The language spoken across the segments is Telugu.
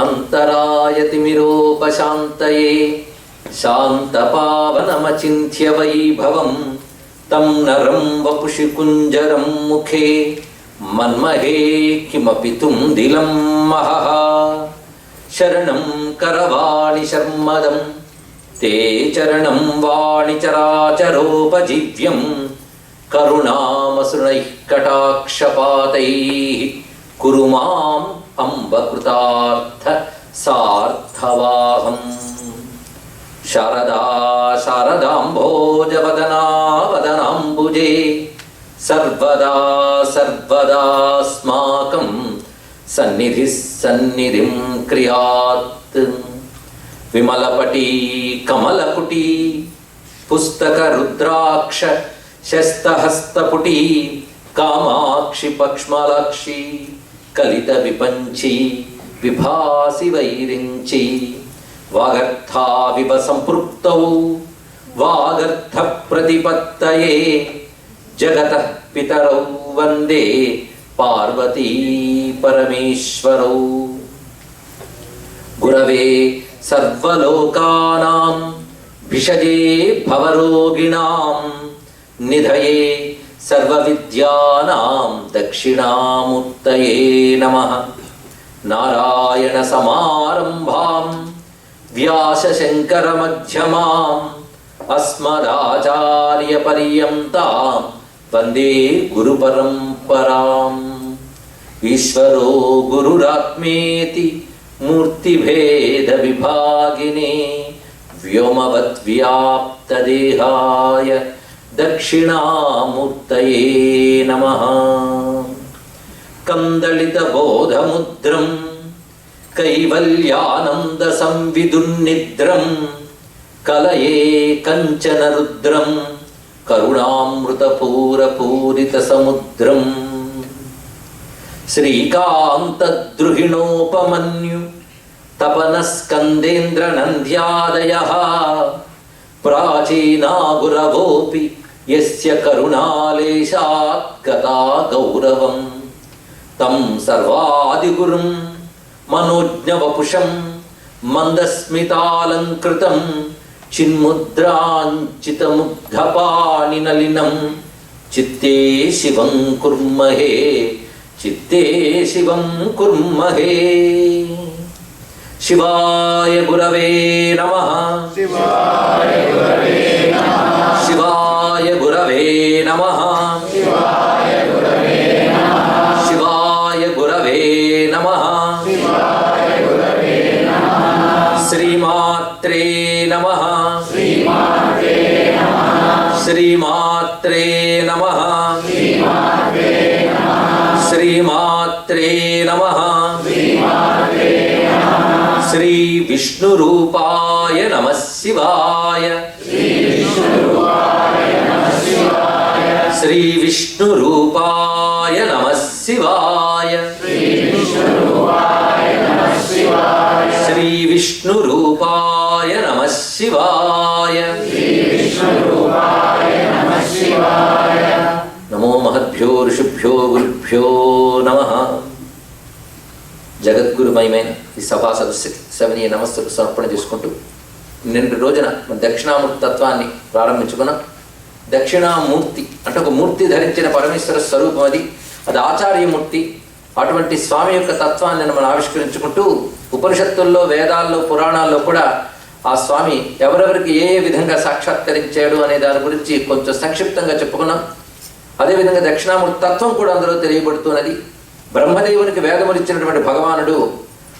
అంతరాయతిమిరోపశాంతయే శాంతపావనమచింత్య వైభవం తం నరం వపుషి కుంజరం ముఖే మన్మహే కిమపి తుందిలం మహః శరణం కరవాణి శర్మదం తే చరణం వాణి చరాచరోపజీవ్యం కరుణామసృణైః కటాక్షపాతైః కురు మాం అంబకృతార్థ సార్థవాహం. శారదా శారదాంభోజవదనా వదనాంబుజే సర్వదా సర్వదాస్మాకం సన్నిధిః సన్నిధిం క్రియాత్. విమలపటీ కమలకుటీ పుస్తక రుద్రాక్ష శస్తహస్తపుటీ కామాక్షి పక్ష్మలాక్షి కలిత విపంచి విభాసి వైరించి వాగర్థావివ సంపృక్తౌ వాగర్థ ప్రతిపత్తయే జగతః పితరౌ వందే పార్వతీ పరమేశ్వరౌ. గురవే సర్వలోకానాం భిషజే భవరోగిణాం నిధయే సర్వవిద్యానాం దక్షిణామూర్తయే నమః. నారాయణ సమారంభాం వ్యాసశంకర మధ్యమాం అస్మదాచార్య పర్యంతాం వందే గురు పరంపరాం. ఈశ్వరో గురురాత్మేతి మూర్తిభేద విభాగినే వ్యోమవద్వ్యాప్తదేహాయ దక్షిణామూర్తయే నమః. కందళిత బోధముద్రం కైవల్యానంద సంవిదుర్నిద్రం కలయే కంచన రుద్రం కరుణామృతపూరపూరిత సముద్రం. శ్రీకాంతద్రుహిణోపమన్యు తపనస్కందేంద్ర నంద్యాదయః ప్రాచీనా గురవోపి యస్య కరుణాలేశాత్ గతా గౌరవం. తం సర్వాదిగురుం మనోజ్ఞవపుషం మందస్మితాలంకృతం చిన్ముద్రాంచితముగ్ధపాణినలినం చిత్తే శివం కుర్మహే చిత్తే శివం కుర్మహే. శివాయ గురవే నమః. శివాయ గురవే నమః. శివాయ గురవే నమః. శివాయ గురవే నమః. శివాయ గురవే నమః. శివాయ గురవే నమః. శ్రీమాత్రే నమః. శ్రీమాత్రే నమః. శ్రీమాత్రే నమః. శ్రీమాత్రే నమః. శ్రీమాత్రే నమః. శ్రీమాత్రే నమః. శ్రీ విష్ణు రూపాయ నమః శివాయ. శ్రీ విష్ణు రూపాయ నమః శివాయ. శ్రీ విష్ణు రూపాయ నమః శివాయ. శ్రీ విష్ణు రూపాయ నమః శివాయ. శ్రీ విష్ణు రూపాయ నమః శివాయ. శ్రీ విష్ణు రూపాయ నమః శివాయ. నమో మహద్భ్యో ఋషిభ్యో గురుభ్యో నమః. జగద్గురుమయమైన ఈ సభా సదస్సుకి సవినీయ నమస్సుకు సమర్పణ చేసుకుంటూ నిన్నటి రోజున దక్షిణామూర్తి తత్వాన్ని ప్రారంభించుకున్నాం. దక్షిణామూర్తి అంటే ఒక మూర్తి ధరించిన పరమేశ్వర స్వరూపం, అది ఆచార్యమూర్తి. అటువంటి స్వామి యొక్క తత్వాన్ని మనం ఆవిష్కరించుకుంటూ ఉపనిషత్తుల్లో, వేదాల్లో, పురాణాల్లో కూడా ఆ స్వామి ఎవరెవరికి ఏ విధంగా సాక్షాత్కరించాడు అనే దాని గురించి కొంచెం సంక్షిప్తంగా చెప్పుకున్నాం. అదేవిధంగా దక్షిణామూర్తి తత్వం కూడా అందులో తెలియబడుతున్నది. బ్రహ్మదేవునికి వేదములు ఇచ్చినటువంటి భగవానుడు,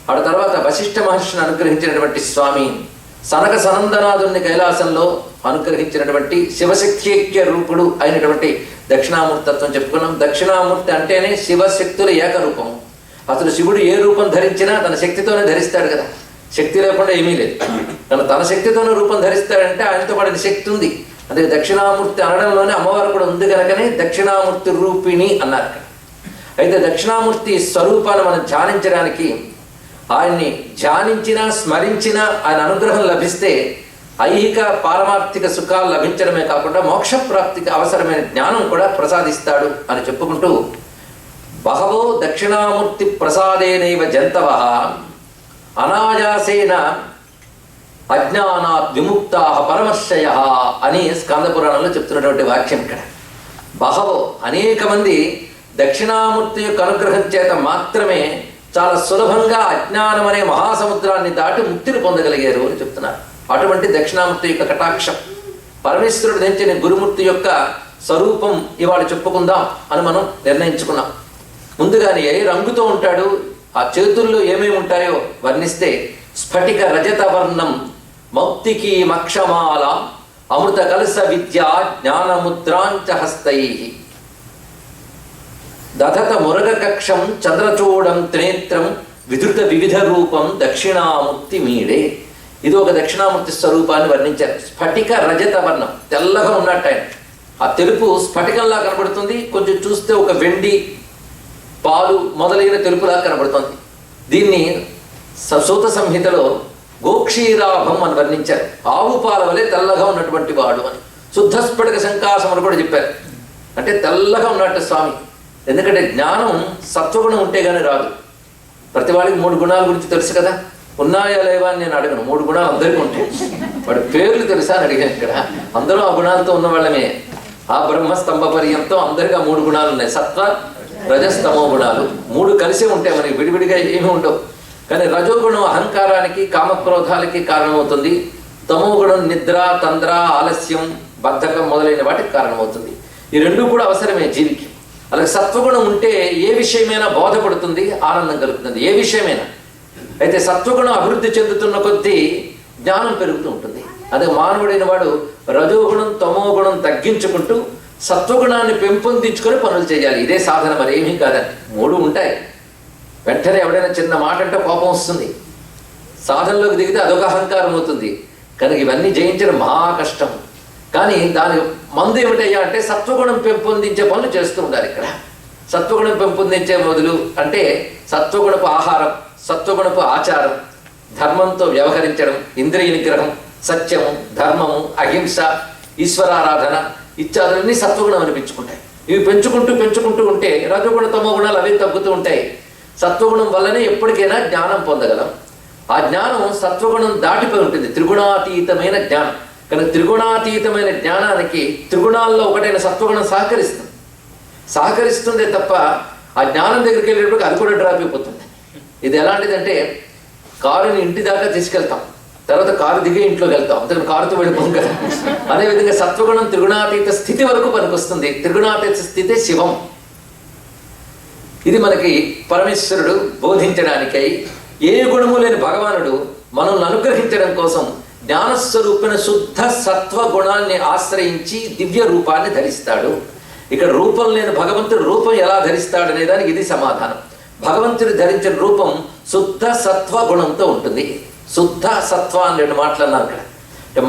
ఆ తర్వాత వశిష్ఠ మహర్షిని అనుగ్రహించినటువంటి స్వామి, సనక సనందనాథుని కైలాసంలో అనుగ్రహించినటువంటి శివశక్త్యైక్య రూపుడు అయినటువంటి దక్షిణామూర్తి తత్వం చెప్పుకున్నాం. దక్షిణామూర్తి అంటేనే శివశక్తుల ఏకరూపం. అసలు శివుడు ఏ రూపం ధరించినా తన శక్తితోనే ధరిస్తాడు కదా, శక్తి లేకుండా ఏమీ లేదు. తన శక్తితోనే రూపం ధరిస్తాడంటే ఆయనతో పడిన శక్తి ఉంది. అదే దక్షిణామూర్తి అనడంలోనే అమ్మవారు కూడా ఉంది కనుకనే దక్షిణామూర్తి రూపిణి అన్నారు. అయితే దక్షిణామూర్తి స్వరూపాన్ని మనం ధ్యానించడానికి, ఆయన్ని ధ్యానించినా స్మరించినా ఆయన అనుగ్రహం లభిస్తే ఐహిక పారమార్థిక సుఖాలు లభించడమే కాకుండా మోక్షప్రాప్తికి అవసరమైన జ్ఞానం కూడా ప్రసాదిస్తాడు అని చెప్పుకుంటూ, బహవో దక్షిణామూర్తి ప్రసాదేనైవ జంతవః అనాయాసేన అజ్ఞానాత్ విముక్తా పరమశయ అని స్కంద పురాణంలో చెప్తున్నటువంటి వాక్యం ఇక్కడ. బహవో అనేక మంది దక్షిణామూర్తి యొక్క అనుగ్రహం చేత మాత్రమే చాలా సులభంగా అజ్ఞానం అనే మహాసముద్రాన్ని దాటి ముక్తిని పొందగలిగారు అని చెప్తున్నారు. అటువంటి దక్షిణామూర్తి యొక్క కటాక్షం, పరమేశ్వరుడు ధరించిన గురుమూర్తి యొక్క స్వరూపం ఇవాళ చెప్పుకుందాం అని మనం నిర్ణయించుకున్నాం. ముందుగానే ఏ రంగుతో ఉంటాడు, ఆ చేతుల్లో ఏమేమి ఉంటాయో వర్ణిస్తే స్ఫటిక రజత వర్ణం మౌక్తికీ మక్షమాల అమృత కలస విద్యా జ్ఞానముద్రాంచ హస్తై దధత మురగ కక్షం చంద్రచూడం త్రినేత్రం విధృత వివిధ రూపం దక్షిణామూర్తి మీడే. ఇది ఒక దక్షిణామూర్తి స్వరూపాన్ని వర్ణించారు. స్ఫటిక రజత వర్ణం, తెల్లగా ఉన్నట్టు ఆయన. ఆ తెలుపు స్ఫటికంలా కనబడుతుంది, కొంచెం చూస్తే ఒక వెండి పాలు మొదలైన తెలుపులా కనబడుతుంది. దీన్ని సూత సంహితలో గోక్షీరాభం అని వర్ణించారు. ఆవు పాల వలె తెల్లగా ఉన్నటువంటి వాడు అని. శుద్ధ స్ఫటిక శంకాసం అని కూడా చెప్పారు. అంటే తెల్లగా ఉన్నట్టు స్వామి. ఎందుకంటే జ్ఞానం సత్వగుణం ఉంటే కానీ రాదు. ప్రతి వాడికి 3 గుణాల గురించి తెలుసు కదా. ఉన్నాయా లేవా అని నేను అడగను. 3 గుణాలు అందరికీ ఉంటాయి. వాడి పేర్లు తెలుసా అని అడిగాను ఇక్కడ. అందరూ ఆ గుణాలతో ఉన్న వాళ్ళమే. ఆ బ్రహ్మస్తంభ పర్యంతం అందరికీ ఆ 3 గుణాలు ఉన్నాయి. సత్వ రజస్తమో గుణాలు 3 కలిసే ఉంటాయి, మనకి విడివిడిగా ఏమీ ఉండవు. కానీ రజోగుణం అహంకారానికి కామక్రోధాలకి కారణమవుతుంది. తమోగుణం నిద్ర తంద్ర ఆలస్యం బద్ధకం మొదలైన వాటికి కారణమవుతుంది. ఈ 2 కూడా అవసరమే జీవికి. అలాగే సత్వగుణం ఉంటే ఏ విషయమైనా బోధపడుతుంది, ఆనందం కలుగుతుంది, ఏ విషయమైనా. అయితే సత్వగుణం అభివృద్ధి చెందుతున్న కొద్దీ జ్ఞానం పెరుగుతూ ఉంటుంది. అదే మానవుడైన వాడు రజోగుణం తమోగుణం తగ్గించుకుంటూ సత్వగుణాన్ని పెంపొందించుకొని పనులు చేయాలి. ఇదే సాధన, మరి ఏమీ కాదండి. 3 ఉంటాయి. వెంటనే ఎవడైనా చిన్న మాట అంటే కోపం వస్తుంది, సాధనలోకి దిగితే అదొక అహంకారం అవుతుంది. కనుక ఇవన్నీ జయించడం మహా కష్టం. కానీ దాని మందు ఏమిటయ్యా అంటే సత్వగుణం పెంపొందించే పనులు చేస్తూ ఉండాలి. ఇక్కడ సత్వగుణం పెంపొందించే మొదలు అంటే సత్వగుణపు ఆహారం, సత్వగుణపు ఆచారం, ధర్మంతో వ్యవహరించడం, ఇంద్రియ నిగ్రహం, సత్యము, ధర్మము, అహింస, ఈశ్వరారాధన ఇత్యాదులన్నీ సత్వగుణం అనిపించుకుంటాయి. ఇవి పెంచుకుంటూ ఉంటే రజోగుణ తమో గుణాలు అవి తగ్గుతూ ఉంటాయి. సత్వగుణం వల్లనే ఎప్పటికైనా జ్ఞానం పొందగలం. ఆ జ్ఞానం సత్వగుణం దాటిపోయి ఉంటుంది, త్రిగుణాతీతమైన జ్ఞానం. కనుక త్రిగుణాతీతమైన జ్ఞానానికి త్రిగుణాల్లో ఒకటైన సత్వగుణం సహకరిస్తుందే తప్ప ఆ జ్ఞానం దగ్గరికి వెళ్ళేటప్పుడు అది కూడా డ్రాప్ అయిపోతుంది. ఇది ఎలాంటిదంటే కారుని ఇంటి దాకా తీసుకెళ్తాం, తర్వాత కారు దిగి ఇంట్లోకి వెళ్తాం, అందుకని కారుతో వెళ్ళిపోం కదా. అదేవిధంగా సత్వగుణం త్రిగుణాతీత స్థితి వరకు పనికొస్తుంది. త్రిగుణాతీత స్థితే శివం. ఇది మనకి పరమేశ్వరుడు బోధించడానికై, ఏ గుణము లేని భగవానుడు మనల్ని అనుగ్రహించడం కోసం జ్ఞానస్వరూపిన శుద్ధ సత్వ గుణాన్ని ఆశ్రయించి దివ్య రూపాన్ని ధరిస్తాడు. ఇక్కడ రూపం లేని భగవంతుడు రూపం ఎలా ధరిస్తాడు అనే దానికి ఇది సమాధానం. భగవంతుడు ధరించిన రూపం శుద్ధ సత్వ గుణంతో ఉంటుంది. శుద్ధ సత్వ అని 2 మాటలన్నాను ఇక్కడ.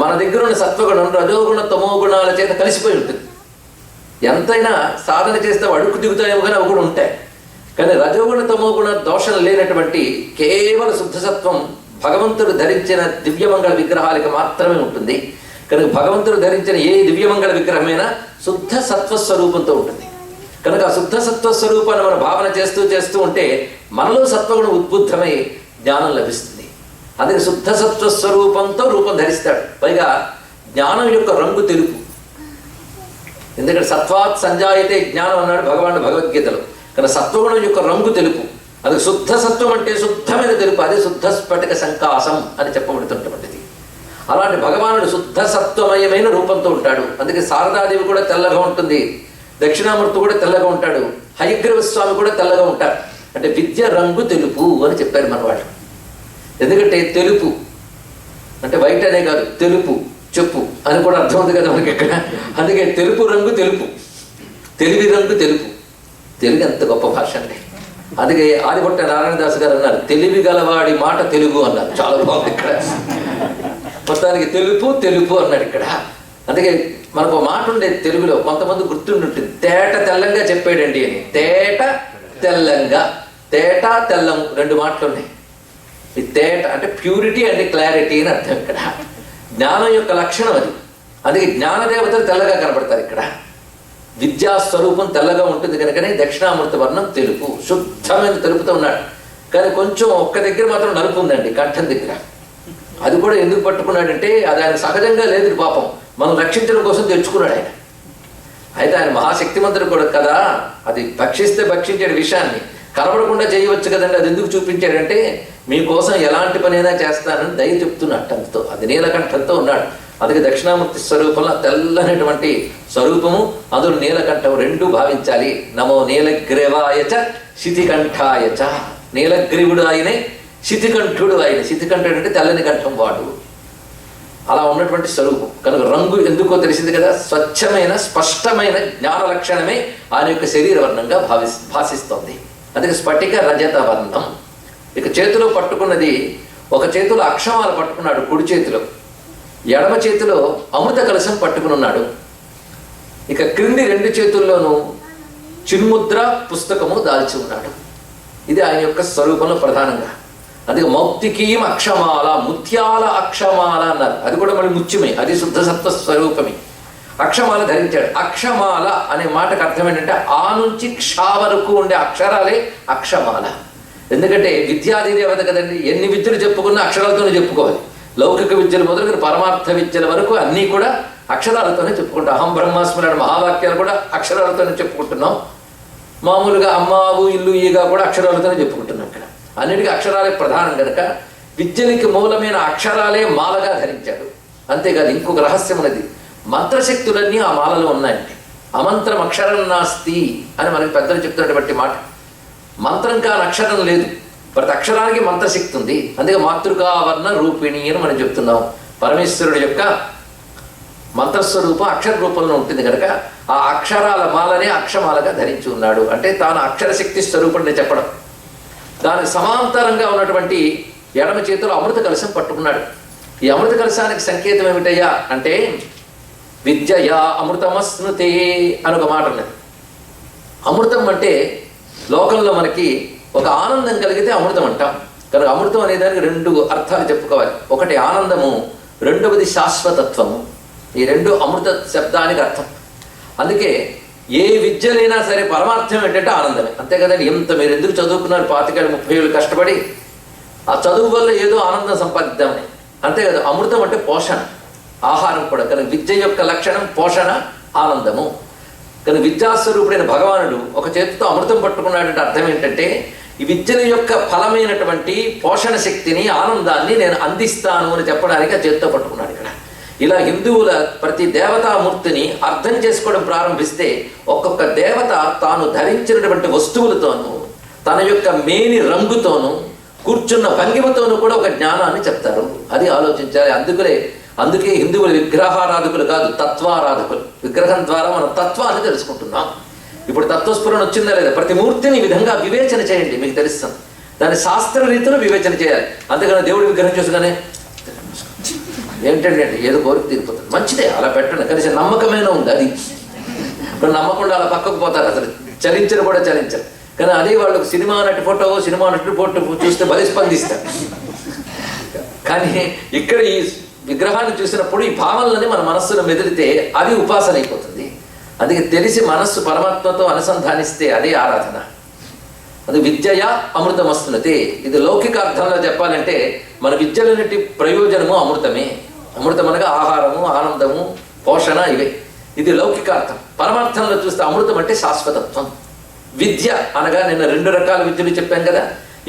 మన దగ్గర ఉన్న సత్వగుణం రజోగుణ తమో గుణాల చేత కలిసిపోయి ఉంటుంది. ఎంతైనా సాధన చేస్తే అడుక్కు దిగుతాయేమో కానీ అవి కూడా ఉంటాయి. కానీ రజోగుణ తమో గుణ దోషం లేనటువంటి కేవల శుద్ధసత్వం భగవంతుడు ధరించిన దివ్యమంగళ విగ్రహాలకు మాత్రమే ఉంటుంది. కనుక భగవంతుడు ధరించిన ఏ దివ్యమంగళ విగ్రహమైనా శుద్ధ సత్వస్వరూపంతో ఉంటుంది. కనుక ఆ శుద్ధ సత్వస్వరూపాన్ని మనం భావన చేస్తూ ఉంటే మనలో సత్వగుణం ఉద్బుద్ధమై జ్ఞానం లభిస్తుంది. అందుకే శుద్ధ సత్వస్వరూపంతో రూపం ధరిస్తాడు. పైగా జ్ఞానం యొక్క రంగు తెలుపు. ఎందుకంటే సత్వాత్ సంజాయతే జ్ఞానం అన్నాడు భగవానుడు భగవద్గీతలో. కానీ సత్వగుణం యొక్క రంగు తెలుపు. అది శుద్ధ సత్వం అంటే శుద్ధమైన తెలుపు. అదే శుద్ధ స్ఫటిక సంకాసం అని చెప్పబడుతుంటటువంటిది. అలాంటి భగవానుడు శుద్ధ సత్వమయమైన రూపంతో ఉంటాడు. అందుకే శారదాదేవి కూడా తెల్లగా ఉంటుంది, దక్షిణామూర్తి కూడా తెల్లగా ఉంటాడు, హయగ్రీవ స్వామి కూడా తెల్లగా ఉంటారు. అంటే విద్య రంగు తెలుపు అని చెప్పారు మన వాళ్ళు. ఎందుకంటే తెలుపు అంటే వైట్ అనే కాదు, తెలుపు చెప్పు అని కూడా అర్థం ఉంది కదా మనకి ఇక్కడ. అందుకే తెలుపు రంగు తెలుపు, తెలివి రంగు తెలుపు. తెలుగు ఎంత గొప్ప భాష అండి. అందుకే ఆదిభట్ట నారాయణదాస్ గారు అన్నారు, తెలివి గలవాడి మాట తెలుగు అన్నారు. చాలా బాగుంది ఇక్కడ. మొత్తానికి తెలుపు అన్నాడు ఇక్కడ. అందుకే మనకు మాట ఉండేది తెలుగులో, కొంతమంది గుర్తుంటుంది, తేట తెల్లంగా చెప్పాడండి అని. తేట తెల్లంగా, తేట తెల్లం 2 మాటలు ఉన్నాయి. ఈ తేట అంటే ప్యూరిటీ అండ్ క్లారిటీ అని అర్థం ఇక్కడ. జ్ఞానం యొక్క లక్షణం అది. అందుకే జ్ఞానదేవతలు తెల్లగా కనబడతారు ఇక్కడ. విద్యాస్వరూపం తెల్లగా ఉంటుంది కనుకనే దక్షిణామూర్తి వర్ణం తెలుపు, శుద్ధమైన తెలుపుతో ఉన్నాడు. కానీ కొంచెం ఒక్క దగ్గర మాత్రం నలుపు ఉందండి, కంఠం దగ్గర. అది కూడా ఎందుకు పట్టుకున్నాడంటే అది ఆయన సహజంగా లేదు పాపం, మనం రక్షించడం కోసం తెచ్చుకున్నాడు ఆయన. అయితే ఆయన మహాశక్తిమంతుడు కూడా కదా, అది భక్షిస్తే భక్షించాడు విషయాన్ని, కనబడకుండా చేయవచ్చు కదండి. అది ఎందుకు చూపించాడంటే మీకోసం ఎలాంటి పనైనా చేస్తానని దయ చెప్తున్నట్టు అంతతో, అది నీలకంఠంతో ఉన్నాడు. అందుకే దక్షిణామూర్తి స్వరూపంలో తెల్లనటువంటి స్వరూపము, అందులో నీలకంఠం రెండు భావించాలి. నమో నీలగ్రీవాయచ శితికంఠాయచ. నీలగ్రీవుడు ఆయనే, శితికంఠుడు ఆయన. శితికంఠుడు అంటే తెల్లని కంఠం వాడు. అలా ఉన్నటువంటి స్వరూపం కనుక రంగు ఎందుకో తెలిసింది కదా, స్వచ్ఛమైన స్పష్టమైన జ్ఞాన లక్షణమే ఆయన యొక్క శరీర వర్ణంగా భాషిస్తోంది. అందుకే స్ఫటిక రజత వర్ణం. ఇక చేతిలో పట్టుకున్నది, ఒక చేతిలో అక్షమాలు పట్టుకున్నాడు కుడి చేతిలో, ఎడమ చేతిలో అమృత కలశం పట్టుకుని ఉన్నాడు. ఇక క్రింది రెండు చేతుల్లోనూ చిన్ముద్ర పుస్తకము దాల్చి ఉన్నాడు. ఇది ఆయన యొక్క స్వరూపంలో ప్రధానంగా. అందుకే మౌక్తికీం అక్షమాల, ముత్యాల అక్షమాల అన్నారు. అది కూడా మళ్ళీ ముత్యమే, అది శుద్ధ సత్వ స్వరూపమే. అక్షమాల ధరించాడు. అక్షమాల అనే మాటకు అర్థం ఏంటంటే ఆ నుంచి క్ష వరకు ఉండే అక్షరాలే అక్షమాల. ఎందుకంటే విద్యాది దేవత కదండి, ఎన్ని విద్యలు చెప్పుకున్నా అక్షరాలతోనే చెప్పుకోవాలి. లౌకిక విద్యలు మొదలుకొని పరమార్థ విద్యల వరకు అన్నీ కూడా అక్షరాలతోనే చెప్పుకుంటాం. అహం బ్రహ్మాస్మి మహావాక్యాలు కూడా అక్షరాలతోనే చెప్పుకుంటున్నాం. మామూలుగా అమ్మావు ఇల్లు ఈగా కూడా అక్షరాలతోనే చెప్పుకుంటున్నాం. ఇక్కడ అన్నిటికీ అక్షరాలే ప్రధానం కనుక విద్యలకి మూలమైన అక్షరాలే మాలగా ధరించాడు. అంతేకాదు ఇంకొక రహస్యం ఉన్నది, మంత్రశక్తులన్నీ ఆ మాలలో ఉన్నాయండి. అమంత్రం అక్షరం నాస్తి అని మనకి పెద్దలు చెప్తున్నటువంటి మాట. మంత్రం కాని అక్షరం లేదు, ప్రతి అక్షరానికి మంత్రశక్తి ఉంది. అందుకే మాతృకావర్ణ రూపిణి అని మనం చెప్తున్నాం. పరమేశ్వరుడు యొక్క మంత్రస్వరూపం అక్షర రూపంలో ఉంటుంది కనుక ఆ అక్షరాల మాలనే అక్షమాలగా ధరించి ఉన్నాడు. అంటే తాను అక్షరశక్తి స్వరూపుడిని చెప్పడం. దానికి సమాంతరంగా ఉన్నటువంటి ఎడమ చేతిలో అమృత కలశం పట్టుకున్నాడు. ఈ అమృత కలశానికి సంకేతం ఏమిటయ్యా అంటే విద్యయా అమృతమస్నుతే అని ఒక మాట ఉన్నది. అమృతం అంటే లోకంలో మనకి ఒక ఆనందం కలిగితే అమృతం అంటాం. కనుక అమృతం అనే దానికి రెండు అర్థాలు చెప్పుకోవాలి. ఒకటి ఆనందము, రెండవది శాశ్వతత్వము. ఈ రెండు అమృత శబ్దానికి అర్థం. అందుకే ఏ విద్యలైనా సరే పరమార్థం ఏంటంటే ఆనందమే. అంతే కదండి. ఎంత మీరు ఎందుకు చదువుకున్నారు 25-30 ఏళ్ళు కష్టపడి, ఆ చదువు వల్ల ఏదో ఆనందం సంపాదిద్దామని. అంతేకాదు అమృతం అంటే పోషణ, ఆహారం కూడా. కనుక విద్య యొక్క లక్షణం పోషణ, ఆనందము. కనుక విద్యాస్వరూపుడైన భగవానుడు ఒక చేతితో అమృతం పట్టుకున్నాడంటే అర్థం ఏంటంటే ఈ విద్యల యొక్క ఫలమైనటువంటి పోషణ శక్తిని, ఆనందాన్ని నేను అందిస్తాను అని చెప్పడానికి ఆ చేతితో పట్టుకున్నాడు. ఇక్కడ ఇలా హిందువుల ప్రతి దేవతామూర్తిని అర్థం చేసుకోవడం ప్రారంభిస్తే ఒక్కొక్క దేవత తాను ధరించినటువంటి వస్తువులతోనూ తన యొక్క మేని రంగుతోనూ కూర్చున్న భంగిమతోనూ కూడా ఒక జ్ఞానాన్ని చెప్తారు. అది ఆలోచించాలి. అందుకే హిందువులు విగ్రహారాధకులు కాదు, తత్వారాధకులు. విగ్రహం ద్వారా మనం తత్వాన్ని తెలుసుకుంటున్నాం. ఇప్పుడు తత్వస్ఫురణ వచ్చిందా లేదా? ప్రతి మూర్తిని ఈ విధంగా వివేచన చేయండి, మీకు తెలుస్తాం. దాన్ని శాస్త్ర రీతిలో వివేచన చేయాలి. అంతేగాని దేవుడి విగ్రహం చూసుగానే ఏంటండి అంటే ఏదో కోరిక తీరిపోతుంది, మంచిదే అలా పెట్టండి, కనీసం నమ్మకమైన ఉంది. అది ఇప్పుడు నమ్మకుండా అలా పక్కకు పోతారు, అసలు చలించరు కూడా చలించరు. కానీ అదే వాళ్ళకు సినిమా నటి ఫోటో చూస్తే బలి స్పందిస్తారు. కానీ ఇక్కడ ఈ విగ్రహాన్ని చూసినప్పుడు ఈ భావనలని మన మనస్సులో మెదిలితే అది ఉపాసన అయిపోతుంది. అందుకే తెలిసి మనస్సు పరమాత్మతో అనుసంధానిస్తే అదే ఆరాధన. అది విద్యయా అమృతమస్తున్నది. ఇది లౌకిక అర్థంలో చెప్పాలంటే మన విద్యలన్నిటి ప్రయోజనము అమృతమే. అమృతం అనగా ఆహారము, ఆనందము, పోషణ, ఇవే. ఇది లౌకిక అర్థం. పరమార్థంలో చూస్తే అమృతం అంటే శాశ్వతత్వం. విద్య అనగా నిన్న 2 రకాల విద్యలు చెప్పాం కదా.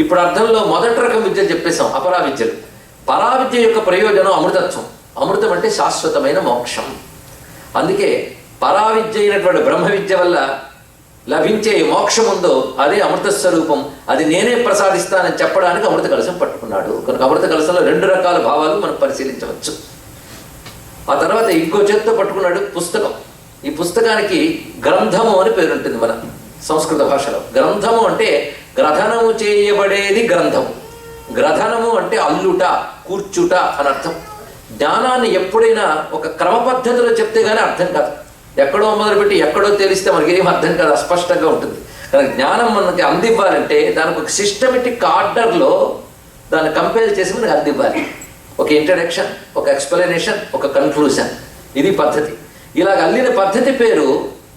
ఇప్పుడు అర్థంలో మొదటి రకం విద్యలు చెప్పేశాం, అపరా విద్యలు. పరావిద్య యొక్క ప్రయోజనం అమృతత్వం. అమృతం అంటే శాశ్వతమైన మోక్షం. అందుకే పరావిద్య అయినటువంటి బ్రహ్మ విద్య వల్ల లభించే మోక్షం ఉందో అదే అమృత స్వరూపం. అది నేనే ప్రసాదిస్తానని చెప్పడానికి అమృత కలశం పట్టుకున్నాడు. కనుక అమృత కలశంలో 2 రకాల భావాలు మనం పరిశీలించవచ్చు. ఆ తర్వాత ఇంకో చేత్తో పట్టుకున్నాడు పుస్తకం. ఈ పుస్తకానికి గ్రంథము అని పేరుంటుంది మన సంస్కృత భాషలో. గ్రంథము అంటే గ్రథనము చేయబడేది గ్రంథము. గ్రథనము అంటే అల్లుట, కూర్చుట అని అర్థం. జ్ఞానాన్ని ఎప్పుడైనా ఒక క్రమ పద్ధతిలో చెప్తే కానీ అర్థం కాదు. ఎక్కడో మొదలుపెట్టి ఎక్కడో తెలిస్తే మనకి ఏం అర్థం కాదు, అస్పష్టంగా ఉంటుంది. కానీ జ్ఞానం మనకి అందివ్వాలంటే దానికి ఒక సిస్టమేటిక్ ఆర్డర్లో దాన్ని కంపేర్ చేసి మనకి అందివ్వాలి. ఒక ఇంట్రడక్షన్, ఒక ఎక్స్ప్లెనేషన్, ఒక కన్క్లూజన్, ఇది పద్ధతి. ఇలాగ అల్లిన పద్ధతి పేరు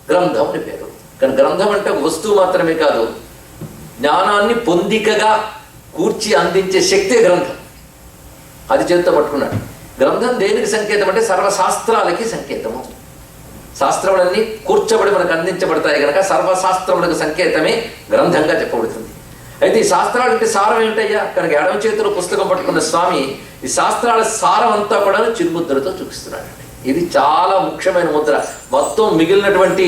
గ్రంథం అని పేరు. కానీ గ్రంథం అంటే ఒక వస్తువు మాత్రమే కాదు, జ్ఞానాన్ని పొందికగా కూర్చి అందించే శక్తే గ్రంథం. అది చేతితో పట్టుకున్నాడు. గ్రంథం దేనికి సంకేతం అంటే సర్వశాస్త్రాలకి సంకేతము. శాస్త్రములన్నీ కూర్చబడి మనకు అందించబడతాయి కనుక సర్వశాస్త్రములకు సంకేతమే గ్రంథంగా చెప్పబడుతుంది. అయితే ఈ శాస్త్రాలంటే సారం ఏమిటయ్యా కనుక ఎడమ చేతిలో పుస్తకం పట్టుకున్న స్వామి ఈ శాస్త్రాల సారం అంతా కూడా చిరుముద్రతో చూపిస్తున్నాడండి. ఇది చాలా ముఖ్యమైన ముద్ర. మొత్తం మిగిలినటువంటి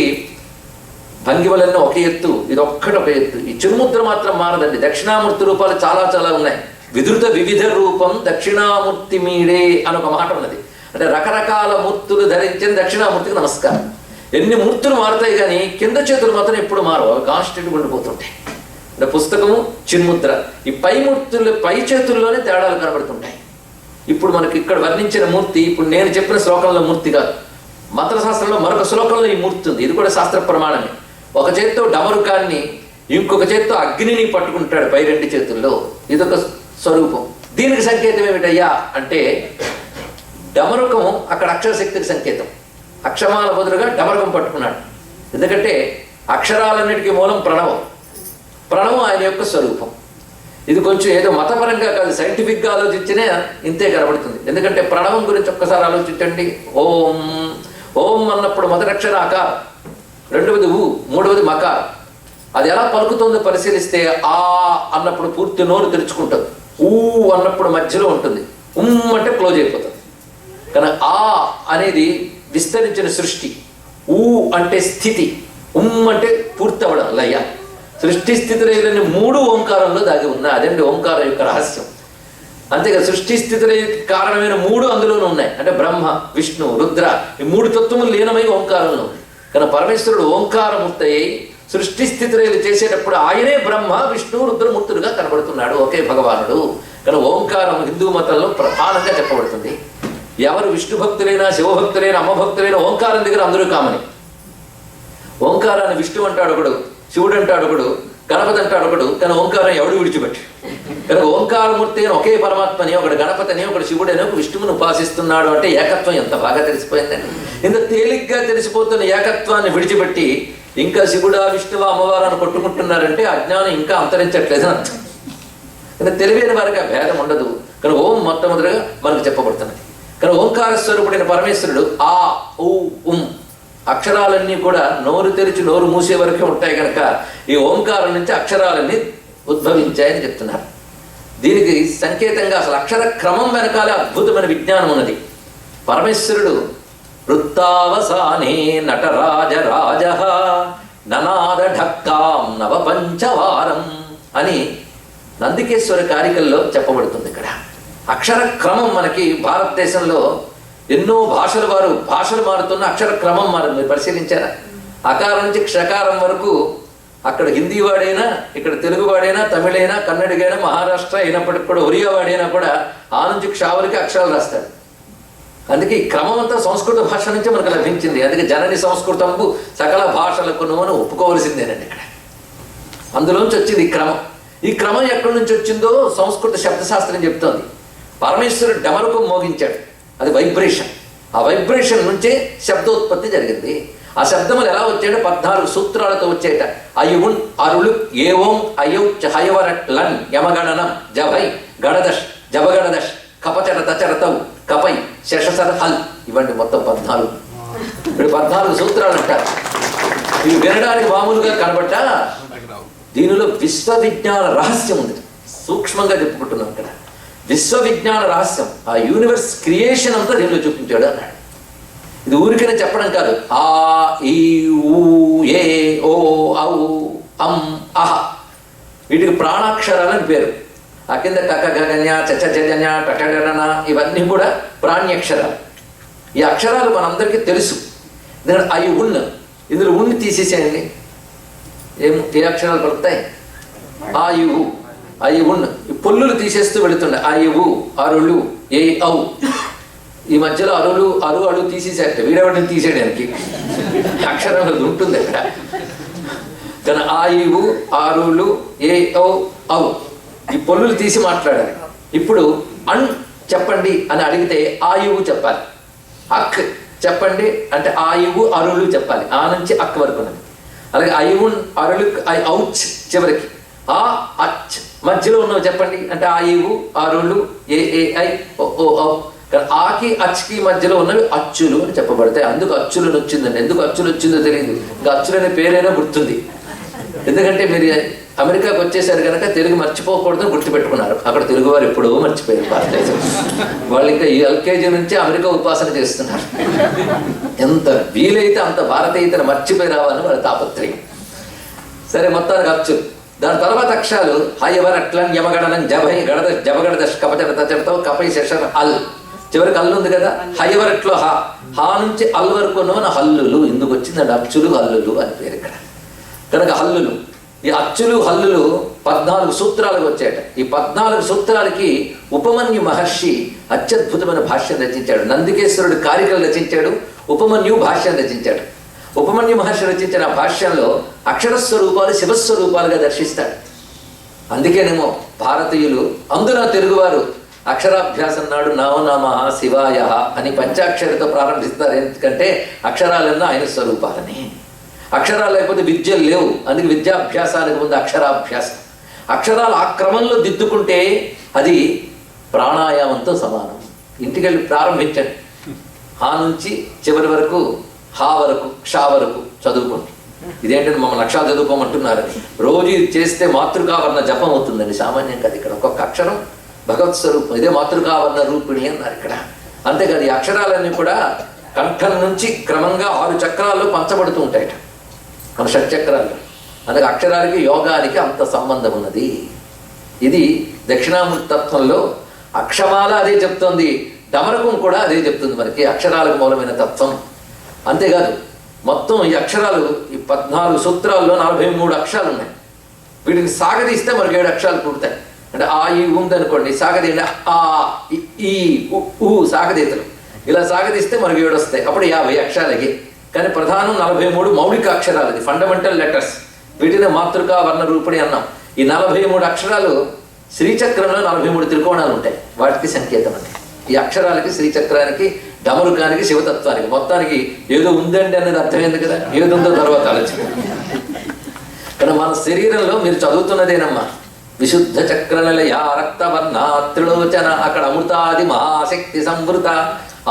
భంగిమలన్నీ ఒక ఎత్తు, ఇది ఒక్కటి ఒక ఎత్తు. ఈ చిరుముద్ర మాత్రం మారదండి. దక్షిణామూర్తి రూపాలు చాలా చాలా ఉన్నాయి. విధృత వివిధ రూపం దక్షిణామూర్తి మీడే అని ఒక మాట ఉన్నది. అంటే రకరకాల మూర్తులు ధరించిన దక్షిణామూర్తికి నమస్కారం. ఎన్ని మూర్తులు మారుతాయి కానీ కింద చేతులు మాత్రం ఎప్పుడు మారవు, అవి కాన్స్టెంట్గా ఉండిపోతుంటాయి. అంటే పుస్తకము చిన్ముద్ర, ఈ పై మూర్తులు పై చేతుల్లోనే తేడాలు కనబడుతుంటాయి. ఇప్పుడు మనకి ఇక్కడ వర్ణించిన మూర్తి ఇప్పుడు నేను చెప్పిన శ్లోకంలో మూర్తి కాదు. మంత్రశాస్త్రంలో మరొక శ్లోకంలో ఈ మూర్తి ఉంది. ఇది కూడా శాస్త్ర ప్రమాణమే. ఒక చేత్తో డమరుకాన్ని ఇంకొక చేత్తో అగ్నిని పట్టుకుంటాడు పై రెండు చేతుల్లో. ఇదొక స్వరూపం. దీనికి సంకేతం ఏమిటయ్యా అంటే డమరుకం అక్కడ అక్షరశక్తికి సంకేతం. అక్షమాల బదులుగా డమరుకం పట్టుకున్నాడు. ఎందుకంటే అక్షరాలన్నిటికీ మూలం ప్రణవం. ప్రణవం ఆయన యొక్క స్వరూపం. ఇది కొంచెం ఏదో మతపరంగా కాదు, సైంటిఫిక్గా ఆలోచించినే ఇంతే కనబడుతుంది. ఎందుకంటే ప్రణవం గురించి ఒక్కసారి ఆలోచించండి. ఓం ఓం అన్నప్పుడు మొదటి అక్షర ఆకారం, రెండవది ఊ, మూడవది మకారం. అది ఎలా పలుకుతుందో పరిశీలిస్తే ఆ అన్నప్పుడు పూర్తి నోరు తెరుచుకుంటుంది, ఊ అన్నప్పుడు మధ్యలో ఉంటుంది, అంటే క్లోజ్ అయిపోతుంది. కానీ ఆ అనేది విస్తరించిన సృష్టి, ఊ అంటే స్థితి, అంటే పూర్తి అవ్వడం లయ. సృష్టి స్థితి లయలన్నీ మూడు ఓంకారంలో దాగి ఉన్నాయి. అదండి ఓంకారం యొక్క రహస్యం. అంతేగా సృష్టి స్థితి కారణమైన మూడు అందులోనే ఉన్నాయి. అంటే బ్రహ్మ, విష్ణు, రుద్ర, ఈ మూడు తత్వములు లీనమై ఓంకారంలో ఉంది. కానీ పరమేశ్వరుడు ఓంకారమూర్తి అయి సృష్టి స్థితి లయలు చేసేటప్పుడు ఆయనే బ్రహ్మ, విష్ణు, రుద్రమూర్తులుగా కనబడుతున్నాడు, ఒకే భగవానుడు. కానీ ఓంకారం హిందూ మతంలో ప్రధానంగా చెప్పబడుతుంది. ఎవరు విష్ణు భక్తులైనా, శివభక్తులైనా, అమ్మభక్తులైన ఓంకారం దగ్గర అందరూ కామని. ఓంకారాన్ని విష్ణు అంటాడు ఒకడు, శివుడు అంటాడు ఒకడు, గణపతి అంటాడు ఒకడు. కానీ ఓంకారం ఎవడు విడిచిపెట్టి. కనుక ఓంకారమూర్తి అని ఒకే పరమాత్మని, ఒకడు గణపతిని, ఒకడు శివుడని, ఒక విష్ణువుని ఉపాసిస్తున్నాడు అంటే ఏకత్వం ఎంత బాగా తెలిసిపోయిందండి. ఇంత తేలిగ్గా తెలిసిపోతున్న ఏకత్వాన్ని విడిచిపెట్టి ఇంకా శివుడా, విష్ణువా, అమ్మవారాన్ని కొట్టుకుంటున్నారంటే అజ్ఞానం ఇంకా అంతరించట్లేదని అర్థం. కానీ తెలివైన వారికి ఆ భేదం ఉండదు. కానీ ఓం మొట్టమొదటిగా మనకు చెప్పబడుతున్నది. కానీ ఓంకార స్వరూపుడైన పరమేశ్వరుడు ఆ ఊ ఉం అక్షరాలన్నీ కూడా నోరు తెరిచి నోరు మూసే వరకే ఉంటాయి కనుక ఈ ఓంకారం నుంచి అక్షరాలన్నీ ఉద్భవించాయని చెప్తున్నారు. దీనికి సంకేతంగా అసలు అక్షర క్రమం వెనకాలే అద్భుతమైన విజ్ఞానం ఉన్నది. పరమేశ్వరుడు వృత్తావసానే నటరాజరాజ ననాద ఢక్కాం నవపంచవారం అని నందికేశ్వర కారికల్లో చెప్పబడుతుంది. ఇక్కడ అక్షర క్రమం మనకి భారతదేశంలో ఎన్నో భాషలు మారుతున్న అక్షర క్రమం మారింది. మీరు పరిశీలించారా? అకారం నుంచి క్షకారం వరకు అక్కడ హిందీ వాడైనా, ఇక్కడ తెలుగు వాడైనా, తమిళైనా, కన్నడిగైనా, మహారాష్ట్ర అయినప్పటికి కూడా, ఒరియా వాడైనా కూడా ఆ నుంచి క్షావరికి అక్షరాలు రాస్తాడు. అందుకే ఈ క్రమం అంతా సంస్కృత భాష నుంచి మనకు లభించింది. అందుకే జనని సంస్కృతంబు సకల భాషలకు అని ఒప్పుకోవలసిందేనండి. ఇక్కడ అందులోంచి వచ్చింది ఈ క్రమం. ఈ క్రమం ఎక్కడి నుంచి వచ్చిందో సంస్కృత శబ్దశాస్త్రం చెప్తోంది. పరమేశ్వరుడు డమరుకం మోగించాడు, అది వైబ్రేషన్. ఆ వైబ్రేషన్ నుంచే శబ్దోత్పత్తి జరిగింది. ఆ శబ్దములు ఎలా వచ్చాయంటే 14 సూత్రాలతో వచ్చేట. అయువున్ అరుಳು ఏవం అయౌ హయవరట్ లన్ యమగణనం జభై గడదష్ జబగడదష్ కపచట తచరతవు కపై శశసర హల్. ఇవండి మొత్తం 14. ఇప్పుడు 14 సూత్రాలు అంటారు. ఇవి వినడానికి మామూలుగా కనబట్ట దీనిలో విశ్వవిజ్ఞాన రహస్యం ఉంది. సూక్ష్మంగా చెప్పుకుంటున్నాం ఇక్కడ. విశ్వవిజ్ఞాన రహస్యం, ఆ యూనివర్స్ క్రియేషన్ అంతా దీనిలో చూపించాడు అన్నాడు. ఇది ఊరికనే చెప్పడం కాదు. ఆ ఈ ఊ ఏ ఓ ఔ అం అహ వీటికి ప్రాణాక్షరాలని పేరు. ఆ కింద కక గగన్య చచ జజన్య టకగణన ఇవన్నీ కూడా ప్రాణ్యక్షరాలు. ఈ అక్షరాలు మనందరికీ తెలుసు. ఎందుకంటే అవి ఇందులో ఉన్ని తీసేసేయండి, ఏ అక్షరాలు పలుకుతాయి? ఆ ఇవు అయి ఉన్న ఈ పొల్లులు తీసేస్తూ వెళుతుండే. అయువు అరుಳು ఏ ఔ. ఈ మధ్యలో అరులు అడు తీసేసేట. వీడెవడిని తీసేయడానికి అక్షరం ఉంటుంది అక్కడ. కానీ ఆయువు ఆరులు ఏ ఔ ఔ ఈ పొల్లులు తీసి మాట్లాడాలి. ఇప్పుడు అన్ చెప్పండి అని అడిగితే ఆయువు చెప్పాలి. అక్ చెప్పండి అంటే ఆయువు అరులు చెప్పాలి. ఆ నుంచి అక్ వరకు ఉన్నది. అలాగే అయువున్ అరులు ఔచ్ చివరికి ఆ అచ్ మధ్యలో ఉన్నవి చెప్పండి అంటే ఆ ఈవు ఆ రోళ్ళు ఏ ఏ ఐ ఓ ఓ ఔ. ఆకి అచ్చుకి మధ్యలో ఉన్నవి అచ్చులు అని చెప్పబడతాయి. అందుకు అచ్చులను వచ్చిందండి. ఎందుకు అచ్చులు వచ్చిందో తెలియదు, ఇంకా అచ్చులనే పేరైనా గుర్తుంది. ఎందుకంటే మీరు అమెరికాకు వచ్చేసారు కనుక తెలుగు మర్చిపోకూడదని గుర్తుపెట్టుకున్నారు. అక్కడ తెలుగు వారు ఎప్పుడో మర్చిపోయారు భారతదేశం. వాళ్ళు ఇంకా ఈ ఎల్కేజీ నుంచి అమెరికా ఉపాసన చేస్తున్నారు. ఎంత వీలైతే అంత భారతీయతను మర్చిపోయి రావాలని వాళ్ళ తాపత్రయం. సరే, మొత్తానికి అచ్చులు. దాని తర్వాత అక్షరాలు హయవర్ అట్లం యమగడనం జభై గడద జబగడద కపచడత చెడతావు కపై శశర్ అల్. చివరికి అల్లు ఉంది కదా, హయవరట్లో హా నుంచి అల్ వరకు ఉన్న హల్లులు. ఎందుకు వచ్చిందండి అచ్చులు హల్లులు అని పేరు ఇక్కడ కనుక హల్లులు. ఈ అచ్చులు హల్లులు 14 సూత్రాలకు వచ్చాయట. ఈ 14 సూత్రాలకి ఉపమన్యు మహర్షి అత్యద్భుతమైన భాష్యం రచించాడు. నందికేశ్వరుడు కారికలు రచించాడు, ఉపమన్యు భాష్యం రచించాడు. ఉపమన్యు మహర్షి రచించిన భాష్యంలో అక్షరస్వరూపాలు శివస్వరూపాలుగా దర్శిస్తాడు. అందుకేనేమో భారతీయులు, అందున తెలుగువారు అక్షరాభ్యాసం నాడు నమో నమః శివాయ అని పంచాక్షరితో ప్రారంభిస్తారు. ఎందుకంటే అక్షరాలన్నా ఆయన స్వరూపాలని. అక్షరాలు లేకపోతే విద్యలు లేవు. అందుకే విద్యాభ్యాసానికి ముందు అక్షరాభ్యాసం. అక్షరాలు ఆ క్రమంలో దిద్దుకుంటే అది ప్రాణాయామంతో సమానం. ఇంటికెళ్ళి ప్రారంభించండి. హా నుంచి చివరి వరకు, హా వరకు, క్షా వరకు చదువుకోండి. ఇదేంటంటే మమ్మల్ని అక్షరాలు చదువుకోమంటున్నారు. రోజు ఇది చేస్తే మాతృకావర్ణ జపం అవుతుందండి. సామాన్యం కాదు. ఇక్కడ ఒక్కొక్క అక్షరం భగవత్ స్వరూపం. ఇదే మాతృకావర్ణ రూపిణి అన్నారు ఇక్కడ. అంతేకాదు, ఈ అక్షరాలన్నీ కూడా కంఠం నుంచి క్రమంగా 6 చక్రాల్లో పంచబడుతూ ఉంటాయట, మన షట్చక్రాలు. అందుకే అక్షరాలకి యోగానికి అంత సంబంధం ఉన్నది. ఇది దక్షిణామూర్తి తత్వంలో అక్షమాల అదే చెప్తోంది, డమరకం కూడా అదే చెప్తుంది మనకి, అక్షరాలకు మూలమైన తత్వం. అంతేకాదు, మొత్తం ఈ అక్షరాలు ఈ 14 సూత్రాల్లో 43 అక్షరాలు ఉన్నాయి. వీటిని సాగదీస్తే మనకు 7 అక్షరాలు పుడతాయి. అంటే ఆ ఈ ఉందనుకోండి, సాగదీయండి ఆ ఈ ఊ సాగదీతలు. ఇలా సాగదీస్తే మనకు 7 వస్తాయి. అప్పుడు 50 అక్షరాలకి. కానీ ప్రధానం 43 మౌలిక అక్షరాలు, ఇది ఫండమెంటల్ లెటర్స్. వీటిని మాతృకా వర్ణ రూపిణి అన్నాం. ఈ 43 అక్షరాలు శ్రీచక్రంలో 43 త్రికోణాలు ఉంటాయి, వాటికి సంకేతం అండి. ఈ అక్షరాలకి, శ్రీచక్రానికి, డమరుకానికి, శివతత్వానికి. మొత్తానికి ఏదో ఉందండి అనేది అర్థమైంది కదా. ఏదుందో తర్వాత ఆలోచన. కానీ మన శరీరంలో మీరు చదువుతున్నదేనమ్మా విశుద్ధ చక్రనిలయ రక్తవర్ణ త్రిలోచన. అక్కడ అమృతాది మహాశక్తి సంవృత.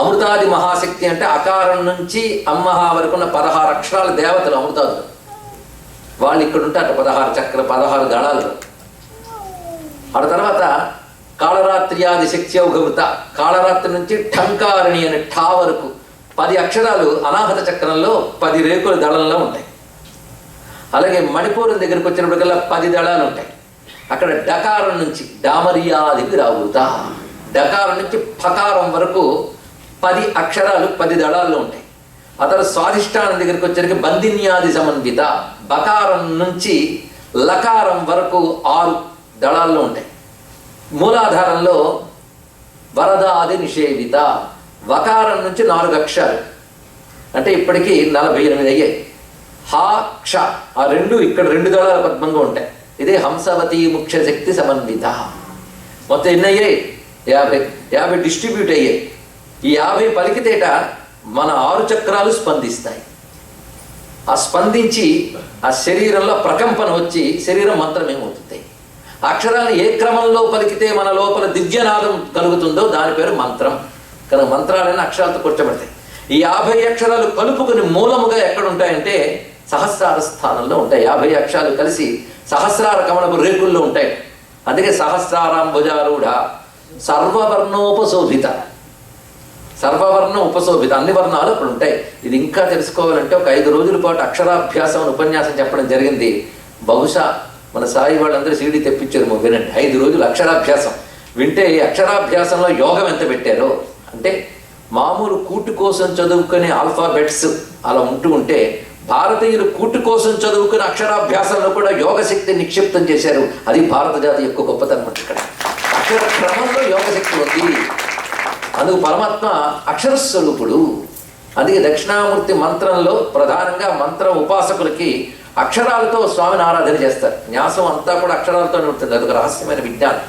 అమృతాది మహాశక్తి అంటే అకారం నుంచి అమ్మహ వరకు ఉన్న 16 అక్షరాల దేవతలు అమృతాదులు. వాళ్ళు ఇక్కడ ఉంటారు 16 దళాలు. ఆ తర్వాత కాళరాత్ర్యాది శక్తి ఔఘవృత. కాళరాత్రి నుంచి ఠంకారిణి అని ఠా వరకు 10 అక్షరాలు అనాహత చక్రంలో 10 రేకుల దళంలో ఉంటాయి. అలాగే మణిపూరం దగ్గరికి వచ్చినప్పటికల్లా 10 దళాలు ఉంటాయి. అక్కడ డకారం నుంచి డామర్యాదికి రావుత. డకారం నుంచి ఫకారం వరకు 10 అక్షరాలు 10 దళాల్లో ఉంటాయి. ఆ తర్వాత స్వాధిష్టానం దగ్గరికి వచ్చరికి బందిన్యాది సమన్విత. బకారం నుంచి లకారం వరకు 6 దళాల్లో ఉంటాయి. మూలాధారంలో వరదాది నిషేవిత. వకారం నుంచి 4 అక్షరాలు అంటే ఇప్పటికీ 48 అయ్యాయి. హా క్ష ఆ 2 ఇక్కడ 2 దళాల పద్మంగా ఉంటాయి. ఇదే హంసవతి ముఖ్య శక్తి సమన్విత. మొత్తం ఎన్ని అయ్యాయి? 50 డిస్ట్రిబ్యూట్ అయ్యాయి. ఈ 50 పలికితేట మన 6 చక్రాలు స్పందిస్తాయి. ఆ స్పందించి ఆ శరీరంలో ప్రకంపన వచ్చి శరీరం మంత్రమేమవుతుంది. అక్షరాలు ఏ క్రమంలో పలికితే మన లోపల దివ్యనాదం కలుగుతుందో దాని పేరు మంత్రం. కనుక మంత్రాలైన అక్షరాలతో కూర్చోబడతాయి. ఈ 50 అక్షరాలు కలుపుకుని మూలముగా ఎక్కడ ఉంటాయంటే సహస్రార స్థానంలో ఉంటాయి. 50 అక్షరాలు కలిసి సహస్రార కమలపు రేకుల్లో ఉంటాయి. అందుకే సహస్రారాంబుజారూఢ సర్వవర్ణోపశోభిత. సర్వవర్ణ ఉపశోభిత, అన్ని వర్ణాలు అక్కడ ఉంటాయి. ఇది ఇంకా తెలుసుకోవాలంటే ఒక 5 రోజుల పాటు అక్షరాభ్యాసం ఉపన్యాసం చెప్పడం జరిగింది. బహుశా మన సాయి వాళ్ళందరూ సీడీ తెప్పించారు, వినండి. 5 రోజులు అక్షరాభ్యాసం వింటే ఈ అక్షరాభ్యాసంలో యోగం ఎంత పెట్టారో. అంటే మామూలు కూటు కోసం చదువుకునే ఆల్ఫాబెట్స్ అలా ఉంటే భారతీయులు కూటు కోసం చదువుకునే అక్షరాభ్యాసంలో కూడా యోగశక్తి నిక్షిప్తం చేశారు. అది భారత జాతి యొక్క గొప్పతనం. ఇక్కడ అక్షర క్రమంలో యోగశక్తి ఉంది. అందుకు పరమాత్మ అక్షరస్వరూపుడు. అందుకే దక్షిణామూర్తి మంత్రంలో ప్రధానంగా మంత్ర ఉపాసకులకి అక్షరాలతో స్వామిని ఆరాధన చేస్తారు. న్యాసం అంతా కూడా అక్షరాలతోనే ఉంటుంది. అదొక రహస్యమైన విజ్ఞానం.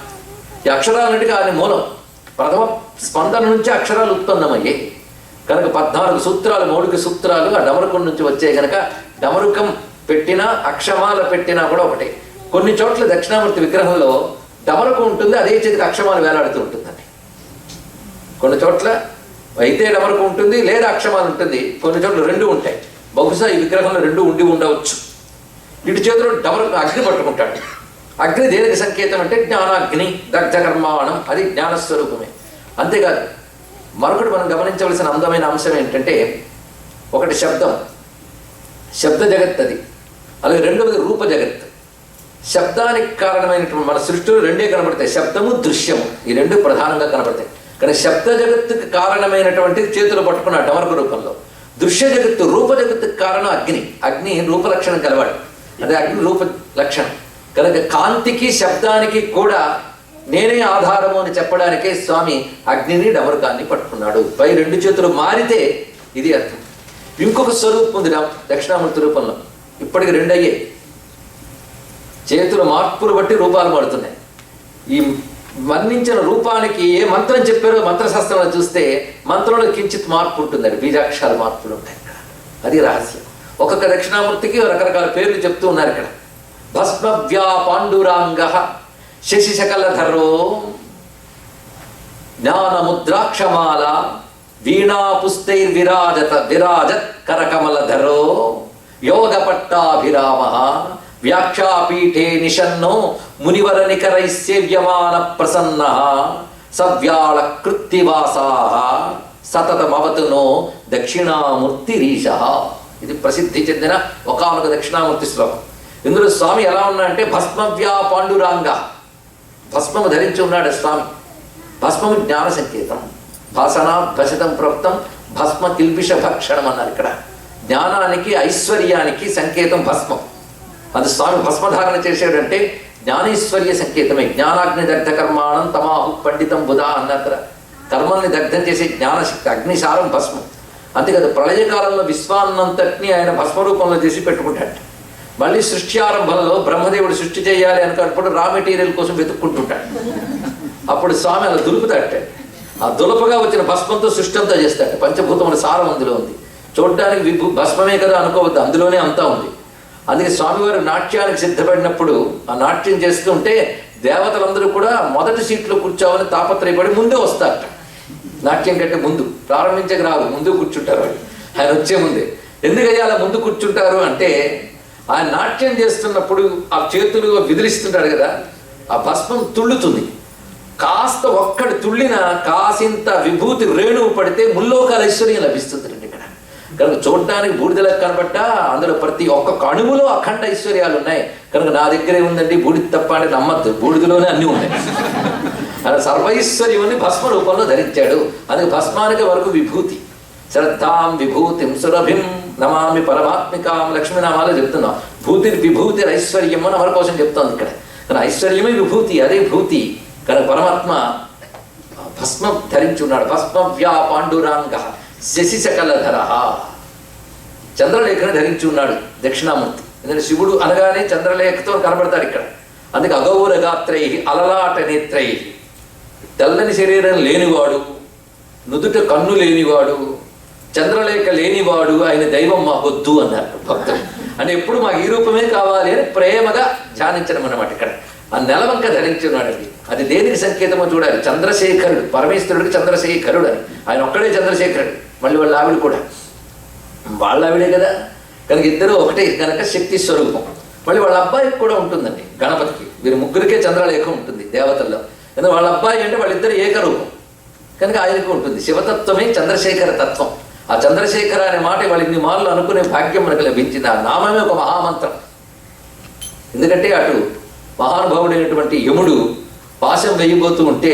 ఈ అక్షరాలన్నిటికీ ఆయన మూలం. ప్రథమ స్పందన నుంచి అక్షరాలు ఉత్పన్నమయ్యాయి కనుక 14 సూత్రాలు, మౌలిక సూత్రాలు ఆ డమరుకం నుంచి వచ్చాయి కనుక డమరుకం పెట్టినా అక్షమాల పెట్టినా కూడా ఒకటే. కొన్ని చోట్ల దక్షిణామూర్తి విగ్రహంలో డమరకు ఉంటుంది, అదే చేతికి అక్షమాలు వేలాడుతూ ఉంటుందండి. కొన్ని చోట్ల అయితే డమరకు ఉంటుంది లేదా అక్షమాలు ఉంటుంది, కొన్ని చోట్ల రెండు ఉంటాయి. బహుశా ఈ విగ్రహంలో రెండు ఉండి ఉండవచ్చు. ఇటు చేతిలో డమరకు అగ్ని పట్టుకుంటాడు. అగ్ని దేనికి సంకేతం అంటే జ్ఞానాగ్ని, దగ్ధకర్మాణం, అది జ్ఞానస్వరూపమే. అంతేకాదు మరొకటి మనం గమనించవలసిన అందమైన అంశం ఏంటంటే, ఒకటి శబ్ద జగత్, అది అలాగే రెండవది రూప జగత్. శబ్దానికి కారణమైనటువంటి మన సృష్టిలో రెండే కనబడతాయి, శబ్దము దృశ్యము, ఈ రెండు ప్రధానంగా కనబడతాయి. కానీ శబ్ద జగత్తుకి కారణమైనటువంటి చేతులు పట్టుకున్న డమరుక రూపంలో, దృశ్య జగత్తు రూప జగత్తుకి కారణం అగ్ని రూపలక్షణం కలవాడు, అదే అగ్ని రూప లక్షణం. కనుక కాంతికి శబ్దానికి కూడా నేనే ఆధారము అని చెప్పడానికే స్వామి అగ్నిని డమరుకాన్ని పట్టుకున్నాడు. పై రెండు చేతులు మారితే ఇది అర్థం. ఇంకొక స్వరూపం ఉంది దక్షిణామూర్తి రూపంలో, ఇప్పటికి రెండు అయ్యే. చేతుల మార్పులు బట్టి రూపాలు మారుతున్నాయి. ఈ వర్ణించిన రూపానికి ఏ మంత్రం చెప్పారో మంత్రశాస్త్రంలో చూస్తే మంత్రంలో కించిత్ మార్పు ఉంటుందండి, బీజాక్షరాల మార్పులు ఉంటాయి ఇక్కడ. అది రహస్యం. ఒక్కొక్క దక్షిణామూర్తికి రకరకాల పేర్లు చెప్తూ ఉన్నారు ఇక్కడ. భస్మవ్యా పాండురాంగ శశిశకలధరో జ్ఞానముద్రాక్షమాల వీణాపుస్తైర్విరాజత్ కరకమలధరో యోగపట్టాభిరామ వ్యాఖ్యాపీఠే నిషన్నో మునివర నికరైసేవ్యమాన ప్రసన్న సవ్యాళ కృత్తివాసా సతతమవతునో దక్షిణామూర్తిరీశ. ఇది ప్రసిద్ధి చెందిన ఒకానొక దక్షిణామూర్తి శ్లోకం. ఇందులో స్వామి ఎలా ఉన్నాడంటే భస్మవ్యా పాండురాంగ, భస్మము ధరించి ఉన్నాడు స్వామి. భస్మము జ్ఞాన సంకేతం. భాసనాభ్యసితం ప్రోక్తం భస్మ కిల్బిష భక్షణం అన్నారు ఇక్కడ. జ్ఞానానికి ఐశ్వర్యానికి సంకేతం భస్మం. అది స్వామి భస్మధారణ చేసాడంటే జ్ఞానైశ్వర్య సంకేతమే. జ్ఞానాగ్ని దగ్ధ కర్మాణం తమాహు పండితం బుధా అన్నక్కడ కర్మల్ని దగ్ధం చేసే జ్ఞానశక్తి, అగ్నిసారం భస్మం. అంతేకాదు ప్రళయకాలంలో విశ్వాన్నంతటిని ఆయన భస్మరూపంలో చేసి పెట్టుకుంటాడు. మళ్ళీ సృష్టి ఆరంభంలో బ్రహ్మదేవుడు సృష్టి చేయాలి అనుకున్నప్పుడు రా మెటీరియల్ కోసం వెతుక్కుంటుంటాడు. అప్పుడు స్వామి అలా దులుపుతాడు. ఆ దులపగా వచ్చిన భస్మంతో సృష్టి అంతా చేస్తాడు. పంచభూతముల సారం అందులో ఉంది. చూడడానికి భస్మమే కదా అనుకోవద్దు, అందులోనే అంతా ఉంది. అందుకే స్వామివారు నాట్యానికి సిద్ధపడినప్పుడు ఆ నాట్యం చేస్తుంటే దేవతలందరూ కూడా మొదటి సీట్లో కూర్చోవాలని తాపత్రయపడి ముందే వస్తారట. నాట్యం కంటే ముందు ప్రారంభించక రాదు, ముందు కూర్చుంటారు వాళ్ళు. ఆయన వచ్చే ముందే ఎందుకయ్యా అలా ముందు కూర్చుంటారు అంటే, ఆయన నాట్యం చేస్తున్నప్పుడు ఆ చేతులు విదిలిస్తుంటాడు కదా, ఆ భస్మం తుళ్ళుతుంది. కాస్త ఒక్కడి తుళ్ళిన కాసింత విభూతి రేణువు పడితే ముల్లోకాల ఐశ్వర్యం లభిస్తుంది అండి ఇక్కడ. కనుక చూడటానికి బూడిదలకు కనబట్ట అందులో ప్రతి ఒక్క కణువులో అఖండ ఐశ్వర్యాలు ఉన్నాయి. కనుక నా దగ్గరే ఉందండి బూడిద తప్ప అంటే నమ్మద్దు, బూడిదలోనే అన్నీ ఉన్నాయి. అలా సర్వైశ్వర్యుని భస్మ రూపంలో ధరించాడు. అందుకే భస్మానికి వరకు విభూతి. శ్రద్ధాం విభూతిం సురభిం నమామి పరమాత్మికాం లక్ష్మీనామాలో చెప్తున్నాం. విభూతి ఐశ్వర్యం అని మన కోసం చెప్తోంది ఇక్కడ. కానీ ఐశ్వర్యమే విభూతి, అదే భూతి. కనుక పరమాత్మ భస్మం ధరించున్నాడు. భస్మవ్యా పాండురాంగ శశిశకలధర, చంద్రలేఖను ధరించి ఉన్నాడు దక్షిణామూర్తి. ఎందుకంటే శివుడు అనగానే చంద్రలేఖతో కనబడతాడు ఇక్కడ. అందుకే అగౌర గాత్రై అలలాట నేత్రై, తెల్లని శరీరం లేనివాడు, నుదుట కన్ను లేనివాడు, చంద్రలేఖ లేనివాడు, ఆయన దైవం మాకొద్దు అన్నారు భక్తులు. అంటే ఎప్పుడు మాకు ఈ రూపమే కావాలి అని ప్రేమగా ధ్యానించడం అన్నమాట ఇక్కడ. ఆ నెలవంక ధరించి ఉన్నాడండి. అది దేనికి సంకేతమో చూడాలి. చంద్రశేఖరుడు, పరమేశ్వరుడికి చంద్రశేఖరుడు అని. ఆయన ఒక్కడే చంద్రశేఖరుడు, మళ్ళీ వాళ్ళ ఆవిడ కూడా వాళ్ళ ఆవిడే కదా. కనుక ఇద్దరు ఒకటే కనుక శక్తి స్వరూపం. మళ్ళీ వాళ్ళ అబ్బాయికి కూడా ఉంటుందండి గణపతికి. వీరు ముగ్గురికే చంద్రలేఖ ఉంటుంది దేవతల్లో. ఎందుకంటే వాళ్ళ అబ్బాయి అంటే వాళ్ళిద్దరు ఏకరూపం కనుక ఆయనకు ఉంటుంది. శివతత్వమే చంద్రశేఖర తత్వం. ఆ చంద్రశేఖర అనే మాట వాళ్ళు ఇన్ని మార్లు అనుకునే భాగ్యం మనకు లభించింది. ఆ నామమే ఒక మహామంత్రం. ఎందుకంటే అటు మహానుభావుడైనటువంటి యముడు పాశం వేయబోతూ ఉంటే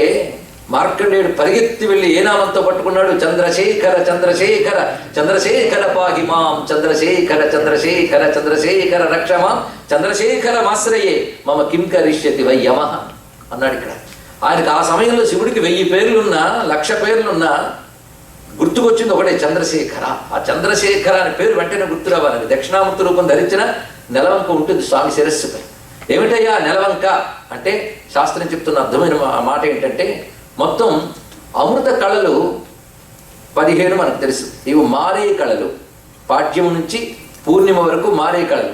మార్కండేయుడు పరిగెత్తి వెళ్ళి ఏ నామంతో పట్టుకున్నాడు? చంద్రశేఖర చంద్రశేఖర చంద్రశేఖర పాహి మాం చంద్రశేఖర చంద్రశేఖర చంద్రశేఖర రక్షమాం చంద్రశేఖర మాశ్రయే మమ కిం కరిష్యతి వై యమః అన్నాడు ఇక్కడ. ఆయనకు ఆ సమయంలో శివుడికి 1000 పేర్లున్నా 1,00,000 పేర్లున్నా గుర్తుకొచ్చింది ఒకటే చంద్రశేఖర. ఆ చంద్రశేఖర అనే పేరు వెంటనే గుర్తు రావాలని దక్షిణామూర్తి రూపం ధరించిన నెలవంక ఉంటుంది స్వామి శిరస్సుపై. ఏమిటయ్యా నెలవంక అంటే శాస్త్రం చెప్తున్న అర్థమైన మాట ఏంటంటే, మొత్తం అమృత కళలు 15 మనకు తెలుసు. ఇవి మారే కళలు. పాడ్యము నుంచి పూర్ణిమ వరకు మారే కళలు.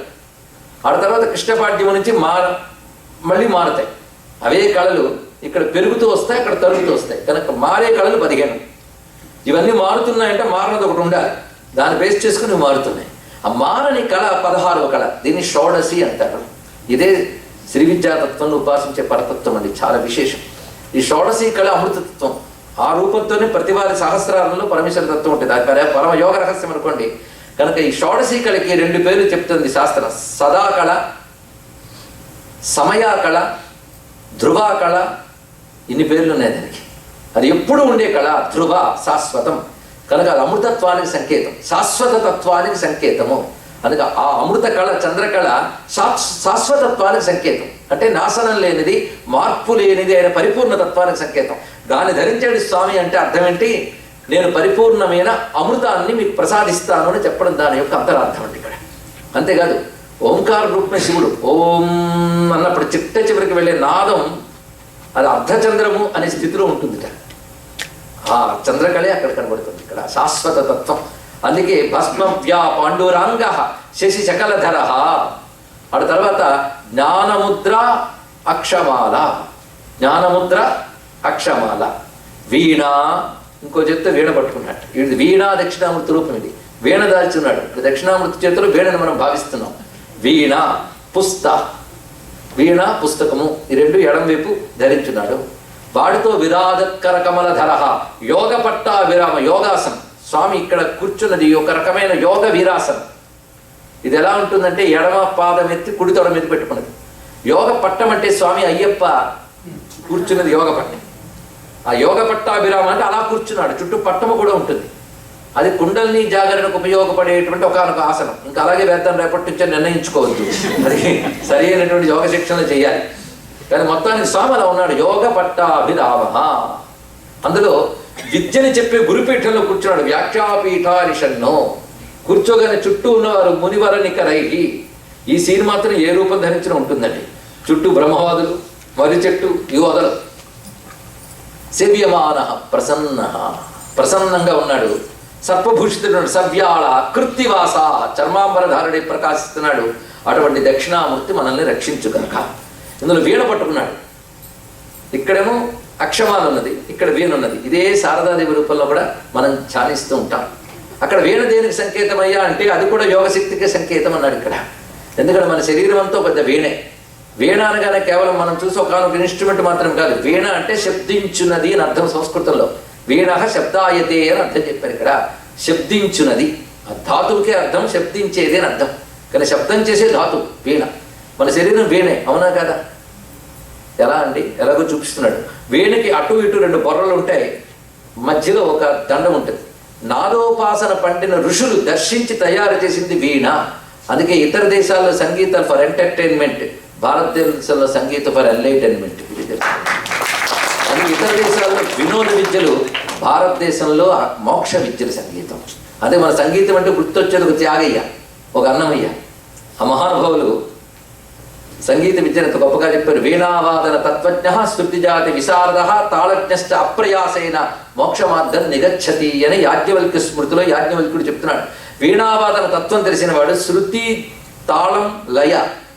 ఆ తర్వాత కృష్ణపాడ్యము నుంచి మళ్ళీ మారుతాయి. అవే కళలు ఇక్కడ పెరుగుతూ వస్తాయి, అక్కడ తరుగుతూ వస్తాయి. కనుక మారే కళలు 15. ఇవన్నీ మారుతున్నాయంటే మారినది ఒకటి ఉండాలి, దాన్ని బేస్ చేసుకుని మారుతున్నాయి. ఆ మారని కళ 16వ కళ, దీన్ని షోడశి అంటారు. ఇదే శ్రీ విద్యాతత్వంలో ఉపాసించే పరతత్వం అండి, చాలా విశేషం. ఈ షోడశి కళ అమృతతత్వం. ఆ రూపంతోనే ప్రతి వారి సహస్రాలలో పరమేశ్వర తత్వం ఉంటుంది. అది పరమ యోగ రహస్యం అనుకోండి. కనుక ఈ షోడశి కళకి 2 పేర్లు చెప్తుంది శాస్త్రం. సదాకళ, సమయాకళ, ధ్రువాకళ, ఇన్ని పేర్లు ఉన్నాయి దానికి. అది ఎప్పుడు ఉండే కళ. ధ్రువ శాశ్వతం కనుక అది అమృతత్వానికి సంకేతం, శాశ్వత తత్వానికి సంకేతము. అందుకే ఆ అమృత కళ చంద్రకళ శాశ్వతత్వానికి సంకేతం. అంటే నాశనం లేనిది, మార్పు లేనిది అయిన పరిపూర్ణ తత్వానికి సంకేతం. దాన్ని ధరించాడు స్వామి అంటే అర్థం ఏంటి? నేను పరిపూర్ణమైన అమృతాన్ని మీకు ప్రసాదిస్తాను అని చెప్పడం దాని యొక్క అంతరార్థం అండి ఇక్కడ. అంతేకాదు ఓంకార రూపమే శివుడు. ఓం అన్నప్పుడు చిట్ట చివరికి వెళ్ళే నాదం అది అర్ధచంద్రము అనే స్థితిలో ఉంటుంది. ఆ చంద్రకళే అక్కడ కనబడుతుంది. ఇక్కడ శాశ్వత తత్వం. అందుకే భస్మవ్యా పాండురాంగ శశి శకలధర. ఆ తర్వాత జ్ఞానముద్ర అక్షమాల, జ్ఞానముద్ర అక్షమాల, వీణ. ఇంకో చెప్తే వీణ పట్టుకున్నట్టు. ఇది వీణా దక్షిణామూర్తి రూపం. ఇది వీణ దాల్చున్నాడు. ఇప్పుడు దక్షిణామూర్తి చేతిలో వీణను మనం భావిస్తున్నాం. వీణ పుస్త, వీణ పుస్తకము, ఈ 2 ఎడం వైపు ధరించున్నాడు. వాడితో విరాజత్కర కమలధర, యోగ పట్టా విరామ, యోగాసనం. స్వామి ఇక్కడ కూర్చున్నది ఒక రకమైన యోగ వీరాసనం. ఇది ఎలా ఉంటుందంటే ఎడమ పాదం ఎత్తి కుడి తొడ మీద పెట్టుకున్నది. యోగ పట్టం అంటే స్వామి అయ్యప్ప కూర్చున్నది యోగ పట్టం. ఆ యోగ పట్టాభిరామ అంటే అలా కూర్చున్నాడు. చుట్టూ పట్టము కూడా ఉంటుంది. అది కుండల్ని జాగరణకు ఉపయోగపడేటువంటి ఒకనొక ఆసనం. ఇంకా అలాగే వేద్దాం, రేపటి నుంచే నిర్ణయించుకోవద్దు. అది సరి అయినటువంటి యోగ శిక్షణలు చేయాలి. కానీ మొత్తానికి స్వామి అలా ఉన్నాడు, యోగ పట్టాభిరామ. అందులో విద్యని చెప్పే గురుపీఠంలో కూర్చున్నాడు. వ్యాఖ్యాపీఠారిషన్నో కూర్చోగానే చుట్టూ ఉన్నవారు మునివరనికరైహి. ఈ సీన్ మాత్రం ఏ రూపం ధరించిన ఉంటుందండి. చుట్టూ బ్రహ్మవాదులు, వరి చెట్టు, యువదలు. సేవ్యమాన ప్రసన్న, ప్రసన్నంగా ఉన్నాడు. సర్పభూషితుడు, సవ్యాళ కృత్తివాస, చర్మాంబరధారుడి ప్రకాశిస్తున్నాడు. అటువంటి దక్షిణామూర్తి మనల్ని రక్షించు కనుక ఇందులో వీణ పట్టుకున్నాడు. ఇక్కడేమో అక్షమాలు ఉన్నది, ఇక్కడ వీణ ఉన్నది. ఇదే శారదాదేవి రూపంలో కూడా మనం ధ్యానిస్తూ ఉంటాం. అక్కడ వీణ దేనికి సంకేతమయ్యా అంటే అది కూడా యోగశక్తికే సంకేతం అన్నాడు ఇక్కడ. ఎందుకంటే మన శరీరం అంతా పెద్ద వీణే. వీణ అనగానే కేవలం మనం చూసి ఒకనొక ఇన్స్ట్రుమెంట్ మాత్రం కాదు. వీణ అంటే శబ్దించున్నది అని అర్థం సంస్కృతంలో. వీణ శబ్దాయతే అని అర్థం చెప్పారు ఇక్కడ. శబ్దించున్నది ఆ ధాతువుకే అర్థం, శబ్దించేది అని అర్థం. కానీ శబ్దం చేసే ధాతువు వీణ. మన శరీరం వీణే, అవునా కదా? ఎలా అండి? ఎలాగో చూపిస్తున్నాడు. వీణకి అటు ఇటు 2 బొర్రలు ఉంటాయి, మధ్యలో ఒక దండం ఉంటుంది. నాదోపాసన పండిన ఋషులు దర్శించి తయారు చేసింది వీణ. అందుకే ఇతర దేశాల్లో సంగీతాలు ఫర్ ఎంటర్టైన్మెంట్, భారతదేశంలో సంగీతం ఫర్ ఎన్లైటైన్మెంట్. అది ఇతర దేశాల్లో వినోద విద్యలు, భారతదేశంలో మోక్ష విద్యలు సంగీతం. అదే మన సంగీతం అంటే గుర్తొచ్చేది ఒక త్యాగయ్య, ఒక అన్నమయ్య. ఆ మహానుభావులు సంగీత విద్యను గొప్పగా చెప్పారు. వీణావాదన తత్వజ్ఞ శృతిజాతి విశారద తాళజ్ఞశ్చ అప్రయాసైన మోక్షమార్గం నిగచ్చతి అని యాజ్ఞవల్క్య స్మృతిలో యాజ్ఞవల్క్యుడు చెప్తున్నాడు. వీణావాదన తత్వం తెలిసినవాడు, శృతి తాళం లయ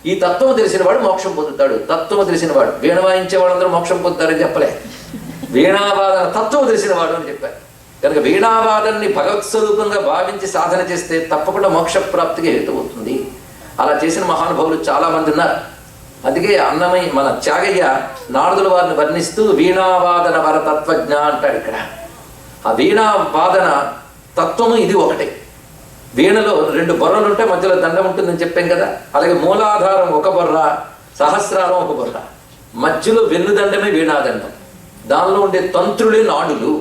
ఈ తత్వం తెలిసినవాడు మోక్షం పొందుతాడు. తత్వం తెలిసినవాడు, వీణ వాయించే వాళ్ళందరూ మోక్షం పొందుతారని చెప్పలే, వీణావాదన తత్వం తెలిసినవాడు అని చెప్పారు. కనుక వీణావాదాన్ని భగవత్ స్వరూపంగా భావించి సాధన చేస్తే తప్పకుండా మోక్ష ప్రాప్తికి హేతువుతుంది. అలా చేసిన మహానుభావులు చాలామంది ఉన్నారు. అందుకే అన్నమయ్య మన త్యాగయ్య నారదుల వారిని వర్ణిస్తూ వీణావాదన వరతత్వజ్ఞ అంటాడు ఇక్కడ. ఆ వీణావాదన తత్వము ఇది ఒకటే. వీణలో 2 బొర్రలు ఉంటాయి, మధ్యలో దండం ఉంటుందని చెప్పాం కదా. అలాగే మూలాధారం ఒక బొర్ర, సహస్రారం ఒక బొర్ర, మధ్యలో వెన్నుదండమే వీణాదండం. దానిలో ఉండే తంత్రులే నాడులు,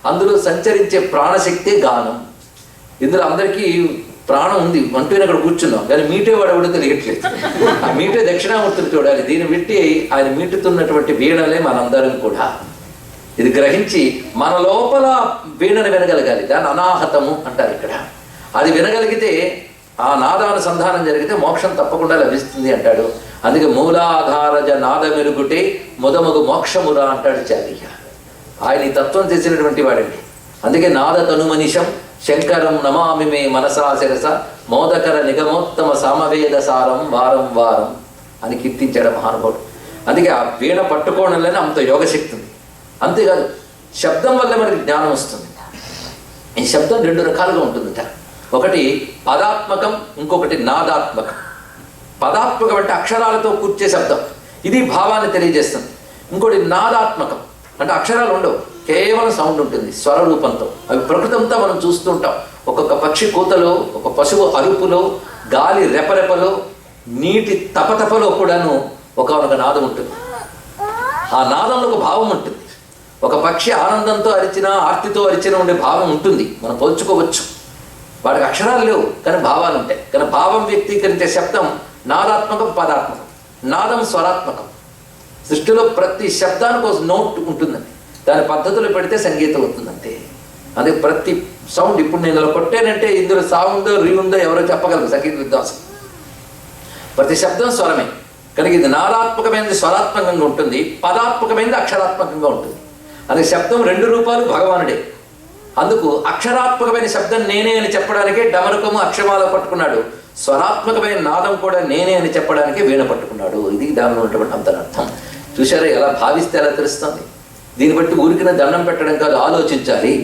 అందులో సంచరించే ప్రాణశక్తే గానం. ఇందులో అందరికీ ప్రాణం ఉంది అంటూనే అక్కడ కూర్చున్నాం, కానీ మీటేవాడు ఎవడో తెలియట్లేదు. ఆ మీటే దక్షిణామూర్తిని చూడాలి. దీన్ని విట్టి ఆయన మీటుతున్నటువంటి వీణలే మనందరం కూడా. ఇది గ్రహించి మన లోపల వీణను వినగలగాలి. దాన్ని అనాహతము అంటారు ఇక్కడ. అది వినగలిగితే, ఆ నాదానుసంధానం జరిగితే మోక్షం తప్పకుండా లభిస్తుంది అంటాడు. అందుకే మూలాధారజ నాద మెరుగుటే మొదమగు మోక్షమురా అంటాడు చార్య. ఆయన ఈ తత్వం చేసినటువంటి వాడండి. అందుకే నాద తనుమనిషం శంకరం నమామి మే మనసా శిరస మోదకర నిగమోత్తమ సామవేద సారం వారం వారం అని కీర్తించాడు మహానుభావుడు. అందుకే ఆ వీణ పట్టుకోవడంలోనే అంత యోగశక్తి ఉంది. అంతేకాదు శబ్దం వల్ల మనకి జ్ఞానం వస్తుంది. ఈ శబ్దం 2 రకాలుగా ఉంటుందట. ఒకటి పదాత్మకం, ఇంకొకటి నాదాత్మకం. పదాత్మకం అంటే అక్షరాలతో కూర్చే శబ్దం, ఇది భావాన్ని తెలియజేస్తుంది. ఇంకోటి నాదాత్మకం అంటే అక్షరాలు ఉండవు, కేవలం సౌండ్ ఉంటుంది స్వర రూపంతో. అవి ప్రకృతంతో మనం చూస్తూ ఉంటాం. ఒక్కొక్క పక్షి కూతలో, ఒక పశువు అరుపులో, గాలి రెపరెపలో, నీటి తపతపలో కూడాను ఒక నాదం ఉంటుంది. ఆ నాదంలో ఒక భావం ఉంటుంది. ఒక పక్షి ఆనందంతో అరిచినా, ఆర్తితో అరిచినా ఉండే భావం ఉంటుంది, మనం పోల్చుకోవచ్చు. వాడికి అక్షరాలు లేవు కానీ భావాలు ఉంటాయి. కానీ భావం వ్యక్తీకరించే శబ్దం నాదాత్మకం, పదాత్మకం. నాదం స్వరాత్మకం. సృష్టిలో ప్రతి శబ్దానికి ఒక నోట్ ఉంటుందండి, దాని పద్ధతులు పెడితే సంగీతం అవుతుందంటే. అందుకే ప్రతి సౌండ్, ఇప్పుడు నేను ఇలా కొట్టానంటే ఇందులో సౌండ్ రీ ఉందో ఎవరో చెప్పగలరు సంగీత విద్వాంసం. ప్రతి శబ్దం స్వరమే కనుక ఇది నాదాత్మకమైనది స్వరాత్మకంగా ఉంటుంది, పదాత్మకమైనది అక్షరాత్మకంగా ఉంటుంది. అందుకే శబ్దం 2 రూపాలు భగవానుడే. అందుకు అక్షరాత్మకమైన శబ్దం నేనే అని చెప్పడానికే డమరుకము అక్షమాల పట్టుకున్నాడు, స్వరాత్మకమైన నాదం కూడా నేనే అని చెప్పడానికి వీణ పట్టుకున్నాడు. ఇది దానిలో ఉన్నటువంటి అంతరర్థం. చూశారా ఎలా భావిస్తే ఎలా తెలుస్తుంది. దీన్ని బట్టి ఊరికిన దండం పెట్టడం కాదు, ఆలోచించాలి.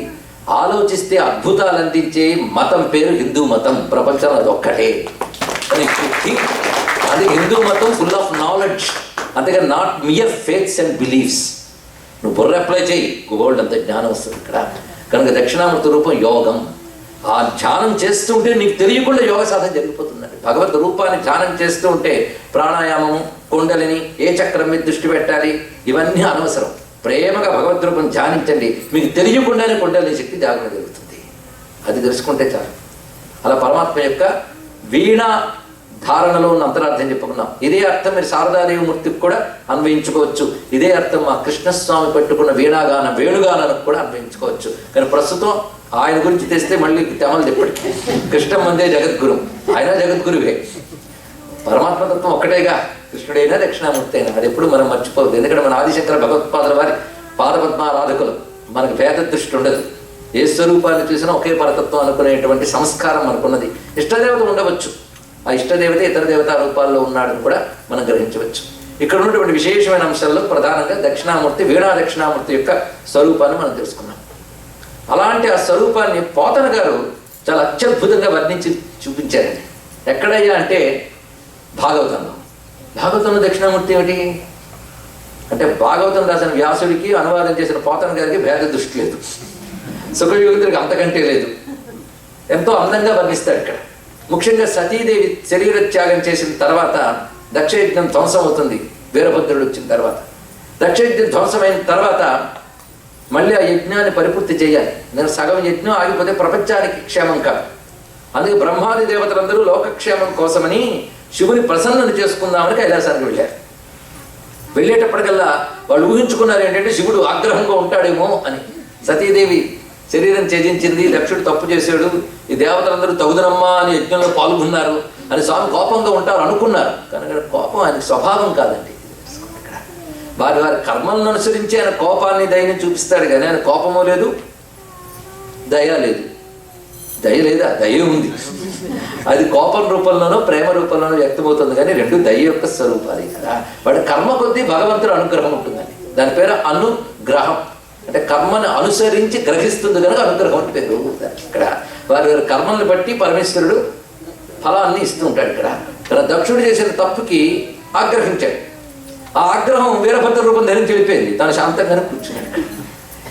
ఆలోచిస్తే అద్భుతాలు అందించే మతం పేరు హిందూ మతం. ప్రపంచంలో అది ఒక్కటే. అది హిందూ మతం ఫుల్ ఆఫ్ నాలెడ్జ్, అంతేగా not mere faiths and beliefs. నువ్వు బుర్ర అప్లై చేయి, గోల్డ్ అంత జ్ఞానం వస్తుంది ఇక్కడ. కనుక దక్షిణామూర్తి రూపం యోగం. ఆ ధ్యానం చేస్తూ ఉంటే నీకు తెలియకుండా యోగ సాధన జరిగిపోతుందండి. భగవద్ రూపాన్ని ధ్యానం చేస్తూ ఉంటే ప్రాణాయామం, కుండలిని, ఏ చక్రం మీద దృష్టి పెట్టాలి ఇవన్నీ అనవసరం. ప్రేమగా భగవద్ రూపం ధ్యానించండి, మీకు తెలియకుండానే కుండలిని శక్తి జాగ్రత్త జరుగుతుంది. అది తెలుసుకుంటే చాలు. అలా పరమాత్మ యొక్క వీణ ధారణలో ఉన్న అంతరార్థం చెప్పుకున్నాం. ఇదే అర్థం మీరు శారదాదేవి మూర్తికి కూడా అన్వయించుకోవచ్చు. ఇదే అర్థం మా కృష్ణస్వామి పెట్టుకున్న వీణాగానం, వేణుగానానికి కూడా అన్వయించుకోవచ్చు. కానీ ప్రస్తుతం ఆయన గురించి తెస్తే మళ్ళీ తెమలు తిప్పటికి. కృష్ణ మందే జగద్గురు, ఆయన జగద్గురువే. పరమాత్మతత్వం ఒక్కటేగా, కృష్ణుడైనా దక్షిణామూర్తి అయినా. అది ఎప్పుడు మనం మర్చిపోవద్దు. ఎందుకంటే మన ఆదిశంకర భగవత్పాదుల వారి పాదపద్మారాధకులు. మనకి భేద దృష్టి ఉండదు. ఏ స్వరూపాన్ని చూసినా ఒకే పరతత్వం అనుకునేటువంటి సంస్కారం మనకున్నది. ఇష్టదేవత ఉండవచ్చు, ఆ ఇష్టదేవత ఇతర దేవతా రూపాల్లో ఉన్నాడని కూడా మనం గ్రహించవచ్చు. ఇక్కడ ఉన్నటువంటి విశేషమైన అంశాల్లో ప్రధానంగా దక్షిణామూర్తి, వీణా దక్షిణామూర్తి యొక్క స్వరూపాన్ని మనం తెలుసుకున్నాం. అలాంటి ఆ స్వరూపాన్ని పోతన గారు చాలా అత్యద్భుతంగా వర్ణించి చూపించారండి. ఎక్కడయ్యా అంటే భాగవతంలో. భాగవతంలో దక్షిణామూర్తి ఏమిటి అంటే, భాగవతం రాసిన వ్యాసుడికి అనువాదం చేసిన పోతన గారికి భేద దృష్టి లేదు, సుఖయోగితుడికి అంతకంటే లేదు. ఎంతో అందంగా వర్ణిస్తాడు ఇక్కడ. ముఖ్యంగా సతీదేవి శరీర త్యాగం చేసిన తర్వాత దక్షయజ్ఞం ధ్వంసం అవుతుంది. వీరభద్రుడు వచ్చిన తర్వాత దక్షయజ్ఞం ధ్వంసమైన తర్వాత మళ్ళీ ఆ యజ్ఞాన్ని పరిపూర్తి చేయాలి. నేను సగం యజ్ఞం ఆగిపోతే ప్రపంచానికి క్షేమం కాదు. అందుకే బ్రహ్మాది దేవతలందరూ లోకక్షేమం కోసమని శివుని ప్రసన్నను చేసుకుందామని కైలాసానికి వెళ్ళారు. వెళ్ళేటప్పటికల్లా వాళ్ళు ఊహించుకున్నారు ఏంటంటే శివుడు ఆగ్రహంగా ఉంటాడేమో అని. సతీదేవి శరీరం త్యజించింది, దక్షుడు తప్పు చేశాడు, ఈ దేవతలందరూ తగుదనమ్మా అని యజ్ఞంలో పాల్గొన్నారు అని స్వామి కోపంగా ఉంటారు అనుకున్నారు. కనుక కోపం ఆయనకు స్వభావం కాదండి. ఇక్కడ వారి వారి కర్మలను అనుసరించి ఆయన కోపాన్ని, దయని చూపిస్తాడు. కానీ ఆయన కోపము లేదు, దయ లేదు. దయ లేదా, దయ ఉంది. అది కోపం రూపంలోనో ప్రేమ రూపంలోనో వ్యక్తమవుతుంది. కానీ రెండు దయ యొక్క స్వరూపాలు కదా. వాడి కర్మ కొద్దీ భగవంతుడు అనుగ్రహం ఉంటుందని. దాని పేరు అనుగ్రహం. అంటే కర్మను అనుసరించి గ్రహిస్తుంది కనుక అనుగ్రహం అని పేరు. ఇక్కడ వారి వారి కర్మల్ని బట్టి పరమేశ్వరుడు ఫలాన్ని ఇస్తూ ఉంటాడు. ఇక్కడ దక్షుడు చేసిన తప్పుకి ఆగ్రహించాడు. ఆ ఆగ్రహం వీరభద్ర రూపం ధరించి వెళ్ళిపోయింది. తను శాంతంగానే కూర్చున్నాడు.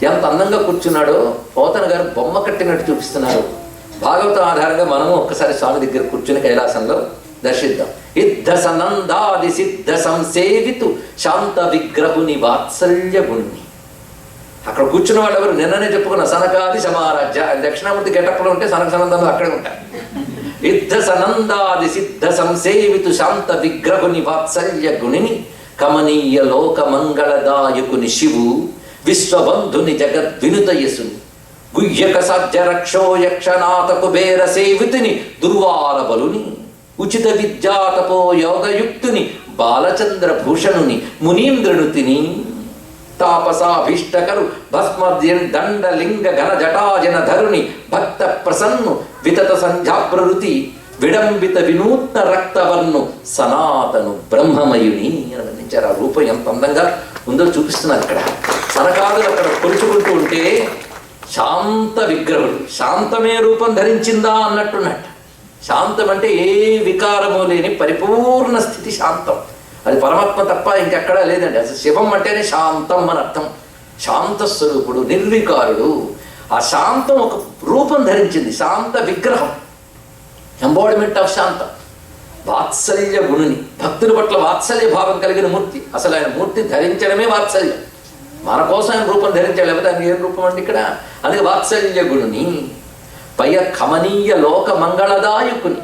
ఎంత అందంగా కూర్చున్నాడో పోతన గారు బొమ్మ కట్టినట్టు చూపిస్తున్నారు. భాగవతం ఆధారంగా మనము ఒక్కసారి స్వామి దగ్గర కూర్చుని కైలాసంలో దర్శిద్దాం. ఇద్ధ సనందాది సిద్ధ సంసేవితు శాంత విగ్రహుని వాత్సల్య గుణి. అక్కడ కూర్చున్న వాళ్ళు ఎవరు? నిన్ననే చెప్పుకున్న సనకాది సమారాజ్య. దక్షిణామూర్తి గెటప్లో ఉంటే సనక సనందంలో అక్కడే ఉంటారు. ఇద్ధ సనందాది సిద్ధ సంసేవితు శాంత విగ్రహుని వాత్సల్య గుణిని కమనీయ లోక మంగళదాయకుని శివు విశ్వబంధుని జగద్వినుతయసుని గుహ్యక సాధ్య రక్షో యక్షనాథ కుబేర సేవితుని దుర్వార బలుని ఉచిత విద్యాతపో యోగయుక్తుని బాలచంద్ర భూషణుని మునీంద్రునుతిని తాపసాభీష్టకరు భస్మద్యం దండలింగ ఘన జటాజన ధరుని భక్త ప్రసన్ను వితత సంధ్యాప్రవృతి విడంబిత వినూత్న రక్తవర్ణు సనాతను బ్రహ్మమయుని అని వర్ణించారు. ఆ రూపం ఎంత అందంగా ఉందో చూపిస్తున్నారు ఇక్కడ. సనకాదులు అక్కడ కొలుచుకుంటూ ఉంటే శాంత విగ్రహుడు, శాంతమే రూపం ధరించిందా అన్నట్టున్నట్టు. శాంతం అంటే ఏ వికారము లేని పరిపూర్ణ స్థితి శాంతం. అది పరమాత్మ తప్ప ఇంకెక్కడా లేదండి. అసలు శివం అంటేనే శాంతం అని అర్థం. శాంత స్వరూపుడు, నిర్వికారుడు. ఆ శాంతం ఒక రూపం ధరించింది, శాంత విగ్రహం, ఎంబాడిమెంట్ ఆఫ్ శాంతం. వాత్సల్య గుణుని, భక్తుల పట్ల వాత్సల్య భావం కలిగిన మూర్తి. అసలు ఆయన మూర్తి ధరించడమే వాత్సల్యం. మన కోసం ఆయన రూపం ధరించాలి, లేకపోతే ఆయన ఏం రూపం అండి ఇక్కడ. అందుకే వాత్సల్య గుణుని, పయ కమనీయ లోక మంగళదాయకుని,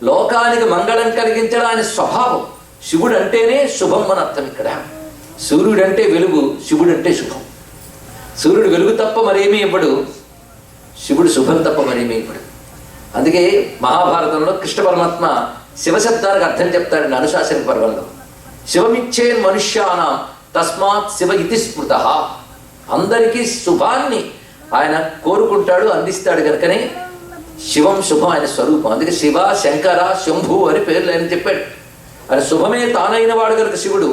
లోకానికి మంగళం కలిగించడానికి స్వభావం. శివుడు అంటేనే శుభం అని అర్థం ఇక్కడ. సూర్యుడు అంటే వెలుగు, శివుడు అంటే శుభం. సూర్యుడు వెలుగు తప్ప మరేమీ ఇవ్వడు, శివుడు శుభం తప్ప మరేమీ ఇవ్వడు. అందుకే మహాభారతంలో కృష్ణ పరమాత్మ శివశబ్దానికి అర్థం చెప్తాడండి అనుశాసన పర్వంలో. శివమిచ్చేన్ మనుష్యానాం తస్మాత్ శివ ఇతి స్మృత. అందరికీ శుభాన్ని ఆయన కోరుకుంటాడు, అందిస్తాడు కనుకనే శివం శుభం ఆయన స్వరూపం. అందుకే శివ, శంకర, శంభు అని పేర్లు ఆయన చెప్పాడు. ఆయన శుభమే తానైన వాడు కనుక శివుడు,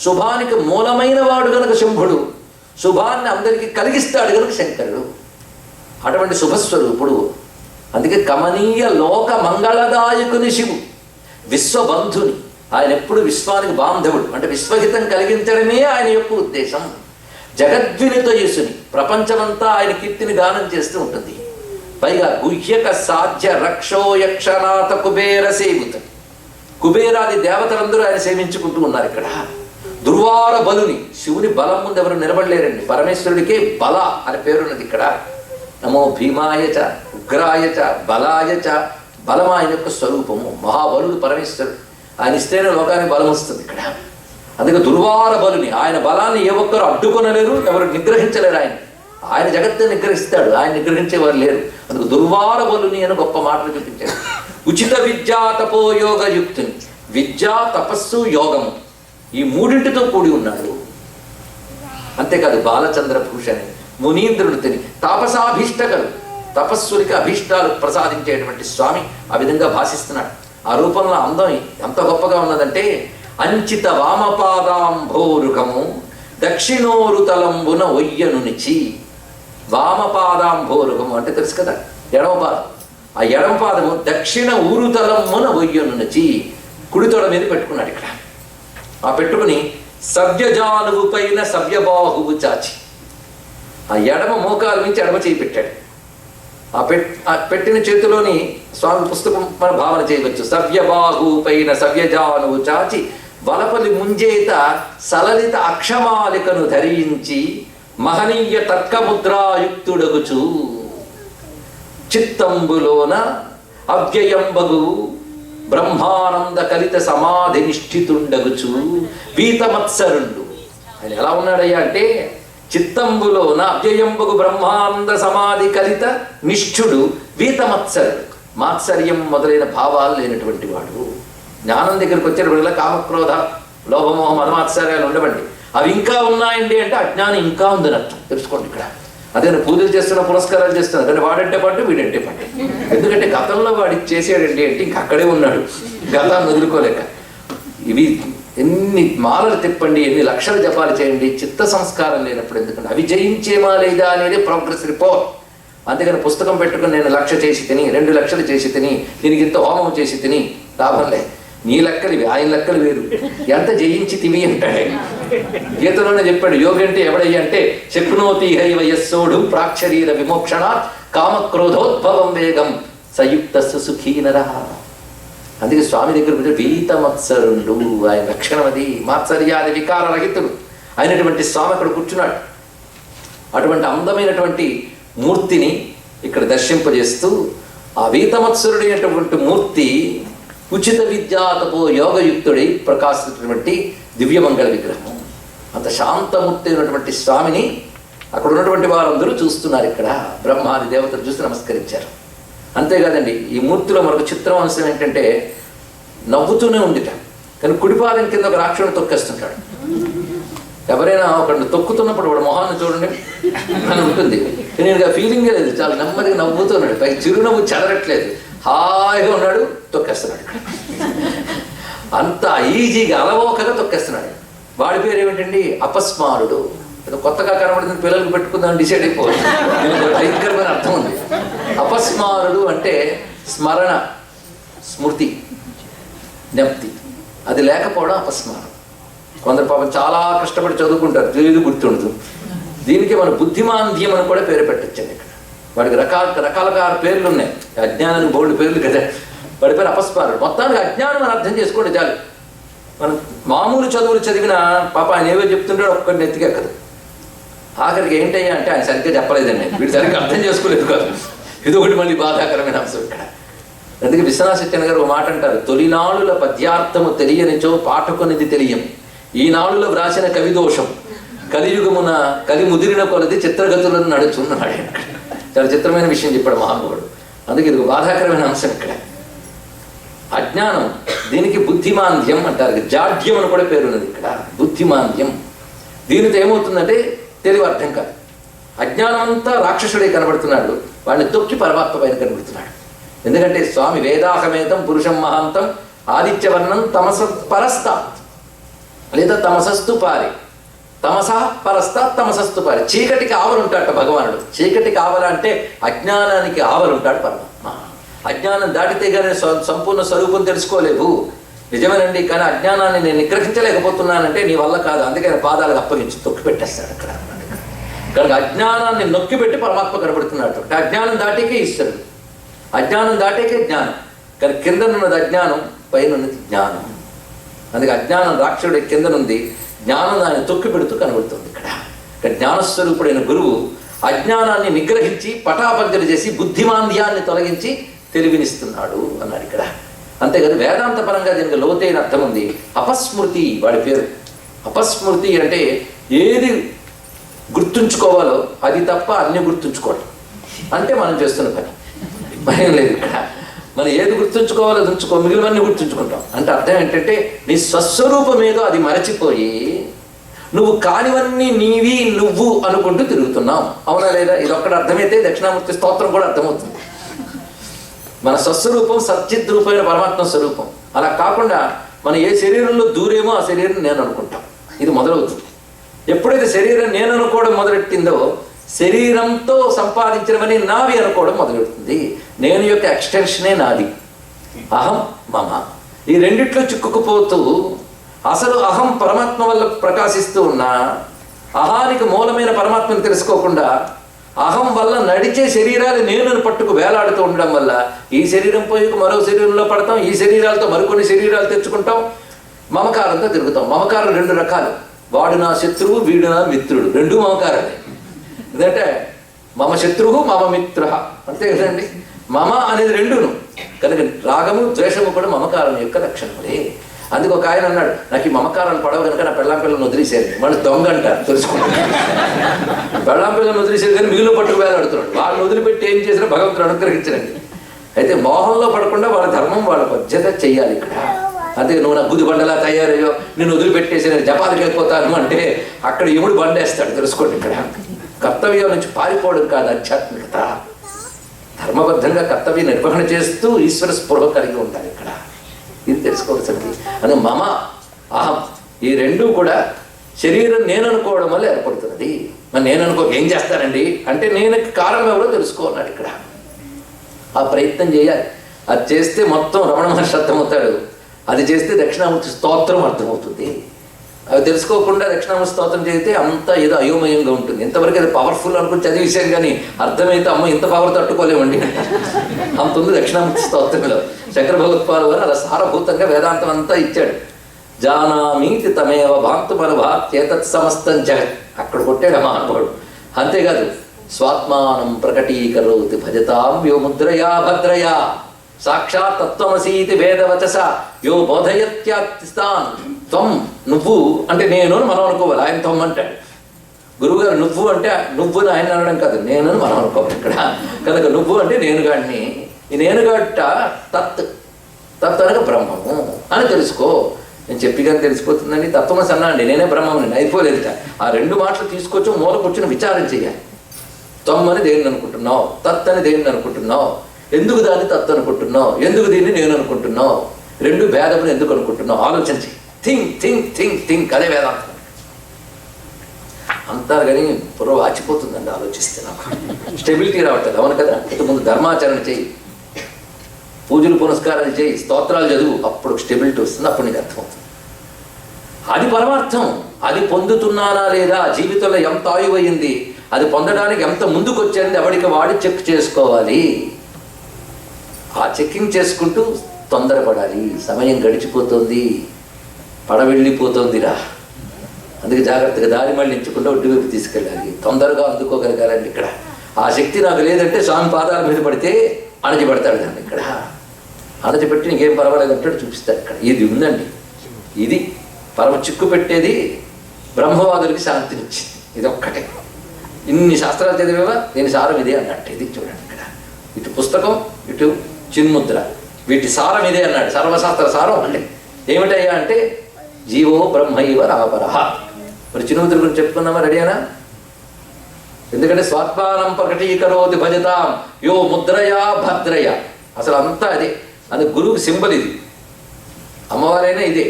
శుభానికి మూలమైన వాడు కనుక శంభుడు, శుభాన్ని అందరికీ కలిగిస్తాడు కనుక శంకరుడు. అటువంటి శుభస్వరూపుడు. అందుకే కమనీయ లోక మంగళదాయకుని శివు, విశ్వబంధుని. ఆయన ఎప్పుడు విశ్వానికి బాంధవుడు, అంటే విశ్వహితం కలిగించడమే ఆయన యొక్క ఉద్దేశం. జగద్వినిత యేసుని, ప్రపంచమంతా ఆయన కీర్తిని గానం చేస్తూ ఉంటుంది. పైగా గుహ్యక సాధ్య రక్షో యక్షనాథ కుబేర సేవిత, కుబేరాది దేవతలందరూ ఆయన సేవించుకుంటూ ఉన్నారు ఇక్కడ. దుర్వార బలుని, శివుని బలం ముందు ఎవరు నిలబడలేరండి. పరమేశ్వరుడికే బల అని పేరున్నది ఇక్కడ. నమో భీమాయచ ఉగ్రాయచ బలాయచ. బలం ఆయన యొక్క స్వరూపము. మహాబలుడు పరమేశ్వరుడు. ఆయన ఇస్తేనే లోకానికి బలం వస్తుంది ఇక్కడ. అందుకే దుర్వార బలుని, ఆయన బలాన్ని ఏ ఒక్కరు అడ్డుకొనలేరు, ఎవరు నిగ్రహించలేరు. ఆయన జగత్తుని నిగ్రహిస్తాడు, ఆయన నిగ్రహించేవారు లేరు. అందుకు దుర్వార బలుని అని గొప్ప మాటలు చూపించాడు. ఉచిత విద్యా తపోయోగయుక్తుని, విద్యా తపస్సు యోగము, ఈ మూడింటితో కూడి ఉన్నాడు. అంతేకాదు బాలచంద్ర భూషణి, మునీంద్రుడు తిని తాపసాభీష్టకరు, తపస్సులకి అభీష్టాలు ప్రసాదించేటువంటి స్వామి ఆ విధంగా భాషిస్తున్నాడు. ఆ రూపంలో అందం ఎంత గొప్పగా ఉన్నదంటే, అంచిత వామపాదాంభోరుగము దక్షిణోరుతలంబున ఒయ్యనునిచి. వామపాదాంభోరుగము అంటే తెలుసు కదా, ఎడమ పాదం. ఆ ఎడమ పాదము దక్షిణ ఊరుతలమున ఒయ్యనునిచి, కుడితోడ మీద పెట్టుకున్నాడు ఇక్కడ. ఆ పెట్టుకుని సవ్యజానువు పైన సవ్యబాహువు చాచి, ఆ ఎడమ మోకాలు నుంచి ఎడమ చేయి పెట్టాడు. ఆ పెట్టిన చేతిలోని స్వామి పుస్తకం మన భావన చేయవచ్చు. సవ్యబాహువు పైన సవ్యజానువు చాచి వలపలి ముంజేత సలలిత అక్షమాలికను ధరించి మహనీయ తర్కముద్రాయుక్తుడగుచు చిత్తంబులోన అవ్యయంబగు బ్రహ్మానంద కలిత సమాధి నిష్ఠితుండగుచు వీతమత్సరుండు. ఆయన ఎలా ఉన్నాడయ్యా అంటే, చిత్తంబులోన అవ్యయంబగు బ్రహ్మానంద సమాధి కలిత నిష్ఠుడు, వీతమత్సరుడు, మాత్సర్యం మొదలైన భావాలు లేనటువంటి వాడు. జ్ఞానం దగ్గరికి వచ్చేటప్పుడు కామక్రోధ లోభమోహం అనుమాత్సర్యాలు ఉండవండి. అవి ఇంకా ఉన్నాయండి అంటే అజ్ఞానం ఇంకా ఉందని అర్థం. తెలుసుకోండి ఇక్కడ. అదే పూజలు చేస్తున్నా, పురస్కారాలు చేస్తున్నా, కానీ వాడంటే పట్టు వీడంటే పట్టు. ఎందుకంటే గతంలో వాడి చేసాడండి అంటే ఇంక అక్కడే ఉన్నాడు, గతాన్ని వదులుకోలేక. ఇవి ఎన్ని మాలలు తిప్పండి, ఎన్ని లక్షల జపాలు చేయండి, చిత్త సంస్కారం లేనప్పుడు ఎందుకంటే అవి జయించేమా లేదా అనేది ప్రోగ్రెస్ రిపోర్ట్. అందుకని పుస్తకం పెట్టుకుని నేను 1,00,000 చేసి తిని, 2 లక్షలు చేసి తిని, దీనికి ఇంత హోమం చేసి తిని లాభం లే. నీ లెక్కలు ఇవి, ఆయన లెక్కలు వేరు. ఎంత జయించి తివి అంటాడే. గీతలోనే చెప్పాడు, యోగి అంటే ఎవడయ్యా అంటే, శక్నోతి హైవ యస్సోడు ప్రాక్షరీర విమోక్షణాత్ కామక్రోధోద్భవం వేగం సయుక్త సుఖీనర. అందుకే స్వామి దగ్గర కొంచెం వీతమత్సరుడు, ఆయన లక్షణం అది. మాత్సర్యాది వికార రహితుడు అయినటువంటి స్వామి అక్కడ కూర్చున్నాడు. అటువంటి అందమైనటువంటి మూర్తిని ఇక్కడ దర్శింపజేస్తూ, ఆ వీతమత్సరుడైనటువంటి మూర్తి ఉచిత విద్యాతపో యోగయుక్తుడై ప్రకాశించినటువంటి దివ్యమంగళ విగ్రహం. అంత శాంతమూర్తి అయినటువంటి స్వామిని అక్కడ ఉన్నటువంటి వారందరూ చూస్తున్నారు. ఇక్కడ బ్రహ్మాది దేవతలు చూసి నమస్కరించారు. అంతేకాదండి, ఈ మూర్తిలో మరొక చిత్రం అంశం ఏంటంటే, నవ్వుతూనే ఉండిట, కానీ కుడిపాదం కింద ఒక రాక్షసుడు తొక్కేస్తుంటాడు. ఎవరైనా ఒకరిని తొక్కుతున్నప్పుడు వాడు మొహాన్ని చూడండి అని ఉంటుంది. నేను ఆ ఫీలింగే లేదు, చాలా నెమ్మదిగా నవ్వుతున్నాడు. పై చిరునవ్వు చెదరట్లేదు. హాయిగా ఉన్నాడు, తొక్కేస్తున్నాడు. అంత ఈజీగా అలవోకగా తొక్కేస్తున్నాడు. వాడి పేరు ఏమిటండి? అపస్మారుడు. కొత్తగా కనబడుతుంది, పిల్లలకు పెట్టుకుందాం డిసైడ్ అయిపోవచ్చు. భయంకరమైన అర్థం ఉంది. అపస్మారుడు అంటే స్మరణ, స్మృతి, జ్ఞప్తి, అది లేకపోవడం అపస్మారం. కొందరు పాపం చాలా కష్టపడి చదువుకుంటారు, తెలియదు, గుర్తుండదు. దీనికి మన బుద్ధిమాంద్యం అని కూడా పేరు పెట్టచ్చండి. ఇక్కడ వాడికి రకరకాల పేర్లు ఉన్నాయి. అజ్ఞానానికి బోల్డ్ పేర్లు కదా. వాడి పేరు అపస్మారుడు. మొత్తానికి అజ్ఞానం అని అర్థం చేసుకోండి చాలు. మనం మామూలు చదువులు చదివిన పాప ఆయన ఏవో చెప్తుంటాడు, ఒక్కడిని ఎత్తికెక్కదు. ఆఖరికి ఏంటయ్యా అంటే ఆయన సరిగ్గా చెప్పలేదండి, వీడు సరిగ్గా అర్థం చేసుకోలేదు కాదు. ఇది ఒకటి మళ్ళీ బాధాకరమైన అంశం ఇక్కడ. అందుకే విశ్వనాథ సత్యన్ గారు ఒక మాట అంటారు, తొలినాడుల పద్యార్థము తెలియనిచో పాఠకునిది తెలియం, ఈనాడులో వ్రాసిన కవిదోషం, కలియుగమున కలి ముదిరిన కొలది చిత్రగతులను నడుచున్నాడు. చాలా చిత్రమైన విషయం చెప్పాడు మహానుభావుడు. అందుకే ఇది ఒక బాధాకరమైన అంశం ఇక్కడ. అజ్ఞానం, దీనికి బుద్ధిమాంద్యం అంటారు. జాడ్యం అని కూడా పేరున్నది ఇక్కడ, బుద్ధిమాంద్యం. దీనితో ఏమవుతుందంటే తెలివి అర్థం కాదు. అజ్ఞానం అంతా రాక్షసుడే కనబడుతున్నాడు, వాడిని తొక్కి పరమాత్మ పైన కనబడుతున్నాడు. ఎందుకంటే స్వామి వేదాహమేతం పురుషం మహాంతం ఆదిత్యవర్ణం తమస పరస్తాత్, లేదా తమసస్తు పారి, తమస పరస్తాత్ తమసస్తు పారి. చీకటికి ఆవలుంటాడు భగవానుడు. చీకటికి ఆవల అంటే అజ్ఞానానికి ఆవలుంటాడు పరమాత్మ. అజ్ఞానం దాటితే కానీ సంపూర్ణ స్వరూపం తెలుసుకోలేవు. నిజమేనండి, కానీ అజ్ఞానాన్ని నేను నిగ్రహించలేకపోతున్నానంటే నీ వల్ల కాదు. అందుకే పాదాలకు అప్పగించి తొక్కి పెట్టేస్తాడు అక్కడ. కనుక అజ్ఞానాన్ని నొక్కిపెట్టి పరమాత్మ కనబడుతున్నాడు. అజ్ఞానం దాటికే ఈశ్వరుడు, అజ్ఞానం దాటికే జ్ఞానం. కానీ కిందనున్నది అజ్ఞానం, పైన ఉన్నది జ్ఞానం. అందుకే అజ్ఞానం రాక్షసుడి కిందనుంది, జ్ఞానం దాన్ని తొక్కి పెడుతూ కనబడుతుంది ఇక్కడ. జ్ఞానస్వరూపుడైన గురువు అజ్ఞానాన్ని నిగ్రహించి పటాపంచలు చేసి బుద్ధిమాంద్యాన్ని తొలగించి తెలివినిస్తున్నాడు అన్నాడు ఇక్కడ. అంతేకాదు వేదాంత పరంగా దీనికి లోతైన అర్థం ఉంది. అపస్మృతి వాడి పేరు. అపస్మృతి అంటే ఏది గుర్తుంచుకోవాలో అది తప్ప అన్ని గుర్తుంచుకోవడం, అంటే మనం చేస్తున్న పని. భయం లేదు ఇక్కడ. మనం ఏది గుర్తుంచుకోవాలో ఉంచుకో, మిగిలినవన్నీ గుర్తుంచుకుంటాం. అంటే అర్థం ఏంటంటే నీ స్వస్వరూపం ఏదో అది మరచిపోయి నువ్వు కానివన్నీ నీవి నువ్వు అనుకుంటూ తిరుగుతున్నావు. అవునా లేదా? ఇది ఒక్కటి అర్థమైతే దక్షిణామూర్తి స్తోత్రం కూడా అర్థమవుతుంది. మన స్వస్వరూపం సచ్చిద్ రూపమైన పరమాత్మ స్వరూపం. అలా కాకుండా మనం ఏ శరీరంలో దూరేమో ఆ శరీరం నేను అనుకుంటాం. ఇది మొదలవుతుంది. ఎప్పుడైతే శరీరం నేను అనుకోవడం మొదలెట్టిందో శరీరంతో సంపాదించినవని నావి అనుకోవడం మొదలెడుతుంది. నేను యొక్క ఎక్స్టెన్షనే నాది, అహం మమ. ఈ రెండిట్లో చిక్కుకుపోతూ అసలు అహం పరమాత్మ వల్ల ప్రకాశిస్తూ ఉన్నా అహానికి మూలమైన పరమాత్మను తెలుసుకోకుండా అహం వల్ల నడిచే శరీరాలు నేను పట్టుకు వేలాడుతూ ఉండడం వల్ల ఈ శరీరం పోయి మరో శరీరంలో పడతాం, ఈ శరీరాలతో మరికొన్ని శరీరాలు తెచ్చుకుంటాం, మమకారంతో తిరుగుతాం. మమకారం రెండు రకాలు, వాడు నా శత్రువు, వీడు నా మిత్రుడు, రెండు మమకారాలే. ఎందుకంటే మమ శత్రువు మమ మిత్ర, అంతే కదండి. మమ అనేది రెండును. కనుక రాగము ద్వేషము కూడా మమకారం యొక్క లక్షణములే. అందుకు ఒక ఆయన అన్నాడు, నాకు ఈ మమకారాలు పడవ కనుక నా పెళ్ళాం పిల్లలను వదిలేశారు. వాళ్ళు దొంగ అంటారు, తెలుసుకుంటారు. పెళ్ళాం పిల్లలను వదిలేశారు కానీ మిగిలిన పట్టుకు వేలాడుతున్నాడు. వాళ్ళని వదిలిపెట్టి ఏం చేసినా భగవంతుడు అనుగ్రహించరండి. అయితే మోహంలో పడకుండా వాళ్ళ ధర్మం వాళ్ళ బాధ్యత చెయ్యాలి ఇక్కడ. అంతే నువ్వు నా గుది బండలా తయారయ్యో నేను వదిలిపెట్టేసి నేను జపాలకి వెళ్ళిపోతాను అంటే అక్కడ యముడు బండేస్తాడు, తెలుసుకోండి. ఇక్కడ కర్తవ్యం నుంచి పారిపోవడం కాదు ఆధ్యాత్మికత. ధర్మబద్ధంగా కర్తవ్య నిర్వహణ చేస్తూ ఈశ్వర స్పృహ కలిగి ఉంటారు ఇక్కడ. ఇది తెలుసుకోవాల్సింది. అని మమ అహం ఈ రెండూ కూడా శరీరం నేను అనుకోవడం వల్ల ఏర్పడుతున్నది. మరి నేను అనుకో ఏం చేస్తానండి అంటే నేను కారణం ఎవరో తెలుసుకోన్నాడు ఇక్కడ. ఆ ప్రయత్నం చేయాలి. అది చేస్తే మొత్తం రమణ మహర్షి అర్థమవుతాడు. అది చేస్తే దక్షిణామూర్తి స్తోత్రం అర్థమవుతుంది. అవి తెలుసుకోకుండా దక్షిణామూర్తి స్తోత్రం చేస్తే అంతా ఏదో అయోమయంగా ఉంటుంది. ఇంతవరకు అది పవర్ఫుల్ అనుకుని చదివేశాం కానీ అర్థమైతే అమ్మ ఇంత పవర్ తట్టుకోలేమండి అంత ఉంది దక్షిణామూర్తి స్తోత్రంలో. శంకర భగవత్పాల్ వారు అలా సారభూతంగా వేదాంతం అంతా ఇచ్చాడు. జానామీతి తమేవ భాంతుమనుభాత్యేతత్ సమస్తం జగత్, అక్కడ కొట్టాడు మహానుభావుడు. అంతేకాదు స్వాత్మానం ప్రకటీకరోతి భజతాం యో ముద్రయా భద్రయా సాక్షాత్ తత్వమసీతి వేదవచస యో బోధయత్యాస్తాన్. త్వం నువ్వు అంటే నేను మనం అనుకోవాలి. ఆయన త్వం అంటాడు. గురువుగారు నువ్వు అంటే నువ్వు ఆయన అనడం కాదు, నేను మనం అనుకోవాలి ఇక్కడ. కనుక నువ్వు అంటే నేనుగాడిని. ఈ నేనుగాట తత్ తత్ అనగా బ్రహ్మము అని తెలుసుకో. నేను చెప్పి కానీ తెలిసిపోతుందండి. తత్వమసి అన్నా అండి, నేనే బ్రహ్మని అయిపోలేదు. ఆ రెండు మాటలు తీసుకొచ్చి మూల కూర్చొని విచారం చేయాలి. త్వం అని దేన్ని అనుకుంటున్నావు, తత్ అని దేన్ని అనుకుంటున్నావు. ఎందుకు దాన్ని తత్తు అనుకుంటున్నావు, ఎందుకు దీన్ని నేను అనుకుంటున్నావు, రెండు భేదములు ఎందుకు అనుకుంటున్నావు, ఆలోచించి థింక్ థింక్ థింక్ థింక్, అదే వేదాంతం అంతా. కానీ బుర్ర వాచిపోతుందండి ఆలోచిస్తే, నాకు స్టెబిలిటీ రావట్లేదు. అవును కదా, ఇంతకుముందు ధర్మాచరణ చేయి, పూజలు పునస్కారాలు చేయి, స్తోత్రాలు చదువు, అప్పుడు స్టెబిలిటీ వస్తుంది, అప్పుడు నీకు అర్థమవుతుంది. అది పరమార్థం. అది పొందుతున్నానా లేదా, జీవితంలో ఎంత ఆయువయింది, అది పొందడానికి ఎంత ముందుకు వచ్చేది ఎవరికి వాడి చెక్ చేసుకోవాలి. ఆ చెక్కింగ్ చేసుకుంటూ తొందరపడాలి. సమయం గడిచిపోతుంది, పడవెళ్ళిపోతుందిరా. అందుకే జాగ్రత్తగా దారి మళ్ళించకుండా ఒడ్డువైపు తీసుకెళ్ళాలి, తొందరగా అందుకోగలగాలండి. ఇక్కడ ఆ శక్తి నాకు లేదంటే స్వామి పాదాల మీద పడితే అణచిపెడతాడు దాన్ని. ఇక్కడ అణచిపెట్టి నీకేం పర్వాలేదు అంటాడు, చూపిస్తాడు. ఇక్కడ ఇది ఉందండి, ఇది పరమ చిక్కు పెట్టేది, బ్రహ్మవాదులకి శాంతినిచ్చింది. ఇది ఒక్కటే. ఇన్ని శాస్త్రాలు చదివేవా, దీని సారం ఇదే అన్నట్టు. ఇది చూడండి, ఇక్కడ ఇటు పుస్తకం, ఇటు చిన్ముద్ర, వీటి సారం ఇదే అన్నాడు. సర్వశాస్త్ర సారం ఒకటే. ఏమిటయ్యా అంటే జీవో బ్రహ్మైవ రాపరహ. మరి చిన్ముద్ర గురించి చెప్పుకుందామా, రెడీనా? ఎందుకంటే స్వాత్మానం ప్రకటీకరోతి భజతాం యో ముద్రయా భద్రయ. అసలు అంతా అదే. అది గురువుకి సింబల్. ఇది అమ్మవారైనా ఇదే,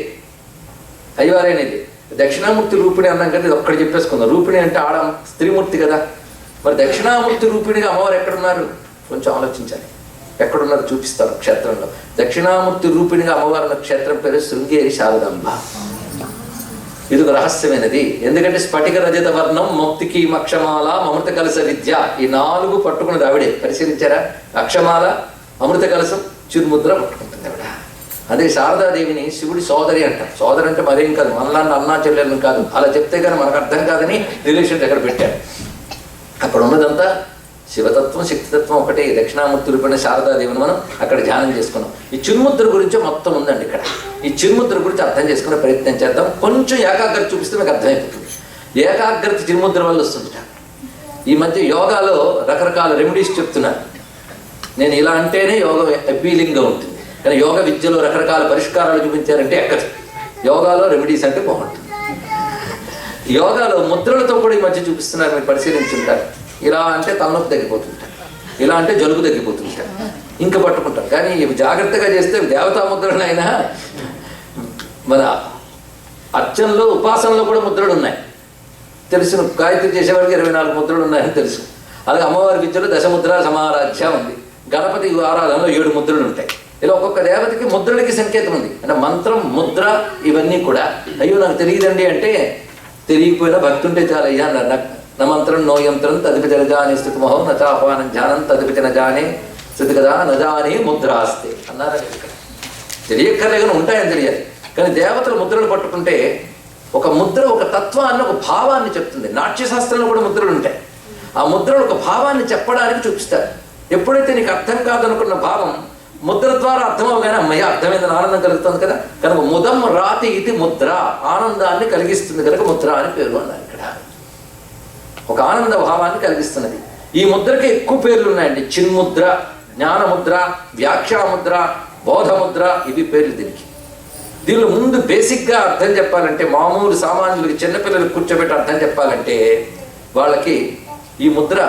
అయ్యవారైనా ఇదే. దక్షిణామూర్తి రూపిణి అన్నాం కదా, ఇది ఒక్కటి చెప్పేసుకుందాం. రూపిణి అంటే ఆడ స్త్రీమూర్తి కదా. మరి దక్షిణామూర్తి రూపిణిగా అమ్మవారు ఎక్కడున్నారు కొంచెం ఆలోచించాలి. ఎక్కడున్నారు చూపిస్తారు క్షేత్రంలో. దక్షిణామూర్తి రూపిణిగా అమ్మవారి క్షేత్రం పేరు శృంగేరి శారదాంబ. ఇది ఒక రహస్యమైనది. ఎందుకంటే స్ఫటిక రజత వర్ణం, మౌక్తికి అక్షమాల, అమృత కలస విద్య, ఈ 4 పట్టుకున్నది ఆవిడే. పరిశీలించారా? అక్షమాల, అమృత కలసం, చిరుముద్ర పట్టుకుంటుంది ఆవిడ. అదే శారదాదేవిని శివుడి సోదరి అంటారు. సోదరి అంటే మరేం కాదు, మనలాంటి అన్నా చెల్లెలను కాదు. అలా చెప్తే కానీ మనకు అర్థం కాదని రిలేషన్ ఎక్కడ పెట్టారు. అక్కడ ఉన్నదంతా శివతత్వం, శక్తితత్వం ఒకటే. దక్షిణామూర్తి రూపణ శారదాదేవిని మనం అక్కడ ధ్యానం చేసుకున్నాం. ఈ చిన్ముద్ర గురించి మొత్తం ఉందండి ఇక్కడ. ఈ చిన్ముద్ర గురించి అర్థం చేసుకునే ప్రయత్నం చేద్దాం. కొంచెం ఏకాగ్రత చూపిస్తే మీకు అర్థమైపోతుంది. ఏకాగ్రత చిన్ముద్ర వల్ల వస్తుంది. ఈ మధ్య యోగాలో రకరకాల రెమెడీస్ చెప్తున్నారు. నేను ఇలా అంటేనే యోగం అపీలింగ్గా ఉంటుంది, కానీ యోగ విద్యలో రకరకాల పరిష్కారాలు చూపించారంటే ఎక్కదు. యోగాలో రెమెడీస్ అంటే బాగుంటుంది. యోగాలో ముద్రలతో కూడా ఈ మధ్య చూపిస్తున్నారు, మీరు పరిశీలించుంటారు. ఇలా అంటే తలనొప్పి తగ్గిపోతుంటారు, ఇలా అంటే జలుబు తగ్గిపోతుంటారు, ఇంకా పట్టుకుంటారు. కానీ ఇవి జాగ్రత్తగా చేస్తే దేవతా ముద్రలైనా మన అర్చనలో, ఉపాసనలో కూడా ముద్రలు ఉన్నాయి. తెలుసు, గాయత్రి చేసేవారికి 24 ముద్రలు ఉన్నాయని తెలుసు. అలాగే అమ్మవారి విద్యలో దశముద్ర సమారాధ్య ఉంది. గణపతి ఆరాధనలో 7 ముద్రలు ఉంటాయి. ఇలా ఒక్కొక్క దేవతకి ముద్రలకి సంకేతం ఉంది. అంటే మంత్రం, ముద్ర, ఇవన్నీ కూడా. అయ్యో నాకు తెలియదండి అంటే, తెలియకపోయినా భక్తి ఉంటే చాలా అయ్యా అన్నారు. న మంత్రం నో యంత్రం తదిపి జనజానే స్థితిమోహో నచాపానం ధ్యానం తదిపి జనజానే స్థితి కదా నజానే ముద్రాస్తే అన్నారని. ఇక్కడ తెలియక్కర్లేగానే ఉంటాయని తెలియాలి. కానీ దేవతల ముద్రలు పట్టుకుంటే ఒక ముద్ర ఒక తత్వాన్ని, ఒక భావాన్ని చెప్తుంది. నాట్యశాస్త్రంలో కూడా ముద్రలు ఉంటాయి. ఆ ముద్రలు ఒక భావాన్ని చెప్పడానికి చూపిస్తారు. ఎప్పుడైతే నీకు అర్థం కాదనుకున్న భావం ముద్ర ద్వారా అర్థమవగానే అమ్మయ్య అర్థమైందని ఆనందం కలుగుతుంది కదా. కనుక ముదం రాతి ఇది ముద్ర, ఆనందాన్ని కలిగిస్తుంది కనుక ముద్ర అని పేరు అన్నారు. ఇక్కడ ఒక ఆనంద భావాన్ని కలిగిస్తున్నది. ఈ ముద్రకి ఎక్కువ పేర్లు ఉన్నాయండి. చిన్ముద్ర, జ్ఞానముద్ర, వ్యాఖ్యాముద్ర, బోధముద్ర, ఇవి పేర్లు దీనికి. దీనిలో ముందు బేసిక్గా అర్థం చెప్పాలంటే, మామూలు సామాన్యులకి, చిన్నపిల్లలకు కూర్చోబెట్టి అర్థం చెప్పాలంటే, వాళ్ళకి ఈ ముద్ర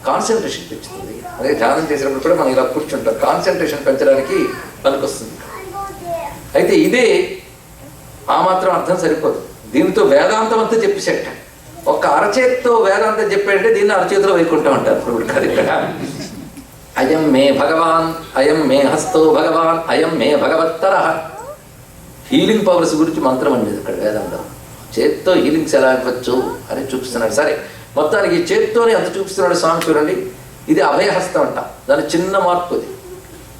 కాన్సన్ట్రేషన్ పెంచుతుంది. అదే ధ్యానం చేసినప్పుడు కూడా మనం ఇలా కూర్చుంటాం, కాన్సన్ట్రేషన్ పెంచడానికి పనికొస్తుంది. అయితే ఇదే ఆ మాత్రం అర్థం సరిపోదు. దీనితో వేదాంతం అంతా చెప్పేసేట. ఒక్క అరచేతితో వేదాంతం చెప్పాడంటే దీన్ని అరచేతిలో వైకుంటా ఉంటారు. ఇప్పుడు కాదు, ఇక్కడ అయం మే భగవాన్, అయం మే హస్తో భగవాన్, అయం మే భగవత్తర. హీలింగ్ పవర్స్ గురించి మంత్రం అండి ఇక్కడ వేదంలో. చేత్తో హీలింగ్స్ ఎలా ఇవ్వచ్చు అని చూపిస్తున్నాడు. సరే, మొత్తానికి ఈ చేత్తోనే అంత చూపిస్తున్నాడు స్వామి. చూడండి, ఇది అభయహస్తం అంట. దాని చిన్న మార్పు ఇది.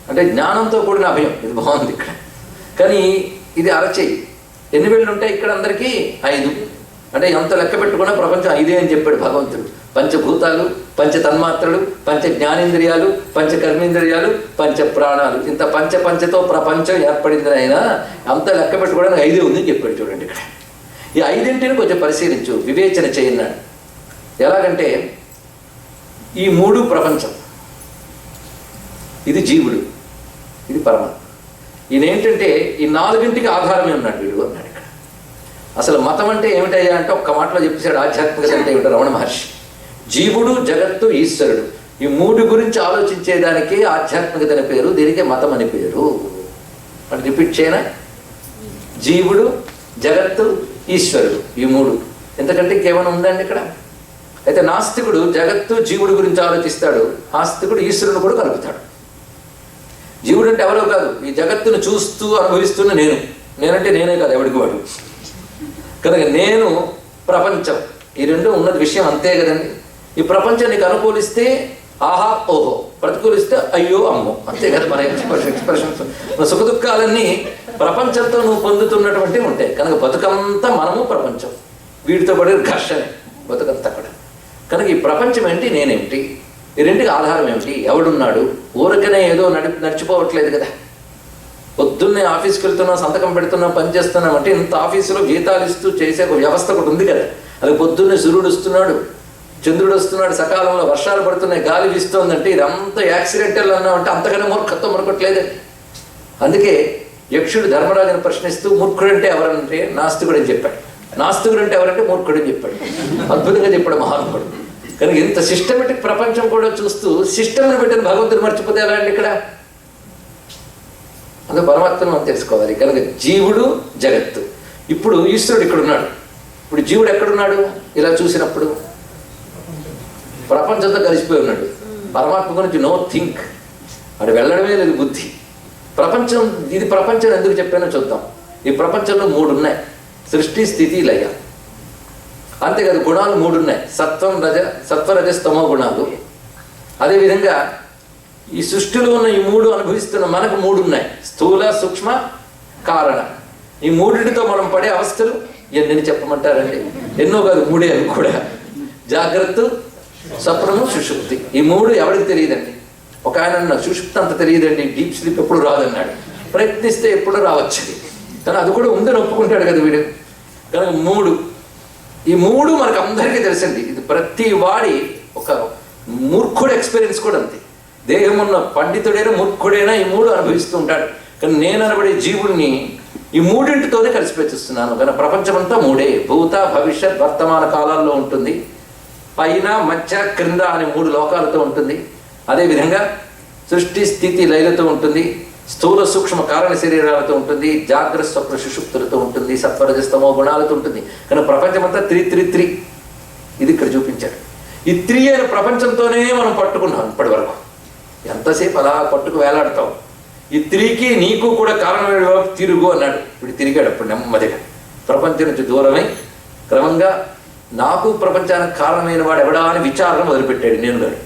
అంటే జ్ఞానంతో కూడిన అభయం. ఇది బాగుంది ఇక్కడ. కానీ ఇది అరచేయి. ఎన్ని వేళ్ళు ఉంటాయి ఇక్కడ అందరికీ? 5. అంటే ఎంత లెక్క పెట్టుకున్నా ప్రపంచం 5 అని చెప్పాడు భగవంతుడు. పంచభూతాలు, పంచ తన్మాత్రలు, పంచ జ్ఞానేంద్రియాలు, పంచ కర్మేంద్రియాలు, పంచ ప్రాణాలు. ఇంత పంచతో ప్రపంచం ఏర్పడింది. అయినా అంత లెక్క పెట్టుకోవడానికి 5 ఉందని చెప్పాడు. చూడండి ఇక్కడ ఈ 5 కొంచెం పరిశీలించు, వివేచన చేయన్నాడు. ఎలాగంటే ఈ 3 ప్రపంచం, ఇది జీవుడు, ఇది పరమాత్మ. ఈయన ఏంటంటే ఈ 4 ఆధారమే ఉన్నాడు వీడు అన్నాడు ఇక్కడ. అసలు మతం అంటే ఏమిటయ్యా అంటే ఒక్క మాటలో చెప్పేశాడు. ఆధ్యాత్మికత అంటే ఏమిటో రమణ మహర్షి. జీవుడు, జగత్తు, ఈశ్వరుడు ఈ మూడు గురించి ఆలోచించేదానికి ఆధ్యాత్మికత అని పేరు, దీనికి మతం అని పేరు. అని రిపీట్ చేయనా? జీవుడు, జగత్తు, ఈశ్వరుడు, ఈ మూడు. ఎందుకంటే ఇంకేమైనా ఉందండి ఇక్కడ? అయితే నాస్తికుడు జగత్తు జీవుడు గురించి ఆలోచిస్తాడు, ఆస్తికుడు ఈశ్వరుడు కూడా కలుపుతాడు. జీవుడు అంటే ఎవరో కాదు, ఈ జగత్తును చూస్తూ అనుభవిస్తున్న నేనంటే నేనే కాదు, ఎవడికి వాడు. కనుక నేను, ప్రపంచం, ఈ రెండు ఉన్నది విషయం అంతే కదండి. ఈ ప్రపంచం నీకు అనుకూలిస్తే ఆహా ఓహో, ప్రతికూలిస్తే అయ్యో అమ్మో, అంతే కదా మన ఎక్స్ప్రెషన్స్. సుఖ దుఃఖాలన్నీ ప్రపంచంతో నువ్వు పొందుతున్నటువంటి ఉంటాయి. కనుక బతుకంతా మనము ప్రపంచం, వీటితో పడే ఘర్షణ బతుకంతా అక్కడ. కనుక ఈ ప్రపంచం ఏంటి, నేనేమిటి, ఈ రెండుకి ఆధారం ఏమిటి, ఎవడున్నాడు? ఊరికనే ఏదో నడిచిపోవట్లేదు కదా. పొద్దున్నే ఆఫీస్కి వెళ్తున్నాం, సంతకం పెడుతున్నాం, పని చేస్తున్నాం అంటే ఇంత ఆఫీసులో జీతాలు ఇస్తూ చేసే ఒక వ్యవస్థ ఒకటి ఉంది కదా. అది పొద్దున్నే సూర్యుడు వస్తున్నాడు, చంద్రుడు వస్తున్నాడు, సకాలంలో వర్షాలు పడుతున్నాయి, గాలి వీస్తోందంటే ఇదంతా యాక్సిడెంటల్ అన్నామంటే అంతకన్నా మూర్ఖత్వం మరొకట్లేదండి. అందుకే యక్షుడు ధర్మరాజుని ప్రశ్నిస్తూ మూర్ఖుడు అంటే ఎవరంటే నాస్తికుడు అని చెప్పాడు, నాస్తికుడు అంటే ఎవరంటే మూర్ఖుడు అని చెప్పాడు. అద్భుతంగా చెప్పాడు మహానుభుడు. కనుక ఇంత సిస్టమేటిక్ ప్రపంచం కూడా చూస్తూ సిస్టమ్ని పెట్టిన భగవంతుడు మర్చిపోతే ఎలా అండి ఇక్కడ? అందుకే పరమాత్మను మనం తెలుసుకోవాలి. కనుక జీవుడు, జగత్తు. ఇప్పుడు ఈశ్వరుడు ఇక్కడ ఉన్నాడు. ఇప్పుడు జీవుడు ఎక్కడున్నాడు? ఇలా చూసినప్పుడు ప్రపంచంతో కలిసిపోయి ఉన్నాడు. పరమాత్మ గురించి నో థింక్, అటు వెళ్ళడమే లేదు బుద్ధి. ప్రపంచం, ఇది ప్రపంచం ఎందుకు చెప్పానో చూద్దాం. ఈ ప్రపంచంలో మూడు ఉన్నాయి, సృష్టి, స్థితి, లయ. అంతేకాదు గుణాలు మూడు ఉన్నాయి, సత్వరజస్తమో గుణాలు. అదేవిధంగా ఈ సృష్టిలో ఉన్న ఈ మూడు అనుభవిస్తున్న మనకు మూడు ఉన్నాయి, స్థూల, సూక్ష్మ, కారణ. ఈ మూడింటితో మనం పడే అవస్థలు ఎన్ని చెప్పమంటారండి? ఎన్నో కాదు, మూడే అవి కూడా. జాగ్రత్త, స్వప్నము, సుషుప్తి. ఈ మూడు ఎవరికి తెలియదండి? ఒక ఆయన అన్నాడు సుషుప్తి అంత తెలియదండి, డీప్ స్లీప్ ఎప్పుడు రాదన్నాడు. ప్రయత్నిస్తే ఎప్పుడు రావచ్చు, కానీ అది కూడా ఉందని ఒప్పుకుంటాడు కదా వీడు. కనుక మూడు, ఈ మూడు మనకు అందరికీ తెలిసింది. ఇది ప్రతి వాడి ఒక మూర్ఖుడు ఎక్స్పీరియన్స్ కూడా అంతే. దేహం ఉన్న పండితుడైనా మూర్ఖుడైనా ఈ మూడు అనుభవిస్తూ ఉంటాడు. కానీ నేను అనబడే జీవుణ్ణి ఈ మూడింటితోనే కలిసిపెట్టిస్తున్నాను. కానీ ప్రపంచమంతా మూడే, భూత, భవిష్యత్, వర్తమాన కాలాల్లో ఉంటుంది. పైన, మధ్య, క్రింద అనే మూడు లోకాలతో ఉంటుంది. అదేవిధంగా సృష్టి, స్థితి, లయలతో ఉంటుంది. స్థూల, సూక్ష్మ, కారణ శరీరాలతో ఉంటుంది. జాగ్రత్త, స్వప్న, సుషుప్తులతో ఉంటుంది. సత్వరజస్తమో గుణాలతో ఉంటుంది. కానీ ప్రపంచమంతా త్రీ. ఇది ఇక్కడ చూపించాడు. ఈ త్రీ అయిన ప్రపంచంతోనే మనం పట్టుకున్నాం ఇప్పటి వరకు. ఎంతసేపు అలా పట్టుకు వేలాడతాం. ఈ త్రీకి నీకు కూడా కారణమైన తిరుగు అన్నాడు. ఇప్పుడు తిరిగాడు అప్పుడు నెమ్మదిగా ప్రపంచం నుంచి దూరమై క్రమంగా నాకు ప్రపంచానికి కారణమైన వాడు ఎవడా అని విచారణ మొదలుపెట్టాడు నేను గారు.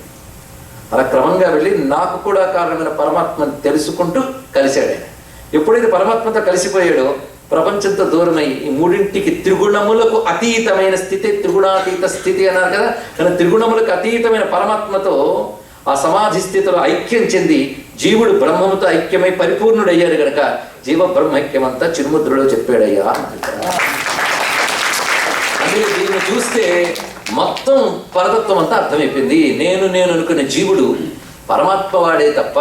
అలా క్రమంగా వెళ్ళి నాకు కూడా కారణమైన పరమాత్మను తెలుసుకుంటూ కలిశాడు ఆయన. ఎప్పుడైతే పరమాత్మతో కలిసిపోయాడో ప్రపంచంతో దూరమై ఈ మూడింటికి త్రిగుణములకు అతీతమైన స్థితి, త్రిగుణాతీత స్థితి అన్నారు కదా. కానీ త్రిగుణములకు అతీతమైన పరమాత్మతో ఆ సమాధి స్థితిలో ఐక్యం చెంది జీవుడు బ్రహ్మముతో ఐక్యమై పరిపూర్ణుడయ్యాడు కనుక జీవ బ్రహ్మైక్యమంతా చిన్ముద్రలో చెప్పాడయ్యా. అందుకే దీన్ని చూస్తే మొత్తం పరతత్వం అంతా అర్థమైపోయింది. నేను అనుకున్న జీవుడు పరమాత్మ వాడే తప్ప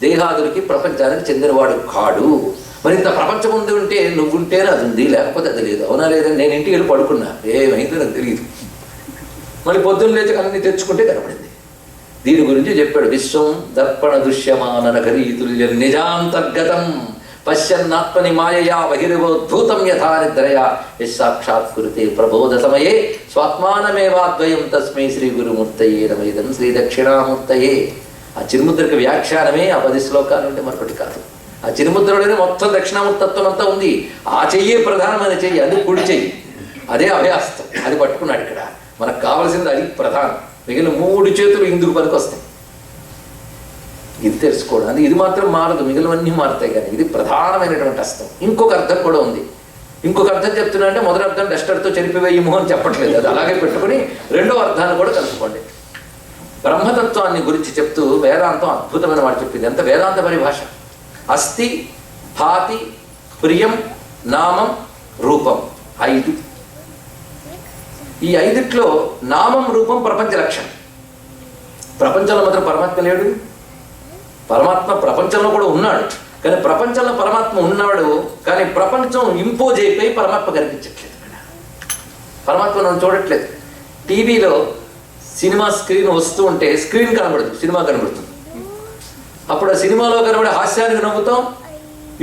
దేహాదులకి, ప్రపంచానికి చెందినవాడు కాడు. మరి ఇంత ప్రపంచం ముందు ఉంటే నువ్వుంటేనే అది ఉంది, లేకపోతే అది లేదు. అవునా లేదని నేను ఇంటికి వెళ్ళి పడుకున్నా, ఏమైందో నాకు తెలియదు. మళ్ళీ పొద్దున్న లేచి అన్ని తెచ్చుకుంటే కనపడింది. దీని గురించి చెప్పాడు. విశ్వం దర్పణ దృశ్యమాన నగరీతుల్యం నిజాంతర్గతం పశ్యన్నాత్మని మాయయా బహిర్వోద్భూతం యథా నిద్రయా యస్సాక్షాత్కృతే ప్రబోధ సమయే స్వాత్మానమేవాద్వయం తస్మై శ్రీ గురుమూర్తయే నమైదం శ్రీ దక్షిణామూర్తయే. ఆ చిన్ముద్రకి వ్యాఖ్యానమే ఆ 10 శ్లోకాలు ఉంటే మరొకటి కాదు. ఆ చిన్ముద్రలోనే మొత్తం దక్షిణామూర్తత్వం అంతా ఉంది. ఆ చెయ్యే ప్రధానమైన చెయ్యి, అది కుడి చెయ్యి, అదే అభయాస్తం. అది పట్టుకున్నాడు ఇక్కడ. మనకు కావాల్సింది అది ప్రధానం. మిగిలిన 3 చేతులు ఇందుకు పనికొస్తాయి. ఇది తెలుసుకోవడం, అది ఇది మాత్రం మారదు, మిగిలినవన్నీ మారుతాయి. కానీ ఇది ప్రధానమైనటువంటి అస్తం. ఇంకొక అర్థం కూడా ఉంది. ఇంకొక అర్థం చెప్తున్నా అంటే మొదటి అర్థం డస్టర్తో చెరిపివేయము అని చెప్పట్లేదు, అది అలాగే పెట్టుకుని రెండో అర్థాన్ని కూడా కలుపుకోండి. బ్రహ్మతత్వాన్ని గురించి చెప్తూ వేదాంతం అద్భుతమైన మాట చెప్పింది. ఎంత వేదాంత పరిభాష. అస్థి, భాతి, ప్రియం, నామం, రూపం, 5. ఈ 5ట్లో నామం, రూపం ప్రపంచ లక్షణం. ప్రపంచంలో మాత్రం పరమాత్మ లేడు. పరమాత్మ ప్రపంచంలో కూడా ఉన్నాడు. కానీ ప్రపంచంలో పరమాత్మ ఉన్నాడు, కానీ ప్రపంచం ఇంపోజ్ అయిపోయి పరమాత్మ కనిపించట్లేదు. పరమాత్మ మనం చూడట్లేదు. టీవీలో సినిమా స్క్రీన్ వస్తూ ఉంటే స్క్రీన్ కనబడదు, సినిమా కనబడుతుంది. అప్పుడు ఆ సినిమాలో కనబడే హాస్యానికి నవ్వుతాం,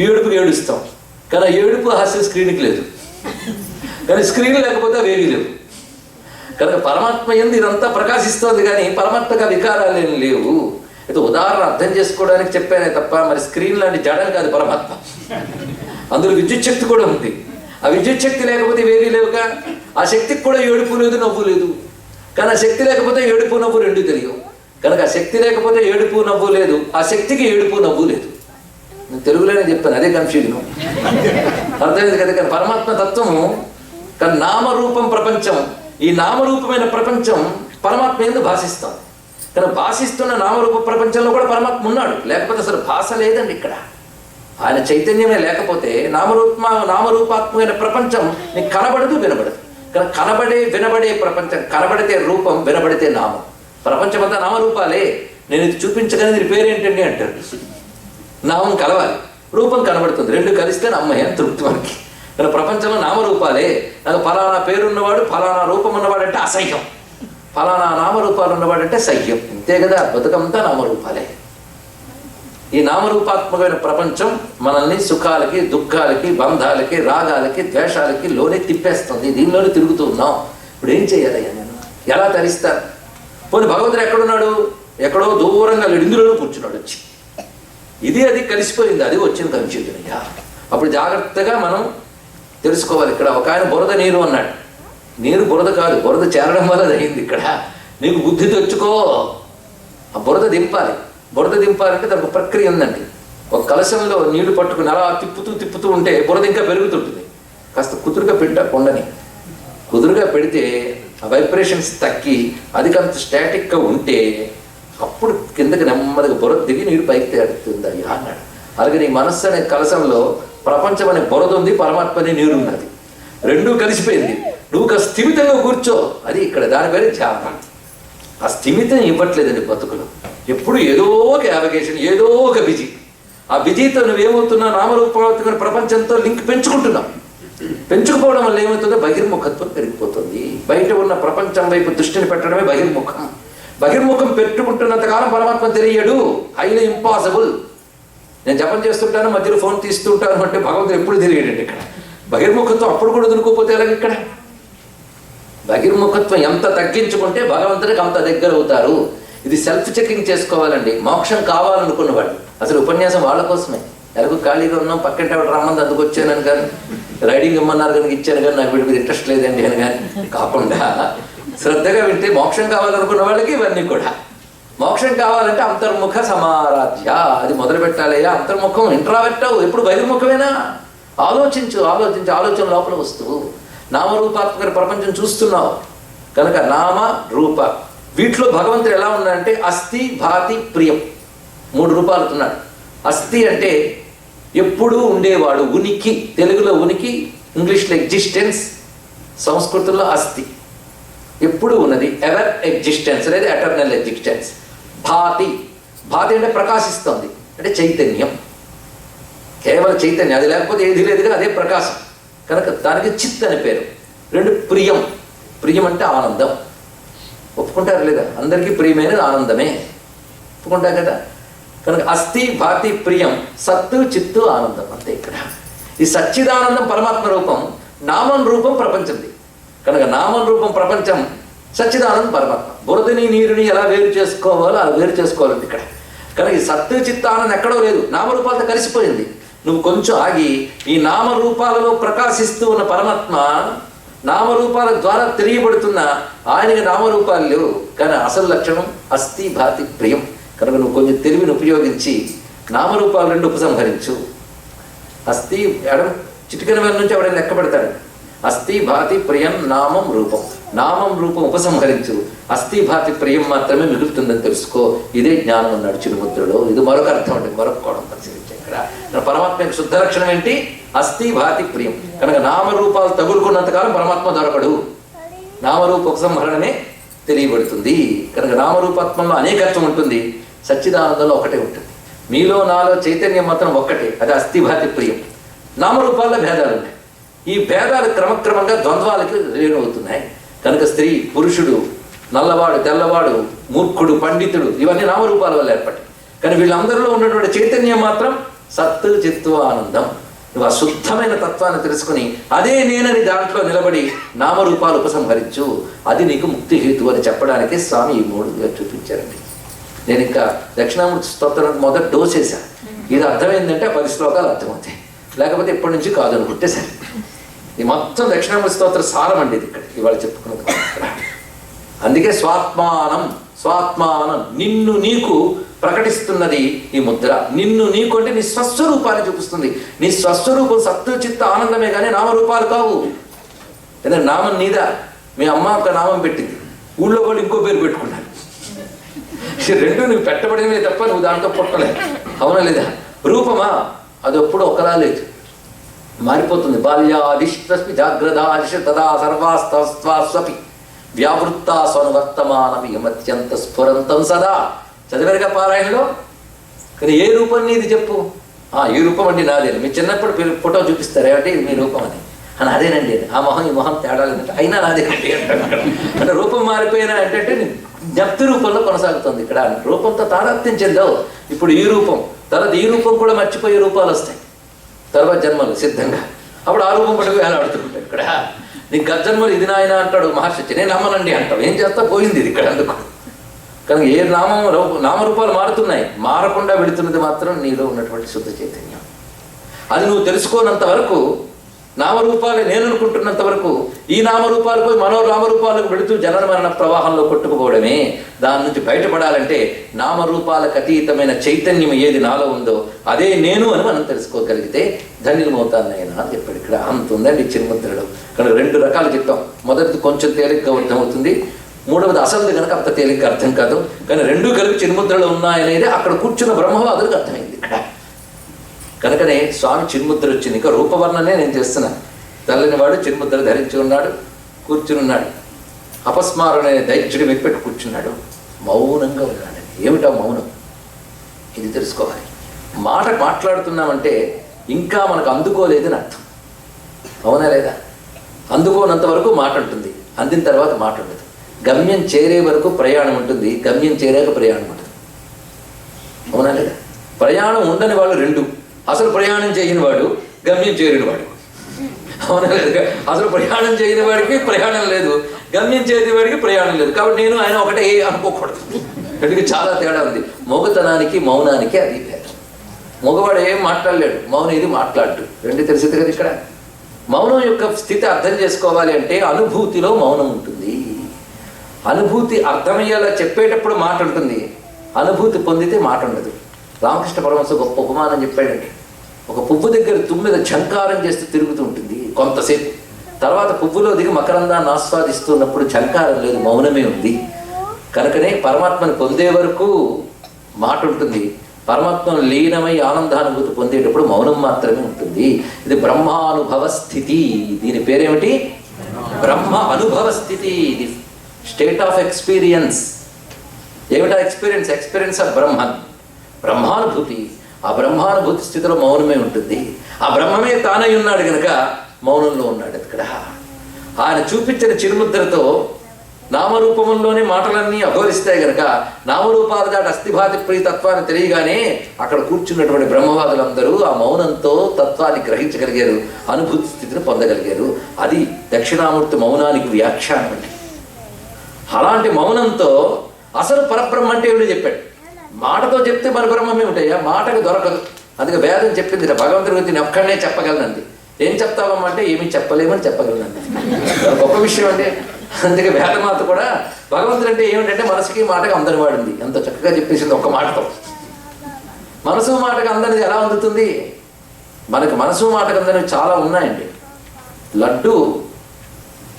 ఏడుపుకి ఏడుస్తాం. కానీ ఏడుపు హాస్యం స్క్రీన్కి లేదు, కానీ స్క్రీన్ లేకపోతే అవేమీ లేవు. కనుక పరమాత్మ యందు ఇదంతా ప్రకాశిస్తోంది, కానీ పరమాత్మగా వికారాలు ఏం లేవు. అయితే ఉదాహరణ అర్థం చేసుకోవడానికి చెప్పానే తప్ప మరి స్క్రీన్ లాంటి జడలు కాదు పరమాత్మ. అందులో విద్యుత్ శక్తి కూడా ఉంది. ఆ విద్యుత్ శక్తి లేకపోతే ఇవేమీ లేవుగా. ఆ శక్తికి కూడా ఏడుపు లేదు, నవ్వు లేదు. కానీ ఆ శక్తి లేకపోతే ఏడుపు నవ్వు రెండు తెలియవు. కనుక ఆ శక్తి లేకపోతే ఏడుపు నవ్వు లేదు, ఆ శక్తికి ఏడుపు నవ్వు లేదు. నేను తెలుగులోనే చెప్పాను, అదే కన్ఫ్యూజన్. అర్థమైంది కదా. కానీ పరమాత్మ తత్వము, కానీ నామరూపం ప్రపంచం, ఈ నామరూపమైన ప్రపంచం పరమాత్మ యందు భాషిస్తాం. కానీ భాషిస్తున్న నామరూప ప్రపంచంలో కూడా పరమాత్మ ఉన్నాడు, లేకపోతే అసలు భాష లేదండి ఇక్కడ. ఆయన చైతన్యమే లేకపోతే నామరూపాత్మకమైన ప్రపంచం నీకు కనబడదు, వినబడదు. కానీ కనబడే వినబడే ప్రపంచం, కనబడితే రూపం, వినబడితే నామం. ప్రపంచం అంతా నామరూపాలే. నేను ఇది చూపించగలిగిన దీని పేరేంటండి అంటారు. నామం కలవాలి, రూపం కనబడుతుంది, రెండు కలిస్తే అమ్మయ్య తృప్తి మనకి. కానీ ప్రపంచంలో నామరూపాలే. నాకు ఫలానా పేరున్నవాడు, ఫలానా రూపం ఉన్నవాడంటే అసహ్యం, ఫలానా నామరూపాలు ఉన్నవాడంటే సహ్యం. అంతే కదా, బతుకంతా నామరూపాలే. ఈ నామరూపాత్మకమైన ప్రపంచం మనల్ని సుఖాలకి, దుఃఖాలకి, బంధాలకి, రాగాలకి, ద్వేషాలకి లోనే తిప్పేస్తుంది. దీనిలోనే తిరుగుతూ ఉన్నాం. ఇప్పుడు ఏం చేయాలయ్యా నేను? ఎలా తరిస్తాను? పోనీ భగవంతుడు ఎక్కడున్నాడు? ఎక్కడో దూరంగా ఇందులోనూ కూర్చున్నాడు వచ్చి. ఇది అది కలిసిపోయింది, అది వచ్చింది కన్ఫ్యూజన్. అయ్యా అప్పుడు జాగ్రత్తగా మనం తెలుసుకోవాలి. ఇక్కడ ఒక ఆయన బురద నీరు అన్నాడు. నీరు బురద కాదు, బురద చేరడం వల్ల అయింది. ఇక్కడ నీకు బుద్ధి తెచ్చుకో, ఆ బురద దింపాలి. బురద దింపాలంటే దానికి ప్రక్రియ ఉందండి. ఒక కలశంలో నీళ్లు పట్టుకుని అలా తిప్పుతూ ఉంటే బురద ఇంకా పెరుగుతుంటుంది. కాస్త కుదురుగా పెట్టా కొండని, కుదురుగా పెడితే ఆ వైబ్రేషన్స్ తగ్గి అది కాస్త స్టాటిక్గా ఉంటే అప్పుడు కిందకి నెమ్మదిగా బురద దిగి నీరు పైకి తేడుతుంది అయ్యా అన్నాడు. అలాగే నీ మనస్సు అనే కలశంలో ప్రపంచం అనే బురద ఉంది, పరమాత్మ అనే నీరు ఉన్నది, రెండూ కలిసిపోయింది. నువ్వు ఒక స్థిమితంగా కూర్చో, అది ఇక్కడ దాని పేరు ధ్యానం. ఆ స్థిమితం ఇవ్వట్లేదండి బతుకులు. ఎప్పుడు ఏదో ఒక యావగేషన్, ఏదో ఒక బిజీ. ఆ బిజీతో నువ్వేమవుతున్నావు? నామరూపాత్మక ప్రపంచంతో లింక్ పెంచుకుంటున్నావు. పెంచుకుపోవడం వల్ల ఏమవుతుందో బహిర్ముఖత్వం పెరిగిపోతుంది. బయట ఉన్న ప్రపంచం వైపు దృష్టిని పెట్టడమే బహిర్ముఖం. బహిర్ముఖం పెట్టుకుంటున్నంతకాలం పరమాత్మ తెలియడు, హైలీ ఇంపాసిబుల్. నేను జపం చేస్తుంటాను, మధ్యలో ఫోన్ తీస్తుంటాను అంటే భగవంతుడు ఎప్పుడు తెలియడండి. ఇక్కడ బహిర్ముఖత్వం అప్పుడు కూడా దొరికిపోతే ఎలాగ? ఇక్కడ బహిర్ముఖత్వం ఎంత తగ్గించుకుంటే భగవంతుడికి అంత దగ్గర అవుతారు. ఇది సెల్ఫ్ చెకింగ్ చేసుకోవాలండి. మోక్షం కావాలనుకున్నవాడు, అసలు ఉపన్యాసం వాళ్ళ కోసమే. ఎలాగో ఖాళీగా ఉన్నాం, పక్కింటి ఆవిడ రమ్మంది అందుకు వచ్చానని కానీ, రైడింగ్ ఇమ్మన్నారు కనుక ఇచ్చాను కానీ నాకు వీడి మీద ఇంట్రెస్ట్ లేదండి అని కానీ కాకుండా శ్రద్ధగా వింటే మోక్షం కావాలనుకున్న వాళ్ళకి ఇవన్నీ కూడా. మోక్షం కావాలంటే అంతర్ముఖ సమారాధ్య, అది మొదలు పెట్టాలయ్యా. అంతర్ముఖం ఇంట్రావెట్టావు, ఎప్పుడు బహిర్ముఖమేనా? ఆలోచించు, ఆలోచన లోపల వస్తువు. నామరూపాత్మక ప్రపంచం చూస్తున్నావు కనుక నామ రూప, వీటిలో భగవంతుడు ఎలా ఉన్నాడంటే అస్థి, భాతి, ప్రియం, 3 రూపాలు ఉన్నాడు. అస్థి అంటే ఎప్పుడూ ఉండేవాడు, ఉనికి. తెలుగులో ఉనికి, ఇంగ్లీష్లో ఎగ్జిస్టెన్స్, సంస్కృతంలో అస్థి, ఎప్పుడు ఉన్నది, ఎవర్ ఎగ్జిస్టెన్స్ లేదా ఎటర్నల్ ఎగ్జిస్టెన్స్. భాతి, భాతి అంటే ప్రకాశిస్తుంది, అంటే చైతన్యం, కేవలం చైతన్యం, అది లేకపోతే ఏది లేదుగా, అదే ప్రకాశం. కనుక దానికి చిత్ అని పేరు. 2 ప్రియం, ప్రియం అంటే ఆనందం. ఒప్పుకుంటారు లేదా? అందరికీ ప్రియమైనది ఆనందమే, ఒప్పుకుంటారు కదా. కనుక అస్థి, భాతి, ప్రియం, సత్తు, చిత్తు, ఆనందం, అంతే. ఇక్కడ ఈ సచ్చిదానందం పరమాత్మ రూపం, నామం రూపం ప్రపంచంది. కనుక నామం రూపం ప్రపంచం, సచ్చిదానందం పరమాత్మ. బురదని నీరుని ఎలా వేరు చేసుకోవాలో అలా వేరు చేసుకోవాలండి ఇక్కడ. కనుక ఈ సత్తు, చిత్త, ఆనందం ఎక్కడో లేదు, నామరూపాలతో కలిసిపోయింది. నువ్వు కొంచెం ఆగి ఈ నామరూపాలలో ప్రకాశిస్తూ ఉన్న పరమాత్మ, నామరూపాల ద్వారా తెలియబడుతున్న ఆయనకి నామరూపాలు లేవు, కానీ అసలు లక్షణం అస్థి, భాతి, ప్రియం. కనుక నువ్వు కొంచెం తెలివిని ఉపయోగించి నామరూపాలు 2 ఉపసంహరించు. అస్థి ఎడం చిటికన వేల నుంచి ఎవడైనా లెక్క పెడతాడు. అస్థి, భాతి, ప్రియం, నామం, రూపం. నామం రూపం ఉపసంహరించు, అస్థి, భాతి, ప్రియం మాత్రమే మిగులుతుందని తెలుసుకో. ఇదే జ్ఞానం అన్నాడు చిరుముద్రలో. ఇది మరొక అర్థం అండి, మరొక కోణం పరిశీలించాం. ఇక్కడ పరమాత్మ యొక్క శుద్ధ లక్షణం ఏంటి? అస్థి, భాతి, ప్రియం. కనుక నామరూపాలు తగులుకున్నంతకాలం పరమాత్మ దొరకడు, నామరూప ఉపసంహరణమే తెలియబడుతుంది. కనుక నామరూపాత్మంలో అనేకత్వం ఉంటుంది, సచ్చిదానందంలో ఒకటే ఉంటుంది. మీలో నాలో చైతన్యం మాత్రం ఒక్కటే, అది అస్థి, భాతి, ప్రియం. నామరూపాల్లో భేదాలు ఉన్నాయి. ఈ భేదాలు క్రమక్రమంగా ద్వంద్వాలకి రేణువుతున్నాయి. కనుక స్త్రీ పురుషుడు నల్లవాడు, తెల్లవాడు, మూర్ఖుడు, పండితుడు, ఇవన్నీ నామరూపాల వల్ల ఏర్పడ్డాయి. కానీ వీళ్ళందరిలో ఉన్నటువంటి చైతన్యం మాత్రం సత్తు, చిత్తు, ఆనందం. నువ్వు ఆ శుద్ధమైన తత్వాన్ని తెలుసుకుని అదే నేనని దాంట్లో నిలబడి నామరూపాలు ఉపసంహరించు, అది నీకు ముక్తి హేతు అని చెప్పడానికి స్వామి ఈ 3 చూపించారండి. నేను ఇంకా దక్షిణామూర్తి స్తోత్రానికి మొదటి డోస్ వేశాను. ఇది అర్థమైందంటే 10 శ్లోకాలు అర్థమవుతాయి, లేకపోతే ఇప్పటి నుంచి కాదు అనుకుంటే సరే. ఈ మొత్తం దక్షిణామూర్తి స్తోత్ర సారం అండి ఇది ఇక్కడ ఇవాళ చెప్పుకున్నది. అందుకే స్వాత్మానం, స్వాత్మానం నిన్ను నీకు ప్రకటిస్తున్నది ఈ ముద్ర. నిన్ను నీకు అంటే నీ స్వస్వరూపాన్ని చూపిస్తుంది. నీ స్వస్వరూపం సత్తు, చిత్త, ఆనందమే కానీ నామరూపాలు కావు. ఎందుకంటే నామం నీదా. మీ అమ్మ ఒక నామం పెట్టింది, ఊళ్ళో వాళ్ళు ఇంకో పేరు పెట్టుకున్నారు. రెండు నువ్వు పెట్టబడినవే తప్ప నువ్వు దాంట్లో పుట్టలేదు. అవునా లేదా? రూపమా అది ఎప్పుడు ఒకలా లేదు, మారిపోతుంది. బాల్యాదిష్టస్మి జాగ్రత్త తదా సర్వాస్తస్వాస్వపి వ్యావృత్తా స్వనువర్తమానమి యమత్యంత స్ఫురంతం సదా. చదివారుగా పారాయణలో. కానీ ఏ రూపం నీది చెప్పు? ఈ రూపం అండి నాదే. మీ చిన్నప్పుడు ఫోటో చూపిస్తారు ఏమంటే ఇది మీ రూపం అని. అదేనండి, ఆ మొహం ఈ మొహం తేడా లేదంటే అయినా నాదే కండి అంటే రూపం మారిపోయినా అంటే జ్ఞప్తి రూపంలో కొనసాగుతుంది. ఇక్కడ రూపంతో తాదాత్మ్యం చెందావు. ఇప్పుడు ఈ రూపం, తర్వాత ఈ రూపం కూడా మర్చిపోయే రూపాలు వస్తాయి తర్వాత జన్మలు సిద్ధంగా. అప్పుడు ఆ రూపం పట్టుకు వేలాడుతుంటాడు. ఇక్కడ నీకు గజ్జన్మలు ఇది నాయన అంటాడు మహర్షి, నేను నమ్మనండి అంటావు. ఏం చేస్తా పోయింది ఇది ఇక్కడ. అందుకు కనుక ఏ నామరూపాలు మారుతున్నాయి, మారకుండా వెళుతున్నది మాత్రం నీలో ఉన్నటువంటి శుద్ధ చైతన్యం. అది నువ్వు తెలుసుకోనంత వరకు, నామరూపాలే నేను అనుకుంటున్నంత వరకు ఈ నామరూపాలు పోయి నామరూపాలకు వెళుతూ జనన మరణ ప్రవాహంలో కొట్టుకుపోవడమే. దాని నుంచి బయటపడాలంటే నామరూపాలకు అతీతమైన చైతన్యం ఏది నాలో ఉందో అదే నేను అని మనం తెలుసుకోగలిగితే ధన్యులమవుతాను నేను అని చెప్పాడు. ఇక్కడ అంత ఉందండి చిన్ముద్రలో. కనుక 2 రకాలు చెప్తాం. మొదటిది కొంచెం తేలిగ్గా అర్థమవుతుంది, మూడవది అసలు కనుక అంత తేలిగ్గా అర్థం కాదు. కానీ 2 కలిపి చిన్ముద్రలు ఉన్నాయనేది అక్కడ కూర్చున్న బ్రహ్మవాదులకు అర్థమైంది ఇక్కడ. కనుకనే స్వామి చిన్ముద్ర వచ్చింది. ఇంకా రూపవర్ణనే నేను చేస్తున్నాను. తెల్లని వాడు చిన్ముద్ర ధరించి ఉన్నాడు, కూర్చుని ఉన్నాడు. అపస్మారణ దైత్యుడి మీద పెట్టి కూర్చున్నాడు, మౌనంగా ఉన్నాడు. ఏమిటా మౌనం? ఇది తెలుసుకోవాలి. మాట మాట్లాడుతున్నామంటే ఇంకా మనకు అందుకోలేదని అర్థం. అవునా లేదా? అందుకోనంత వరకు మాట ఉంటుంది, అందిన తర్వాత మాట ఉండదు. గమ్యం చేరే వరకు ప్రయాణం ఉంటుంది, గమ్యం చేరాక ప్రయాణం ఉంటుంది. అవునా లేదా? ప్రయాణం ఉండని వాళ్ళు 2. అసలు ప్రయాణం చేయని వాడు, గమ్యం చేరిన వాడు. అవునా లేదు? అసలు ప్రయాణం చేయని వాడికి ప్రయాణం లేదు, గమ్యం చేరిన వాడికి ప్రయాణం లేదు. కాబట్టి నేను ఆయన ఒకటే అనుకోకూడదు. వీటికి చాలా తేడా ఉంది. మొగతనానికి మౌనానికి అది భేదం. మగవాడు ఏం మాట్లాడలేడు, మౌనం ఇది మాట్లాడు. 2 తెలిసింది కదా ఇక్కడ. మౌనం యొక్క స్థితి అర్థం చేసుకోవాలి అంటే అనుభూతిలో మౌనం ఉంటుంది. అనుభూతి అర్థమయ్యేలా చెప్పేటప్పుడు మాట ఉంటుంది, అనుభూతి పొందితే మాట ఉండదు. రామకృష్ణ పరమహంస గొప్ప ఉపమానం చెప్పాడండి. ఒక పువ్వు దగ్గర తుమ్మెద ఝంకారం చేస్తూ తిరుగుతూ ఉంటుంది కొంతసేపు, తర్వాత పువ్వులో దిగి మకరందాన్ని ఆస్వాదిస్తున్నప్పుడు ఝంకారం లేదు, మౌనమే ఉంది. కనుకనే పరమాత్మను పొందే వరకు మాట ఉంటుంది, పరమాత్మను లీనమై ఆనందానుభూతి పొందేటప్పుడు మౌనం మాత్రమే ఉంటుంది. ఇది బ్రహ్మానుభవ స్థితి. దీని పేరేమిటి? బ్రహ్మ అనుభవ స్థితి. ఇది స్టేట్ ఆఫ్ ఎక్స్పీరియన్స్. ఏమిటా ఎక్స్పీరియన్స్? ఎక్స్పీరియన్స్ ఆఫ్ బ్రహ్మన్, బ్రహ్మానుభూతి. ఆ బ్రహ్మానుభూతి స్థితిలో మౌనమే ఉంటుంది. ఆ బ్రహ్మమే తానై ఉన్నాడు కనుక మౌనంలో ఉన్నాడు. ఇక్కడ ఆయన చూపించిన చిరుముద్రతో నామరూపంలోనే మాటలన్నీ అఘోరిస్తాయి కనుక నామరూపాల దాటి అస్థిభాతి ప్రియతత్వాన్ని తెలియగానే అక్కడ కూర్చున్నటువంటి బ్రహ్మవాదులందరూ ఆ మౌనంతో తత్వాన్ని గ్రహించగలిగారు, అనుభూతి స్థితిని పొందగలిగారు. అది దక్షిణామూర్తి మౌనానికి వ్యాఖ్యానం అండి. అలాంటి మౌనంతో అసలు పరబ్రహ్మ అంటే ఏమిటో చెప్పాడు. మాటతో చెప్తే మన బ్రహ్మమే ఉంటాయా? మాటకు దొరకదు. అందుకే వేదం చెప్పింది, భగవంతుడి గురించి నేను ఒక్కడనే చెప్పగలనండి. ఏం చెప్తావమ్మా అంటే ఏమీ చెప్పలేమని చెప్పగలనండి. గొప్ప విషయం అండి. అందుకే వేదమాత కూడా భగవంతుడు అంటే ఏమిటంటే మనసుకి మాటకు అందని వాడింది. ఎంత చక్కగా చెప్పేసింది ఒక్క మాటతో. మనసు మాటకు అందనిది ఎలా అందుతుంది? మనకు మనసు మాటకు అందనివి చాలా ఉన్నాయండి. లడ్డు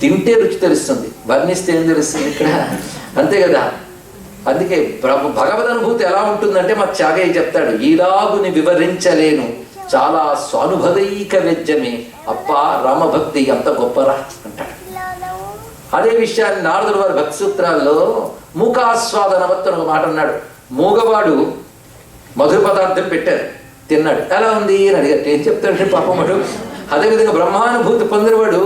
తింటే రుచి తెలుస్తుంది, వర్ణిస్తే ఏం తెలుస్తుంది ఇక్కడ? అంతే కదా. అందుకే భగవద్ అనుభూతి ఎలా ఉంటుందంటే మా త్యాగయ్య చెప్తాడు, ఈలాగుని వివరించలేను చాలా స్వానుభవైక వెజ్జమే అప్ప రామభక్తి ఎంత గొప్పరా అంటాడు. అదే విషయాన్ని నారదుడు వారి భక్తి సూత్రాల్లో మూకాస్వాదనవత్తు ఒక మాట అన్నాడు. మూగవాడు మధుర పదార్థం పెట్టారు, తిన్నాడు, ఎలా ఉంది అని అడిగారు. ఏం చెప్తాడు పాపం వాడు. అదేవిధంగా బ్రహ్మానుభూతి పొందినవాడు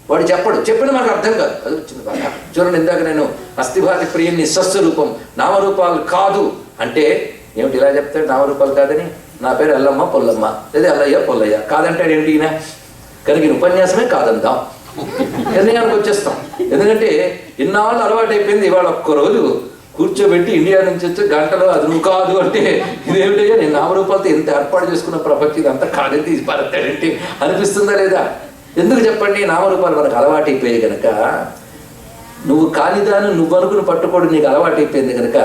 వాడు చెప్పిన మనకు అర్థం కాదు. అది వచ్చింది బాగా. చూడండి, ఇందాక నేను అస్థిభాతి ప్రియుని స్వస్వరూపం నామరూపాలు కాదు అంటే ఏమిటి ఇలా చెప్తాడు? నామరూపాలు కాదని, నా పేరు ఎల్లమ్మ పొల్లమ్మ లేదా ఎల్లయ్య పొల్లయ్య కాదంటాడు ఏమిటి ఈయన? కనుక ఈయన ఉపన్యాసమే కాదందాం, నిర్ణయానికి వచ్చేస్తాం. ఎందుకంటే ఇన్నాళ్ళు అలవాటు అయిపోయింది. ఇవాళ ఒక్కరోజు కూర్చోబెట్టి ఇండియా నుంచి వచ్చి గంటలో అది నువ్వు కాదు అంటే ఇదేమిటయ్యా, నేను నామరూపాలతో ఎంత ఏర్పాటు చేసుకున్న ప్రపంచం ఇదంతా కాదని తీసి పడతాడంటే అనిపిస్తుందా లేదా? ఎందుకు చెప్పండి? నామరూపాలు మనకు అలవాటైపోయాయి కనుక, నువ్వు కానిదాన్ని నువ్వు అనుకుని పట్టుకోవడం నీకు అలవాటైపోయింది కనుక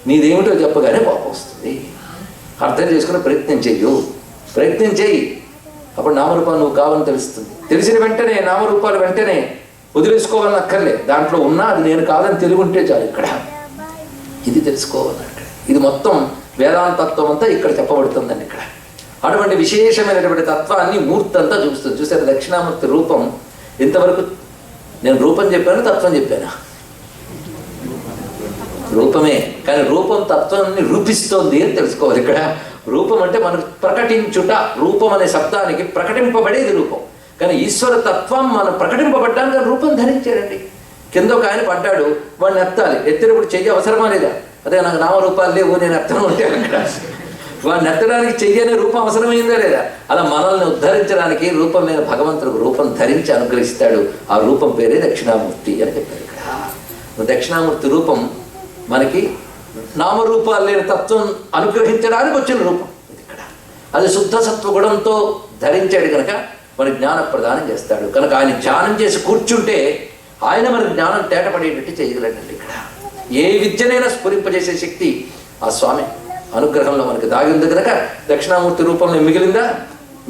నీదేమిటో చెప్పగానే కోపం వస్తుంది. అర్థం చేసుకునే ప్రయత్నం చెయ్యి. అప్పుడు నామరూపాలు నువ్వు కావాలని తెలుస్తుంది. తెలిసిన వెంటనే నామరూపాలు వెంటనే వదిలేసుకోవాలని అక్కర్లే. దాంట్లో ఉన్నా అది నేను కాదని తెలివి ఉంటే చాలు. ఇక్కడ ఇది తెలుసుకోవాలంటే ఇది మొత్తం వేదాంతత్వం అంతా ఇక్కడ చెప్పబడుతుందండి. ఇక్కడ అటువంటి విశేషమైనటువంటి తత్వాన్ని మూర్తి అంతా చూస్తుంది. చూసారు దక్షిణామూర్తి రూపం. ఇంతవరకు నేను రూపం చెప్పాను, తత్వం చెప్పాను. రూపమే, కానీ రూపం తత్వాన్ని రూపిస్తోంది అని తెలుసుకోవాలి. ఇక్కడ రూపం అంటే మనకు ప్రకటించుట. రూపం అనే శబ్దానికి ప్రకటింపబడేది రూపం. కానీ ఈశ్వర తత్వం మనం ప్రకటింపబడ్డానికి రూపం ధరించాడండి. కింద ఒక ఆయన పడ్డాడు, వాడిని ఎత్తాలి. ఎత్తినప్పుడు చెయ్యి అవసరమా లేదా? అదే నాకు నామరూపాలు లేవు, నేను ఎత్తను అంటే అక్కడ వాడిని ఎత్తడానికి చెయ్యనే రూపం అవసరమైందా లేదా? అలా మనల్ని ఉద్ధరించడానికి రూపం మీద భగవంతుడికి రూపం ధరించి అనుగ్రహిస్తాడు. ఆ రూపం పేరే దక్షిణామూర్తి అని చెప్పారు. ఇక్కడ దక్షిణామూర్తి రూపం మనకి నామరూపాలు లేని తత్వం అనుగ్రహించడానికి వచ్చిన రూపం ఇక్కడ. అది శుద్ధ సత్వగుణంతో ధరించాడు కనుక మన జ్ఞాన ప్రదానం చేస్తాడు. కనుక ఆయన ధ్యానం చేసి కూర్చుంటే ఆయన మనకు జ్ఞానం తేటపడేటట్టు చేయగలండి. ఇక్కడ ఏ విద్యనైనా స్ఫురింపజేసే శక్తి ఆ స్వామి అనుగ్రహంలో మనకు దాగి ఉంది కనుక దక్షిణామూర్తి రూపంలో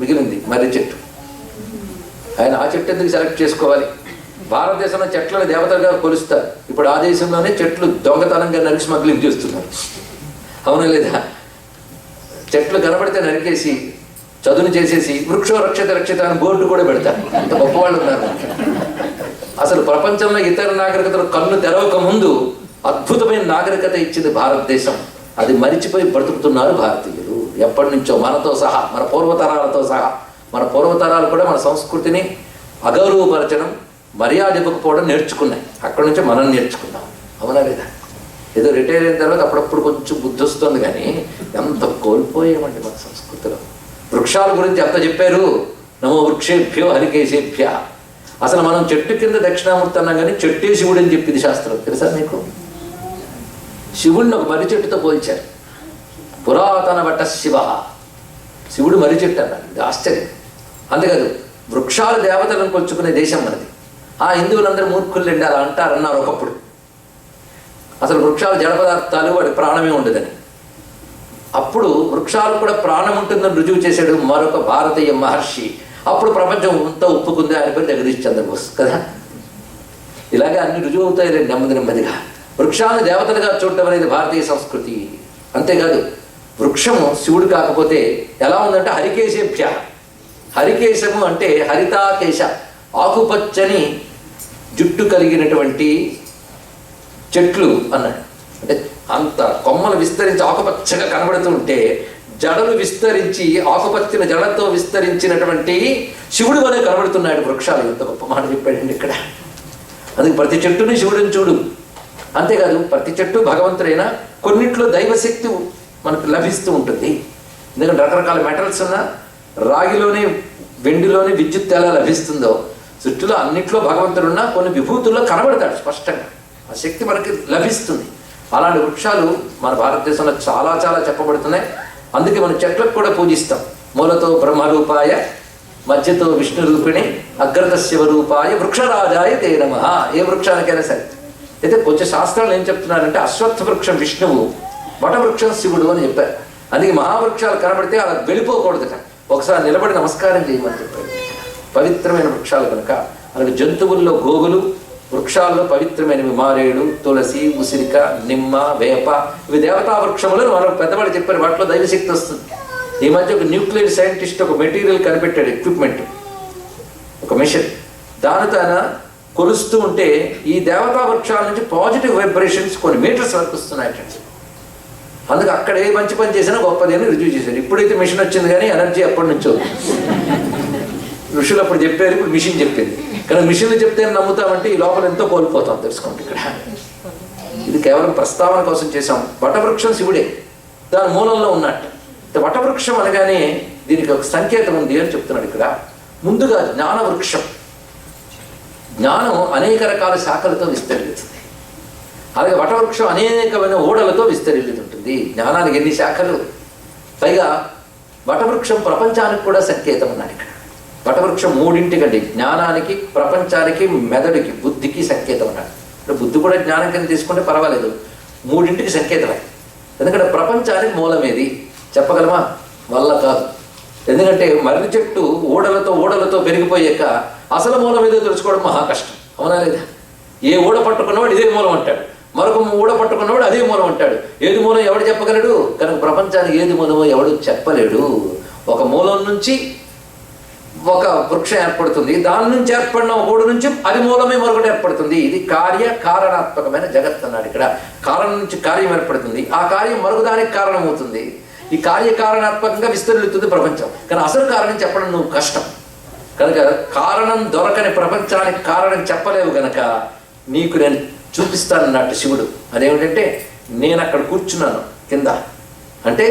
మిగిలింది మర్రి చెట్టు. ఆయన ఆ చెట్టు ఎందుకు సెలెక్ట్ చేసుకోవాలి? భారతదేశంలో చెట్లను దేవతలుగా కొలుస్తారు. ఇప్పుడు ఆ దేశంలోనే చెట్లు దొంగతనంగా నరికి స్మగ్లింగ్ చేస్తున్నారు. అవునా లేదా? చెట్లు కనబడితే నరికేసి చదును చేసేసి వృక్షో రక్షిత అని బోర్డు కూడా పెడతారు. అంత గొప్పవాళ్ళు ఉన్నారు. అసలు ప్రపంచంలో ఇతర నాగరికతలు కన్ను తెరవక ముందు అద్భుతమైన నాగరికత ఇచ్చింది భారతదేశం. అది మరిచిపోయి బ్రతుకుతున్నారు భారతీయులు ఎప్పటి నుంచో, మనతో సహా, మన పూర్వతరాలతో సహా. మన పూర్వతరాలు కూడా మన సంస్కృతిని అగౌరవపరచడం, మర్యాద ఇవ్వకపోవడం నేర్చుకున్నాయి. అక్కడి నుంచి మనం నేర్చుకున్నాం. అవునా లేదా? ఏదో రిటైర్ అయిన తర్వాత అప్పుడప్పుడు కొంచెం బుద్ధి వస్తుంది, కానీ ఎంత కోల్పోయామండి మన సంస్కృతిలో. వృక్షాల గురించి ఎంత చెప్పారు? నమో వృక్షేభ్యో హరికేశేభ్య. అసలు మనం చెట్టు కింద దక్షిణామూర్తి అన్నాం, కానీ చెట్టే శివుడు అని చెప్పింది శాస్త్రం. తెలుసా మీకు? శివుడిని ఒక మర్రి చెట్టుతో పోల్చారు. పురాతన వట శివ, శివుడు మర్రి చెట్టు అన్నాడు. ఇది ఆశ్చర్యం. అంతేకాదు, వృక్షాలు దేవతలను కొలుచుకునే దేశం మనది. ఆ హిందువులందరూ మూర్ఖులండి అలా అంటారన్నారు ఒకప్పుడు. అసలు వృక్షాలు జడ పదార్థాలు, వాడి ప్రాణమే ఉండదని. అప్పుడు వృక్షాలు కూడా ప్రాణం ఉంటుందని రుజువు చేశాడు మరొక భారతీయ మహర్షి. అప్పుడు ప్రపంచం అంతా ఒప్పుకుంది. ఆయన పేరు జగదీష్ చంద్రబోస్ కదా. ఇలాగే అన్ని రుజువు అవుతాయి నెమ్మదిగా. వృక్షాలను దేవతలుగా చూడటం అనేది భారతీయ సంస్కృతి. అంతేకాదు, వృక్షము శివుడు కాకపోతే ఎలా ఉందంటే హరికేశేభ్య. హరికేశము అంటే హరితాకేశ, ఆకుపచ్చని జుట్టు కలిగినటువంటి చెట్లు అన్నాడు. అంటే అంత కొమ్మలు విస్తరించి ఆకుపచ్చగా కనబడుతూ ఉంటే జడలు విస్తరించి ఆకుపచ్చని జడతో విస్తరించినటువంటి శివుడు వలె కనబడుతున్నాడు వృక్షాలు. ఎంత గొప్ప మాట చెప్పాడండి ఇక్కడ. అందుకే ప్రతి చెట్టుని శివుడిని చూడు. అంతేకాదు, ప్రతి చెట్టు భగవంతుడైనా కొన్నిట్లో దైవశక్తి మనకు లభిస్తూ ఉంటుంది. ఎందుకంటే రకరకాల మెటల్స్ ఉన్న రాగిలోనే వెండిలోనే విద్యుత్ ఎలా లభిస్తుందో, సృష్టిలో అన్నిట్లో భగవంతుడున్నా కొన్ని విభూతుల్లో కనబడతాడు స్పష్టంగా. ఆ శక్తి మనకి లభిస్తుంది. అలాంటి వృక్షాలు మన భారతదేశంలో చాలా చెప్పబడుతున్నాయి. అందుకే మనం చెట్లకు కూడా పూజిస్తాం. మూలతో బ్రహ్మరూపాయ, మధ్యతో విష్ణు రూపిణి, అగ్రత శివరూపాయ, వృక్షరాజాయ తే నమః. ఏ వృక్షానికైనా సరే. అయితే కొంచెం శాస్త్రాలు ఏం చెప్తున్నారంటే అశ్వత్థ వృక్షం విష్ణువు, వటవృక్షం శివుడు అని చెప్పారు. అందుకే మహావృక్షాలు కనబడితే అలా వెళ్ళిపోకూడదట, ఒకసారి నిలబడి నమస్కారం చేయమని చెప్పారు. పవిత్రమైన వృక్షాలు కనుక. అలాగే జంతువుల్లో గోవులు, వృక్షాల్లో పవిత్రమైనవి మారేడు, తులసి, ఉసిరిక, నిమ్మ, వేప, ఇవి దేవతా వృక్షములు మనం పెద్దవాళ్ళు చెప్పారు. వాటిలో దైవశక్తి వస్తుంది. ఈ మధ్య ఒక న్యూక్లియర్ సైంటిస్ట్ ఒక మెటీరియల్ కనిపెట్టాడు, ఎక్విప్మెంట్, ఒక మిషన్. దానితో ఆయన కొలుస్తూ ఉంటే ఈ దేవతా వృక్షాల నుంచి పాజిటివ్ వైబ్రేషన్స్ కొన్ని మీటర్స్ వరకు వస్తున్నాయి. అందుకే అక్కడ ఏ మంచి పని చేసినా గొప్పది అని రుజువు చేశారు. ఇప్పుడైతే మిషన్ వచ్చింది, కానీ ఎనర్జీ ఎప్పటి నుంచో ఋషులు అప్పుడు చెప్పారు, ఇప్పుడు మిషన్ చెప్పింది. కానీ మిషన్లు చెప్తే నమ్ముతామంటే ఈ లోపల ఎంతో కోల్పోతాం తెలుసుకోండి. ఇక్కడ ఇది కేవలం ప్రస్తావన కోసం చేశాం. వటవృక్షం శివుడే, దాని మూలంలో ఉన్నట్టు. వటవృక్షం అనగానే దీనికి ఒక సంకేతం ఉంది అని చెప్తున్నాడు ఇక్కడ. ముందుగా జ్ఞానవృక్షం. జ్ఞానం అనేక రకాల శాఖలతో విస్తరిల్లుతుంది. అలాగే వటవృక్షం అనేకమైన ఓడలతో విస్తరిల్లుతుంటుంది. జ్ఞానానికి ఎన్ని శాఖలు! పైగా వటవృక్షం ప్రపంచానికి కూడా సంకేతం అన్నాడు ఇక్కడ. వటవృక్షం మూడింటికండి, జ్ఞానానికి, ప్రపంచానికి, మెదడుకి, బుద్ధికి సంకేతం అన్నాడు. ఇప్పుడు బుద్ధి కూడా జ్ఞానం కింద తీసుకుంటే పర్వాలేదు, మూడింటికి సంకేతమే. ఎందుకంటే ప్రపంచానికి మూలమేది చెప్పగలమా? వల్ల కాదు. ఎందుకంటే మర్రి చెట్టు ఓడలతో పెరిగిపోయాక అసలు మూలం ఏదో తెలుసుకోవడం మహా కష్టం, అవునా లేదా? ఏ ఊడ పట్టుకున్నవాడు ఇదే మూలం అంటాడు, మరొక ఊడ పట్టుకున్నవాడు అదే మూలం అంటాడు. ఏది మూలం ఎవడు చెప్పగలడు? కనుక ప్రపంచానికి ఏది మూలమో ఎవడు చెప్పలేడు. ఒక మూలం నుంచి ఒక వృక్షం ఏర్పడుతుంది, దాని నుంచి ఏర్పడిన ఓడు నుంచి అది మూలమే మరొకటి ఏర్పడుతుంది. ఇది కారణాత్మకమైన జగత్ అన్నాడు ఇక్కడ. కారణం నుంచి కార్యం ఏర్పడుతుంది, ఆ కార్యం మరొక దానికి కారణమవుతుంది. ఈ కారణాత్మకంగా విస్తరిల్లుతుంది ప్రపంచం. కానీ అసలు కారణం చెప్పడం నువ్వు కష్టం. కనుక కారణం దొరకని ప్రపంచానికి కారణం చెప్పలేవు గనక నీకు నేను చూపిస్తానన్నట్టు శివుడు. అదేమిటంటే నేను అక్కడ కూర్చున్నాను కింద అంటే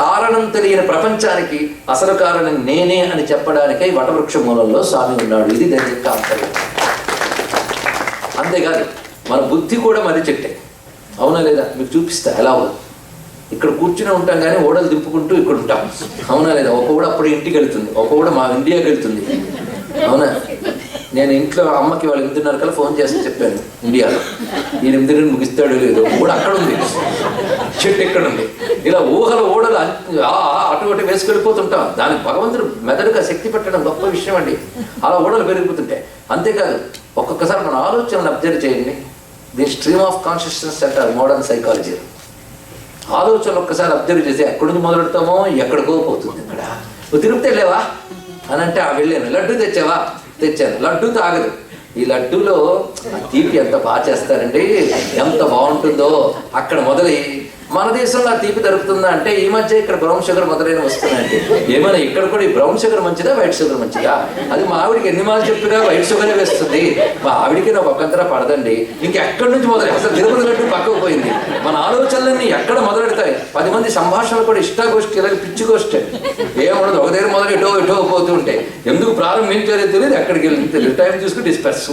కారణం తెలియని ప్రపంచానికి అసలు కారణం నేనే అని చెప్పడానికై వటవృక్ష మూలంలో స్వామి ఉన్నాడు. ఇది దాని యొక్క ఆంతర్యం. అంతేకాదు మన బుద్ధి కూడా మర్రి చెట్టే, అవునా లేదా? మీకు చూపిస్తా ఎలా. ఇక్కడ కూర్చుని ఉంటాం కానీ ఓడలు దింపుకుంటూ ఇక్కడ ఉంటాం, అవునా లేదా? ఒక ఓడ అప్పుడు ఇంటికి వెళ్తుంది, ఒక ఓడ మా ఇండియాకి వెళ్తుంది, అవునా? నేను ఇంట్లో అమ్మకి వాళ్ళు 8:30 కల్లా ఫోన్ చేసి చెప్పాను ఇండియాలో, ఈ 8 ముగిస్తాడు లేదు, ఓడ అక్కడ ఉంది, చెట్టు ఎక్కడ ఉంది. ఇలా ఓడలు అటు అటు వేసుకెళ్ళిపోతుంటాం. దానికి భగవంతుడు మెదడుగా శక్తి పెట్టడం గొప్ప విషయం అండి. అలా ఓడలు పెరిగిపోతుంటాయి. అంతేకాదు ఒక్కొక్కసారి మన ఆలోచనలు అబ్జర్వ్ చేయండి. ది స్ట్రీమ్ ఆఫ్ కాన్షియస్నెస్ అంటారు మోడర్న్ సైకాలజీ. ఆలోచనలు ఒక్కసారి అబ్జర్వ్ చేసి ఎక్కడి నుంచి మొదలెడతామో ఎక్కడికో పోతుంది. ఇక్కడ నువ్వు తిరుపతి వెళ్ళావా అని అంటే వెళ్ళాను. లడ్డు తెచ్చావా? తెచ్చాను. లడ్డూతో ఆగదు. ఈ లడ్డూలో తీపి ఎంత బాగా చేస్తారండి, ఎంత బాగుంటుందో అక్కడ మొదలై మన దేశంలో ఆ తీపి దొరుకుతుందా అంటే ఈ మధ్య ఇక్కడ బ్రౌన్ షుగర్ మొదలైన వస్తున్నాయండి. ఏమైనా ఇక్కడ కూడా ఈ బ్రౌన్ షుగర్ మంచిదా వైట్ షుగర్ మంచిదా? అది మా ఆవిడికి ఎన్ని మార్లు చెప్పినా వైట్ షుగరే వేస్తుంది. మా ఆవిడికి నాకు ఒక్కంతరా పడదండి. ఇంకెక్కడి నుంచి మొదలై అసలు తిరుపతి లడ్డు పక్కకు పోయింది. మన ఆలోచనలన్నీ ఎక్కడ మొదలెడతాయి? 10 మంది సంభాషణలు కూడా ఇష్టాగోష్ఠి, ఇలాగే పిచ్చి గోష్ఠి ఏముండదు. ఒక దగ్గర మొదలు ఎటో పోతూ ఉంటే ఎందుకు ప్రారంభించారో తెలియదు, ఎక్కడికి వెళ్ళి టైం చూసుకుని డిస్పర్స్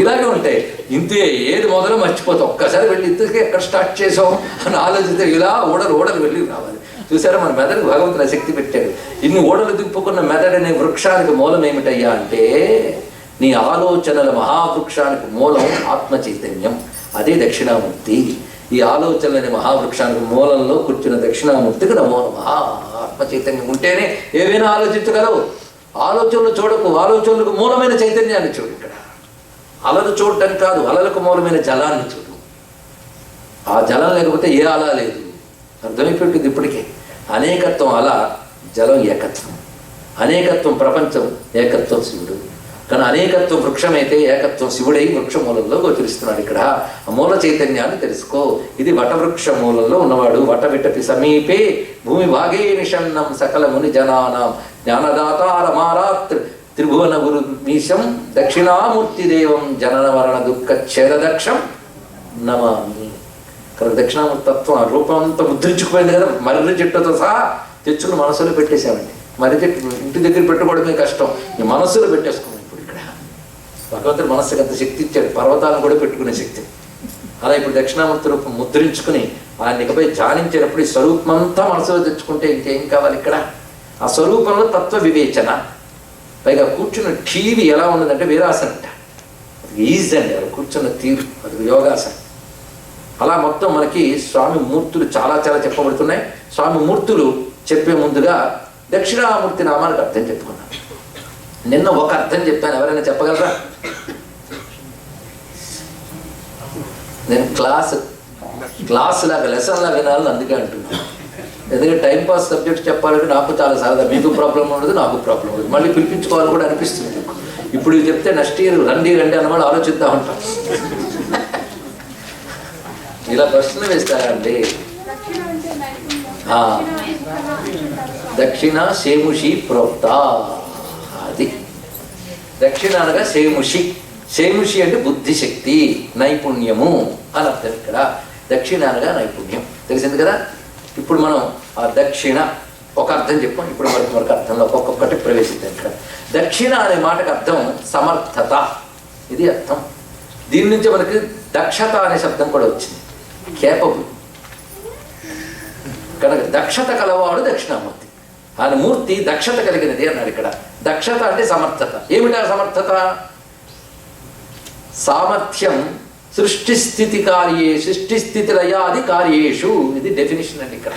ఇలాగే ఉంటాయి. ఇంతే, ఏది మొదలు మర్చిపోతాం. ఒక్కసారి వెళ్ళి ఇంతకే ఎక్కడ స్టార్ట్ చేసాం అని ఆలోచిస్తే ఇలా ఓడలు వెళ్ళి రావాలి. చూసారా, మన మెదడుకు భగవంతుని శక్తి పెట్టాడు. ఇన్ని ఓడలు దింపుకున్న మెదడనే వృక్షానికి మూలం ఏమిటయ్యా అంటే నీ ఆలోచనల మహావృక్షానికి మూలం ఆత్మ చైతన్యం. అదే దక్షిణామూర్తి. ఈ ఆలోచనలని మహావృక్షానికి మూలంలో కూర్చున్న దక్షిణామూర్తికి నమో నమః. ఆత్మ చైతన్యం ఉంటేనే ఏవైనా ఆలోచించగలవు. ఆలోచనలు చూడకు, ఆలోచనలకు మూలమైన చైతన్యాన్ని చూడు. ఇక్కడ అలలు చూడటం కాదు, అలలకు మూలమైన జలాన్ని చూడు. ఆ జలం లేకపోతే ఏ అల లేదు. అర్థమైపోయింది ఇప్పటికే. అనేకత్వం అల, జలం ఏకత్వం. అనేకత్వం ప్రపంచం, ఏకత్వం శివుడు. కానీ అనేకత్వం వృక్షమైతే ఏకత్వం శివుడై వృక్ష మూలంలో గోచరిస్తున్నాడు. ఇక్కడ ఆ మూల చైతన్యాన్ని తెలుసుకో. ఇది వటవృక్ష మూలంలో ఉన్నవాడు. వటవిటపి సమీపే భూమి భాగే నిషన్నం సకల ముని జనానాం జ్ఞానదాతారమారాత్ త్రిభువన గురు మీశం దక్షిణామూర్తి దేవం జనన మరణ దుఃఖ ఛేదదక్షం నమామి. కనుక దక్షిణామూర్తి తత్వం రూపం అంతా ముద్రించుకుపోయింది కదా. మర్రి చెట్టుతో సహా తెచ్చుకుని మనసులో పెట్టేశామండి. మర్రి చెట్టు ఇంటి దగ్గర పెట్టుకోవడమే కష్టం, ఈ మనస్సులో పెట్టేసుకున్నాం. ఇప్పుడు ఇక్కడ భగవంతుడు మనస్సుకి అంత శక్తి ఇచ్చాడు, పర్వతాలను కూడా పెట్టుకునే శక్తి. అలా ఇప్పుడు దక్షిణామూర్తి రూపం ముద్రించుకుని ఆయన ఇకపై ధ్యానించేటప్పుడు ఈ స్వరూపం అంతా మనసులో తెచ్చుకుంటే ఇంకేం కావాలి? ఇక్కడ ఆ స్వరూపంలో తత్వ వివేచన. పైగా కూర్చున్న టీవీ ఎలా ఉండదంటే వీరాసనం అంట. అది ఈజీ అండి, అది కూర్చున్న తీరు, అది యోగాసనం. అలా మొత్తం మనకి స్వామి మూర్తులు చాలా చెప్పబడుతున్నాయి. స్వామి మూర్తులు చెప్పే ముందుగా దక్షిణామూర్తి నామానికి అర్థం చెప్పుకున్నాను. నిన్న ఒక అర్థం చెప్పాను, ఎవరైనా చెప్పగలరా? నేను క్లాస్ లాగా లెసన్ లాగా వినాలని అందుకే అంటున్నాను. ఎందుకంటే టైంపాస్ సబ్జెక్ట్ చెప్పాలంటే నాకు చాలా సరదా. మీకు ప్రాబ్లం ఉండదు, నాకు ప్రాబ్లం ఉండదు. మళ్ళీ పిలిపించుకోవాలని కూడా అనిపిస్తుంది. ఇప్పుడు చెప్తే నెక్స్ట్ ఇయర్ రండి అన్నవాళ్ళు ఆలోచిద్దాం ఉంటాం. ఇలా ప్రశ్న వేస్తారా అండి? దక్షిణ శేముషి ప్రోక్త దక్షిణ అనగా శేముషి. శేముషి అంటే బుద్ధిశక్తి, నైపుణ్యము అని అర్థం. ఇక్కడ దక్షిణ అనగా నైపుణ్యం తెలిసింది కదా. ఇప్పుడు మనం ఆ దక్షిణ ఒక అర్థం చెప్పాం, ఇప్పుడు మరొక అర్థంలో ఒక్కొక్కటి ప్రవేశిద్దాం. ఇక్కడ దక్షిణ అనే మాటకు అర్థం సమర్థత, ఇది అర్థం. దీని నుంచి మనకి దక్షత అనే శబ్దం కూడా వచ్చింది, కేపబుల్. కనుక దక్షత కలవాడు దక్షిణామూర్తి. ఆయన మూర్తి దక్షత కలిగినది అన్నాడు. ఇక్కడ దక్షత అంటే సమర్థత. ఏమిటా సమర్థత? సామర్థ్యం సృష్టిస్థితి కార్యే సృష్టిస్థితి లయాది కార్యేషు, ఇది డెఫినేషన్ అండి. ఇక్కడ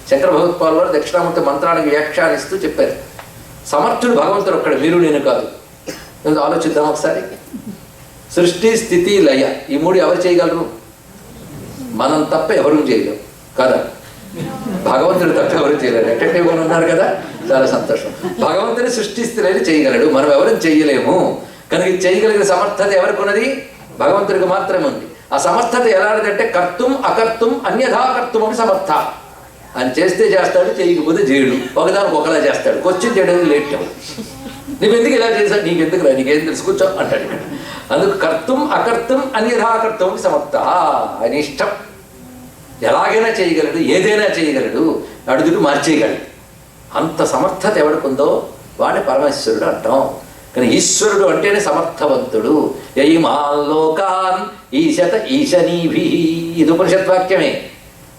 శంకర భగవత్పాల్ వారు దక్షిణామూర్తి మంత్రానికి వ్యాఖ్యానిస్తూ చెప్పారు, సమర్థుడు భగవంతుడు ఒక్కడ, మీరు నేను కాదు. ఆలోచిద్దాం ఒకసారి. సృష్టి స్థితి లయ ఈ మూడు ఎవరు చేయగలరు? మనం తప్ప ఎవరు చేయలేరు కదా. భగవంతుడు తప్ప ఎవరు చేయలేరు. ఎట్టేగా ఉన్నారు కదా, చాలా సంతోషం. భగవంతుని సృష్టి స్థితిని చేయగలడు, మనం ఎవరు చేయలేము. కనుక చేయగలిగిన సమర్థత ఎవరికి ఉన్నది? భగవంతుడికి మాత్రమే ఉంది. ఆ సమర్థత ఎలాంటిదంటే కర్తుం అకర్తుం అన్యథా కర్తుం అని సమర్థ. ఆయన చేస్తే చేస్తాడు, చేయకపోతే చేయడు, ఒకదానికి ఒకలా చేస్తాడు. క్వశ్చన్ చేయడానికి లేట్. నువ్వెందుకు ఇలా చేశాడు? నీకెందుకు రా, నీకేం తెలుసు, కూర్చో అంటాడు ఇక్కడ. అందుకు కర్తుం అకర్తుం అన్యథా కర్తుం సమర్థ. ఆయన ఇష్టం, ఎలాగైనా చేయగలడు, ఏదైనా చేయగలడు, అడుగుడు మార్చేయగలడు. అంత సమర్థత ఎవడికుందో వాడిని పరమేశ్వరుడు అంటాం. కానీ ఈశ్వరుడు అంటేనే సమర్థవంతుడు. యయిమాలోకాన్ ఈశత ఈశనీభి, ఇది ఉపనిషద్వాక్యమే.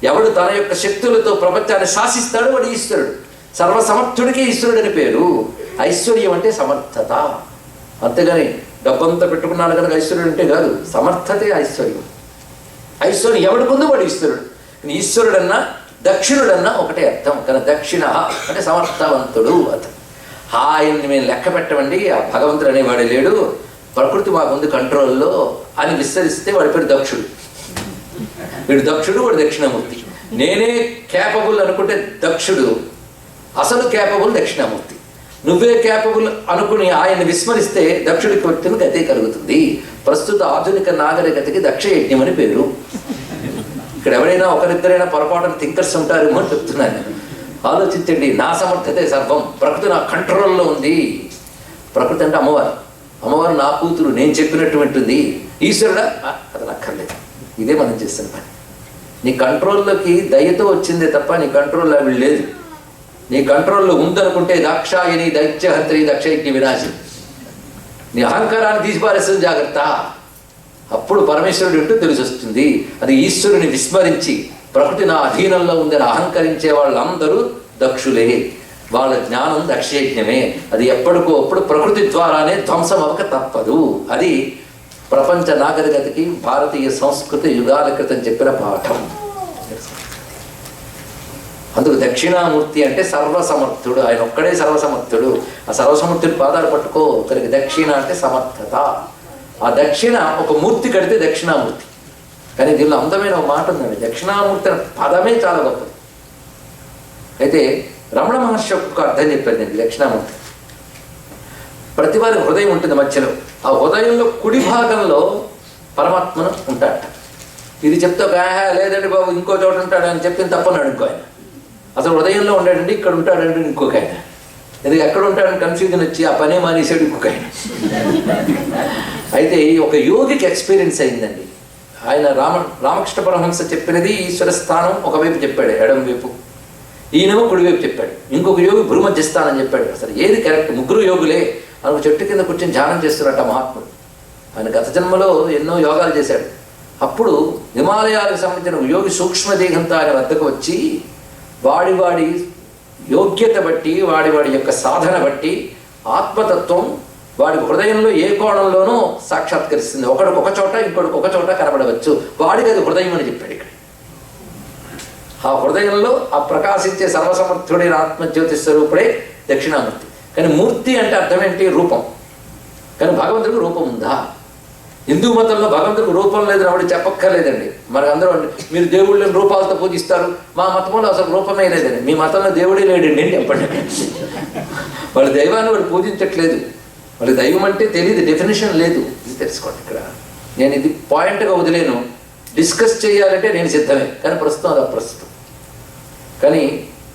ఎవడు తన యొక్క శక్తులతో ప్రపంచాన్ని శాసిస్తాడో వాడు ఈశ్వరుడు. సర్వసమర్థుడికి ఈశ్వరుడు అని పేరు. ఐశ్వర్యం అంటే సమర్థత, అంతేగాని డబ్బంతా పెట్టుకున్నాడు కనుక ఐశ్వర్యుడు అంటే కాదు. సమర్థతే ఐశ్వర్యం. ఐశ్వర్యం ఎవడికుందో వాడు ఈశ్వరుడు. ఈశ్వరుడన్నా దక్షిణుడన్నా ఒకటే అర్థం. కానీ దక్షిణ అంటే సమర్థవంతుడు అతను. ఆయన్ని మేము లెక్క పెట్టమండి, ఆ భగవంతుడు అనేవాడు లేడు, ప్రకృతి మాకుంది కంట్రోల్లో అని విస్తరిస్తే వాడి పేరు దక్షుడు. వీడు దక్షుడు, వాడు దక్షిణామూర్తి. నేనే క్యాపబుల్ అనుకుంటే దక్షుడు, అసలు క్యాపబుల్ దక్షిణామూర్తి. నువ్వే క్యాపబుల్ అనుకుని ఆయన్ని విస్మరిస్తే దక్షుడికి వచ్చిన గతే కలుగుతుంది. ప్రస్తుత ఆధునిక నాగరికతకి దక్ష యజ్ఞం అని పేరు. ఇక్కడ ఎవరైనా ఒకరిద్దరైనా పొరపాటున థింకర్స్ ఉంటారేమో అని చెప్తున్నాను నేను. ఆలోచించండి. నా సమర్థతే సర్వం, ప్రకృతి నా కంట్రోల్లో ఉంది. ప్రకృతి అంటే అమ్మవారు, అమ్మవారు నా కూతురు, నేను చెప్పినటువంటిది. ఈశ్వరుడా అది అక్కర్లేదు. ఇదే మనం చేస్తున్న పని. నీ కంట్రోల్లోకి దయతో వచ్చిందే తప్ప నీ కంట్రోల్లో అవి లేదు. నీ కంట్రోల్లో ఉందనుకుంటే దాక్షాయని దైత్యహత్రి దక్షయజ్ఞ వినాశి. నీ అహంకారాన్ని తీసిపారేస్తుంది, జాగ్రత్త. అప్పుడు పరమేశ్వరుడు అంటూ తెలిసి వస్తుంది. అది ఈశ్వరుని విస్మరించి ప్రకృతి నా అధీనంలో ఉందని అహంకరించే వాళ్ళందరూ దక్షులే. వాళ్ళ జ్ఞానం దక్షయజ్ఞమే. అది ఎప్పటికో అప్పుడు ప్రకృతి ద్వారానే ధ్వంసం అవ్వక తప్పదు. అది ప్రపంచ నాగరికతకి భారతీయ సంస్కృతి యుగాల క్రితం చెప్పిన పాఠం. అందుకు దక్షిణామూర్తి అంటే సర్వసమర్థుడు. ఆయన ఒక్కడే సర్వసమర్థుడు. ఆ సర్వసమర్థుడి పాదాలు పట్టుకో. ఒకరికి దక్షిణ అంటే సమర్థత. ఆ దక్షిణ ఒక మూర్తి కడితే దక్షిణామూర్తి. కానీ దీనిలో అందమైన ఒక మాట ఉందండి. దక్షిణామూర్తి అనే పదమే చాలా గొప్పది. అయితే రమణ మహర్షి ఒక అర్థం చెప్పారు దీనికి. దక్షిణామూర్తి ప్రతి వారి హృదయం ఉంటుంది మధ్యలో. ఆ హృదయంలో కుడి భాగంలో పరమాత్మను ఉంటాడట. ఇది చెప్తే లేదండి బాబు ఇంకో చోట ఉంటాడని చెప్పింది తప్పన్నాడు ఇంకో ఆయన. అసలు హృదయంలో ఉండాడండి, ఇక్కడ ఉంటాడండి ఇంకొక ఆయన. ఎందుకు ఎక్కడ ఉంటాడని కన్ఫ్యూజన్ వచ్చి ఆ పనే మానేసాడు ఇంకొక ఆయన. అయితే ఒక యోగికి ఎక్స్పీరియన్స్ అయిందండి. ఆయన రామకృష్ణ పరమహంస చెప్పినది ఈశ్వర స్థానం ఒకవైపు చెప్పాడు, ఎడం వైపు. ఈయనేమో కుడివైపు చెప్పాడు. ఇంకొక యోగి భూమధ్య స్థానం చెప్పాడు. అసలు ఏది కరెక్ట్? ముగ్గురు యోగులే. ఆయన చెట్టు కింద కూర్చొని ధ్యానం చేస్తున్నట్ట మహాత్ముడు. ఆయన గత జన్మలో ఎన్నో యోగాలు చేశాడు. అప్పుడు హిమాలయాలకు సంబంధించిన యోగి సూక్ష్మదేహంతో ఆయన వద్దకు వచ్చి వాడి యోగ్యత బట్టి వాడి యొక్క సాధన బట్టి ఆత్మతత్వం వాడి హృదయంలో ఏ కోణంలోనూ సాక్షాత్కరిస్తుంది. ఒకడికి ఒక చోట, ఇంకొకటి ఒక చోట కనబడవచ్చు. వాడికి అది హృదయం అని చెప్పాడు. ఇక్కడ ఆ హృదయంలో ఆ ప్రకాశించే సర్వసమర్థుడైన ఆత్మజ్యోతి స్వరూపుడే దక్షిణామూర్తి. కానీ మూర్తి అంటే అర్థం ఏంటి? రూపం. కానీ భగవంతుడికి రూపం ఉందా? హిందూ మతంలో భగవంతుడికి రూపం లేదని ఆవిడ చెప్పక్కర్లేదండి. మనకు అందరూ మీరు దేవుళ్ళని రూపాలతో పూజిస్తారు. మా మతంలో అసలు రూపమే లేదండి. మీ మతంలో దేవుడే లేడండి అని చెప్పండి. వాళ్ళ దైవాన్ని వాళ్ళు పూజించట్లేదు. వాళ్ళకి దైవం అంటే తెలియదు, డెఫినేషన్ లేదు. ఇది తెలుసుకోండి. ఇక్కడ నేను ఇది పాయింట్గా వదిలేను. డిస్కస్ చేయాలంటే నేను సిద్ధమే, కానీ ప్రస్తుతం అది అప్రస్తుతం. కానీ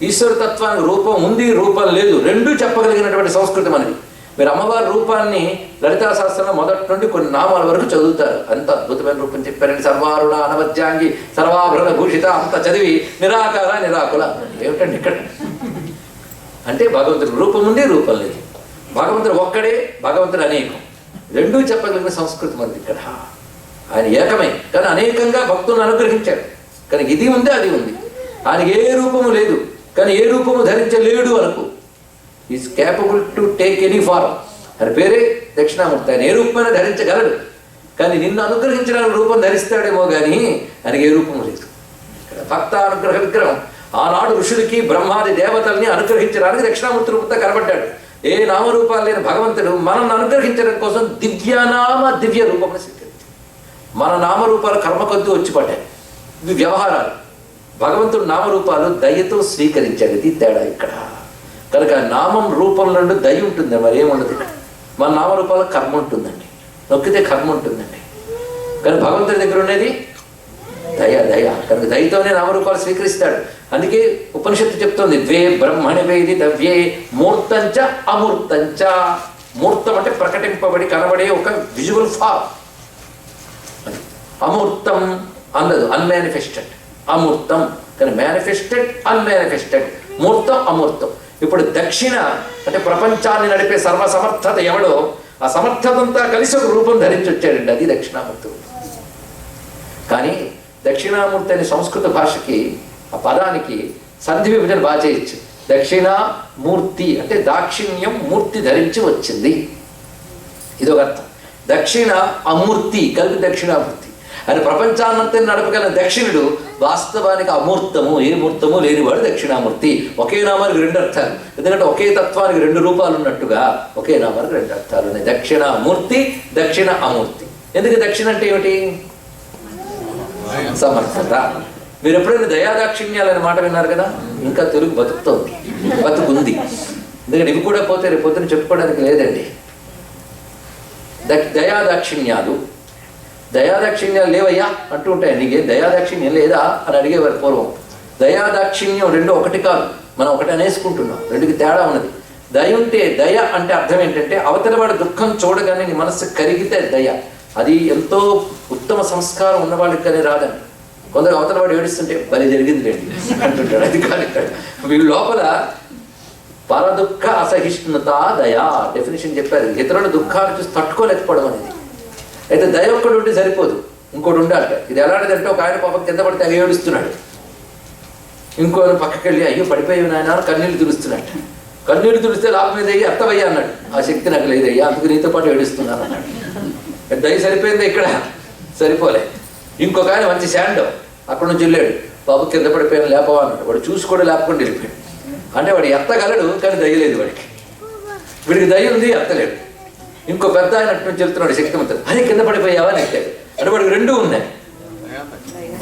ఈశ్వర తత్వానికి రూపం ఉంది, రూపం లేదు, రెండూ చెప్పగలిగినటువంటి సంస్కృతి మనది. మీరు అమ్మవారి రూపాన్ని లలితా సహస్రంలో మొదటి నుండి కొన్ని నామాల వరకు చదువుతారు. అంత అద్భుతమైన రూపం చెప్పారండి. సర్వారుణ అనవద్యాంగి సర్వాభరణ భూషిత అంత చదివి నిరాకార నిరాకుల ఏమిటండి ఇక్కడ అంటే భగవంతుడి రూపం ఉంది, రూపం లేదు. భగవంతుడు ఒక్కడే, భగవంతుడు అనేకం, రెండూ చెప్పగలిగిన సంస్కృతి మనది ఇక్కడ. ఆయన ఏకమే కానీ అనేకంగా భక్తులను అనుగ్రహించాడు. కానీ ఇది ఉంది, అది ఉంది. ఆయనకి ఏ రూపము లేదు కానీ ఏ రూపము ధరించలేడు అనుకో. Is capable to take any form. ఆయన పేరే దక్షిణామూర్తి. ఆయన ఏ రూపమైనా ధరించగలడు కానీ నిన్ను అనుగ్రహించడానికి రూపం ధరిస్తాడేమో కానీ ఆయనకి ఏ రూపము లేదు. ఇక్కడ భక్త అనుగ్రహ విగ్రహం. ఆనాడు ఋషులకి బ్రహ్మాది దేవతల్ని అనుగ్రహించడానికి దక్షిణామూర్తి రూపంతో కనబడ్డాడు. ఏ నామరూపాలు లేని భగవంతుడు మనల్ని అనుగ్రహించడం కోసం దివ్యనామ దివ్య రూపమును స్వీకరించాడు. మన నామరూపాలు కర్మ కొద్ది వచ్చి పడ్డాయి, ఇవి వ్యవహారాలు. భగవంతుడు నామరూపాలు దయతో స్వీకరించాడు. ఇది తేడా ఇక్కడ. కనుక నామం రూపం నుండి దయ ఉంటుంది, మరి ఏముండదు ఇక్కడ. మన నామరూపాలకు కర్మ ఉంటుందండి, నొక్కితే కర్మ ఉంటుందండి. కానీ భగవంతుడి దగ్గర ఉండేది దయ. దయ కనుక దయతోనే నామరూపాలు స్వీకరిస్తాడు. అందుకే ఉపనిషత్తు చెప్తోంది ద్వే బ్రహ్మణి వేది దవ్యే మూర్తంచ అమూర్తంచ. మూర్తం అంటే ప్రకటింపబడి కనబడే ఒక విజువల్ ఫార్మ్. అమూర్తం అన్నదు అన్మానిఫెస్టెడ్, అమూర్తం కానీ మేనిఫెస్టెడ్ అన్మానిఫెస్టెడ్, మూర్తం అమూర్తం. ఇప్పుడు దక్షిణ అంటే ప్రపంచాన్ని నడిపే సర్వసమర్థత ఎవడో ఆ సమర్థతంతా కలిసి ఒక రూపం ధరించి వచ్చాడండి, అది దక్షిణామూర్తి. కానీ దక్షిణామూర్తి అనే సంస్కృత భాషకి ఆ పదానికి సంధి విభజన బాగా చేయొచ్చు. దక్షిణామూర్తి అంటే దాక్షిణ్యం మూర్తి ధరించి వచ్చింది, ఇదొక అర్థం. దక్షిణ అమూర్తి కలిపి దక్షిణామూర్తి. ఆయన ప్రపంచాన్నంతా నడపగల దక్షిణుడు వాస్తవానికి అమూర్తము, ఏ మూర్తము లేనివాడు దక్షిణామూర్తి. ఒకే నామానికి రెండు అర్థాలు, ఎందుకంటే ఒకే తత్వానికి రెండు రూపాలు ఉన్నట్టుగా ఒకే నామానికి రెండు అర్థాలు ఉన్నాయి. దక్షిణామూర్తి, దక్షిణ అమూర్తి. ఎందుకు దక్షిణ అంటే ఏమిటి? సమర్థత. మీరు ఎప్పుడైనా దయాదాక్షిణ్యాలనే మాట విన్నారు కదా? ఇంకా తెలుగు బతుకుతోంది, బతుకుంది. ఎందుకంటే ఇవి కూడా పోతే రేపు పొద్దున చెప్పుకోవడానికి లేదండి. దయాదాక్షిణ్యాలు లేవయ్యా అంటూ ఉంటాయి. నీకే దయాదాక్షిణ్యం లేదా అని అడిగేవారు పూర్వం. దయాదాక్షిణ్యం రెండు ఒకటి కాదు, మనం ఒకటి అనేసుకుంటున్నాం, రెండుకి తేడా ఉన్నది. దయ ఉంటే, దయ అంటే అర్థం ఏంటంటే అవతల వాడు దుఃఖం చూడగానే నీ మనస్సు కరిగితే దయ. అది ఎంతో ఉత్తమ సంస్కారం ఉన్నవాళ్ళకి కానీ రాదండి. కొందరు అవతల వాడు ఏడుస్తుంటే బలి జరిగింది లేండి అంటుంటాడు, అది కాదు ఇక్కడ. వీళ్ళ లోపల పరదుఃఖ అసహిష్ణుత దయా డెఫినేషన్ చెప్పారు. ఇతరుల దుఃఖాలు చూసి తట్టుకోలేకపోవడం అనేది. అయితే దయ ఒక్కడు ఉంటే సరిపోదు, ఇంకోటి ఉండాలి. ఇది ఎలాంటిదంటే ఒక ఆయన పాపం కింద పడితే అవి ఏడుస్తున్నాడు, ఇంకో పక్కకి వెళ్ళి అయ్యో పడిపోయి నాయన కన్నీళ్ళు తుడుస్తున్నాడు. కన్నీళ్ళు తుడిస్తే లాభం మీద అయ్యి అత్తవయ్యా అన్నాడు. ఆ శక్తి నాకు లేదయ్యా, అందుకు నీతో పాటు ఏడుస్తున్నాను అన్నాడు. దయ సరిపోయింది ఇక్కడ? సరిపోలే. ఇంకొక ఆయన మంచి శాండో అక్కడ నుంచి వెళ్ళాడు, బాబు కింద పడిపోయాను లేపవా అన్నాడు. వాడు చూసి కూడా లేపకుండా వెళ్ళిపోయాడు. అంటే వాడు ఎత్తగలడు కానీ దయ లేదు వాడికి. వీడికి దయ ఉంది, ఎత్తలేడు. ఇంకో పెద్ద ఆయన అటు నుంచి వెళ్తున్నాడు శక్తిమంతుడు, అదే కింద పడిపోయావా అని ఎత్తాడు. అంటే వాడికి రెండూ ఉన్నాయి.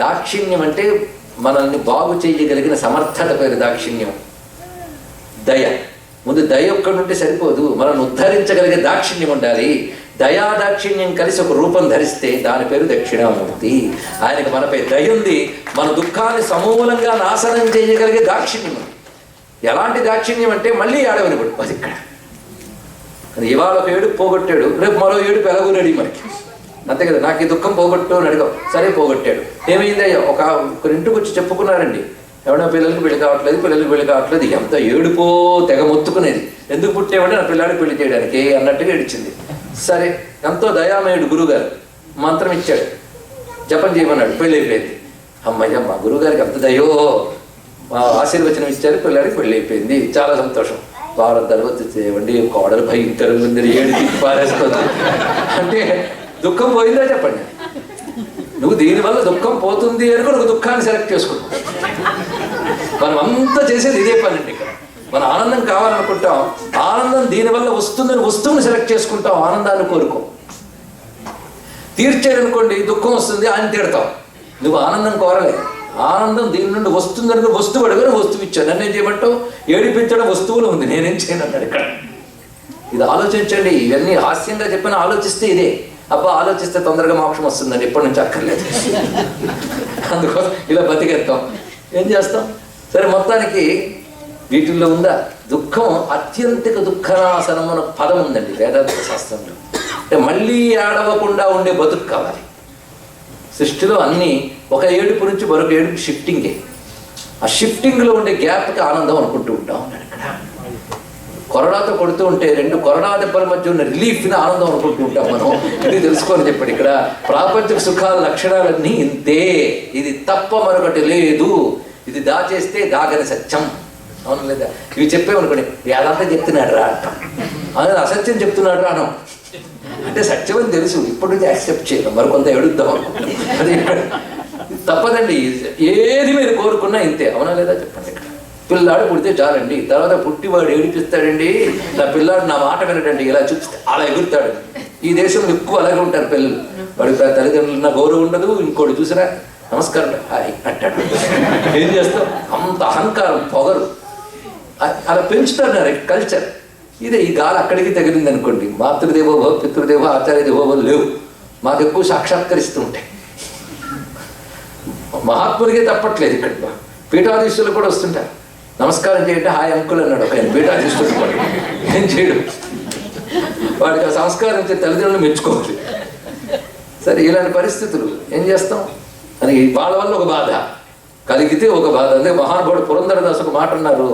దాక్షిణ్యం అంటే మనల్ని బాగు చేయగలిగిన సమర్థత పేరు దాక్షిణ్యం. దయ ముందు దయ ఒక్కడి ఉంటే సరిపోదు, మనల్ని ఉద్ధరించగలిగే దాక్షిణ్యం ఉండాలి. దయా దాక్షిణ్యం కలిసి ఒక రూపం ధరిస్తే దాని పేరు దక్షిణామూర్తి. ఆయనకు మనపై దయ ఉంది, మన దుఃఖాన్ని సమూలంగా నాశనం చేయగలిగే దాక్షిణ్యం ఉంది. ఎలాంటి దాక్షిణ్యం అంటే మళ్ళీ ఏడవనిపడు అది ఇక్కడ. ఇవాళ ఒక ఏడుపు పోగొట్టాడు, రేపు మరో ఏడుపు ఎలాగో రెడీ మనకి, అంతే కదా. నాకు ఈ దుఃఖం పోగొట్టు అని అడిగాం, సరే పోగొట్టాడు. ఏమైందయ్యా? ఒక ఇంటికి వచ్చి చెప్పుకున్నారండి, ఎవడో పిల్లలకి పెళ్లి కావట్లేదు, పిల్లలకి పెళ్లి కావట్లేదు. ఎంత ఏడుపో తెగ మొత్తుకునేది. ఎందుకు పుట్టేవాడే నా పిల్లాడికి పెళ్లి చేయడానికి అన్నట్టుగా ఏడిచింది. సరే, ఎంతో దయామయుడు గురువుగారు మంత్రం ఇచ్చాడు, జపం చేయమన్నాడు, పెళ్ళి అయిపోయింది. అమ్మయ్య మా గురువుగారికి అంత దయో, మా ఆశీర్వచనం ఇచ్చారు, పిల్లాడికి పెళ్ళి అయిపోయింది, చాలా సంతోషం. వారం తర్వాత చేయండి, కోడలు భయంకరంగా ఉంది, ఏడు పారేస్తుంది అంటే దుఃఖం పోయిందా చెప్పండి. నువ్వు దీనివల్ల దుఃఖం పోతుంది అని కూడా ఒక దుఃఖాన్ని సెలెక్ట్ చేసుకుంటావు. మనం అంతా చేసేది ఇదే పని అండి. ఇక్కడ మన ఆనందం కావాలనుకుంటాం, ఆనందం దీనివల్ల వస్తుందని వస్తువుని సెలెక్ట్ చేసుకుంటాం, ఆనందాన్ని కోరుకో. తీర్చేదనుకోండి దుఃఖం వస్తుంది, ఆయన తిడతాం. నువ్వు ఆనందం కోరలేదు, ఆనందం దీని నుండి వస్తుందని వస్తువు అడుగుని వస్తువు ఇచ్చాను, నన్ను ఏం చేయమంటావు? ఏడిపించడం వస్తువులో ఉంది, నేనేం చేయను అన్నాడు ఇక్కడ. ఇది ఆలోచించండి. ఇవన్నీ హాస్యంగా చెప్పిన ఆలోచిస్తే ఇదే. అబ్బా ఆలోచిస్తే తొందరగా మోక్షం వస్తుందండి, ఇప్పటి నుంచి అక్కర్లేదు. అందుకోసం ఇలా బతికేస్తాం, ఏం చేస్తాం? సరే, మొత్తానికి వీటిల్లో ఉందా? దుఃఖం అత్యంతిక దుఃఖనాశనం అన్న పదం ఉందండి వేదాంత శాస్త్రంలో. అంటే మళ్ళీ ఏడవకుండా ఉండే బతుకు కావాలి. సృష్టిలో అన్నీ ఒక ఏడుపు నుంచి మరొక ఏడుపు షిఫ్టింగే. ఆ షిఫ్టింగ్లో ఉండే గ్యాప్కి ఆనందం అనుకుంటూ ఉంటాం అన్నాడు ఇక్కడ. కొరడాతో కొడుతూ ఉంటే రెండు కొరడా దెబ్బల మధ్య ఉన్న రిలీఫ్ని ఆనందం అనుకుంటూ ఉంటాం మనం. ఇది తెలుసుకొని చెప్పాడు ఇక్కడ. ప్రాపంచిక సుఖాల లక్షణాలన్నీ ఇంతే, ఇది తప్ప మరొకటి లేదు, ఇది దాచేస్తే దాగని సత్యం. అవును లేదా? ఇవి చెప్పేమనుకోండి వేదాంతం చెప్తున్నాడు రా అంటాం, అది అసత్యం చెప్తున్నాడు రాను అంటే సత్యం అని తెలుసు, ఇప్పుడు నుంచి యాక్సెప్ట్ చేయడం, మరికొంత ఎడుద్దాం అనుకుంటాం. అది ఇక్కడ తప్పదండి. ఏది మీరు కోరుకున్నా ఇంతే. అవునా లేదా చెప్పండి. ఇక్కడ పిల్లాడు పుడితే చాలండి, తర్వాత పుట్టివాడు ఏడిపిస్తాడండి, నా పిల్లాడు నా మాట వినడండి, ఇలా చూపిస్తే అలా ఎగురుతాడు. ఈ దేశంలో ఎక్కువ అలాగే ఉంటారు పిల్లలు. వాడికి తల్లిదండ్రులు నా గౌరవం ఉండదు, ఇంకోటి చూసినా నమస్కారం హాయ్ అంటాడు. ఏం చేస్తాం? అంత అహంకారం, పొగరు అలా పెంచుతున్నారు కల్చర్. ఇదే ఈ గాలి అక్కడికి తగిలింది అనుకోండి, మాతృదేవోభవ పితృదేవ ఆచార్య దేవోభవ లేవు, మాకు ఎక్కువ సాక్షాత్కరిస్తూ ఉంటాయి. మహాత్ముడికే తప్పట్లేదు. ఇక్కడ పీఠాధీశులు కూడా వస్తుంటారు, నమస్కారం చేయంటే హాయ్ అంకుల్ అన్నాడు ఒక పీఠాధీశుడు. వాడు ఏం చేయడు, వాడికి ఆ సంస్కారం ఇచ్చే తల్లిదండ్రులు మెచ్చుకోవాలి. సరే ఇలాంటి పరిస్థితులు ఏం చేస్తాం అని వాళ్ళ వల్ల ఒక బాధ కలిగితే ఒక బాధ. అదే మహానుభావుడు పురంధరదాసు ఒక మాట అన్నారు,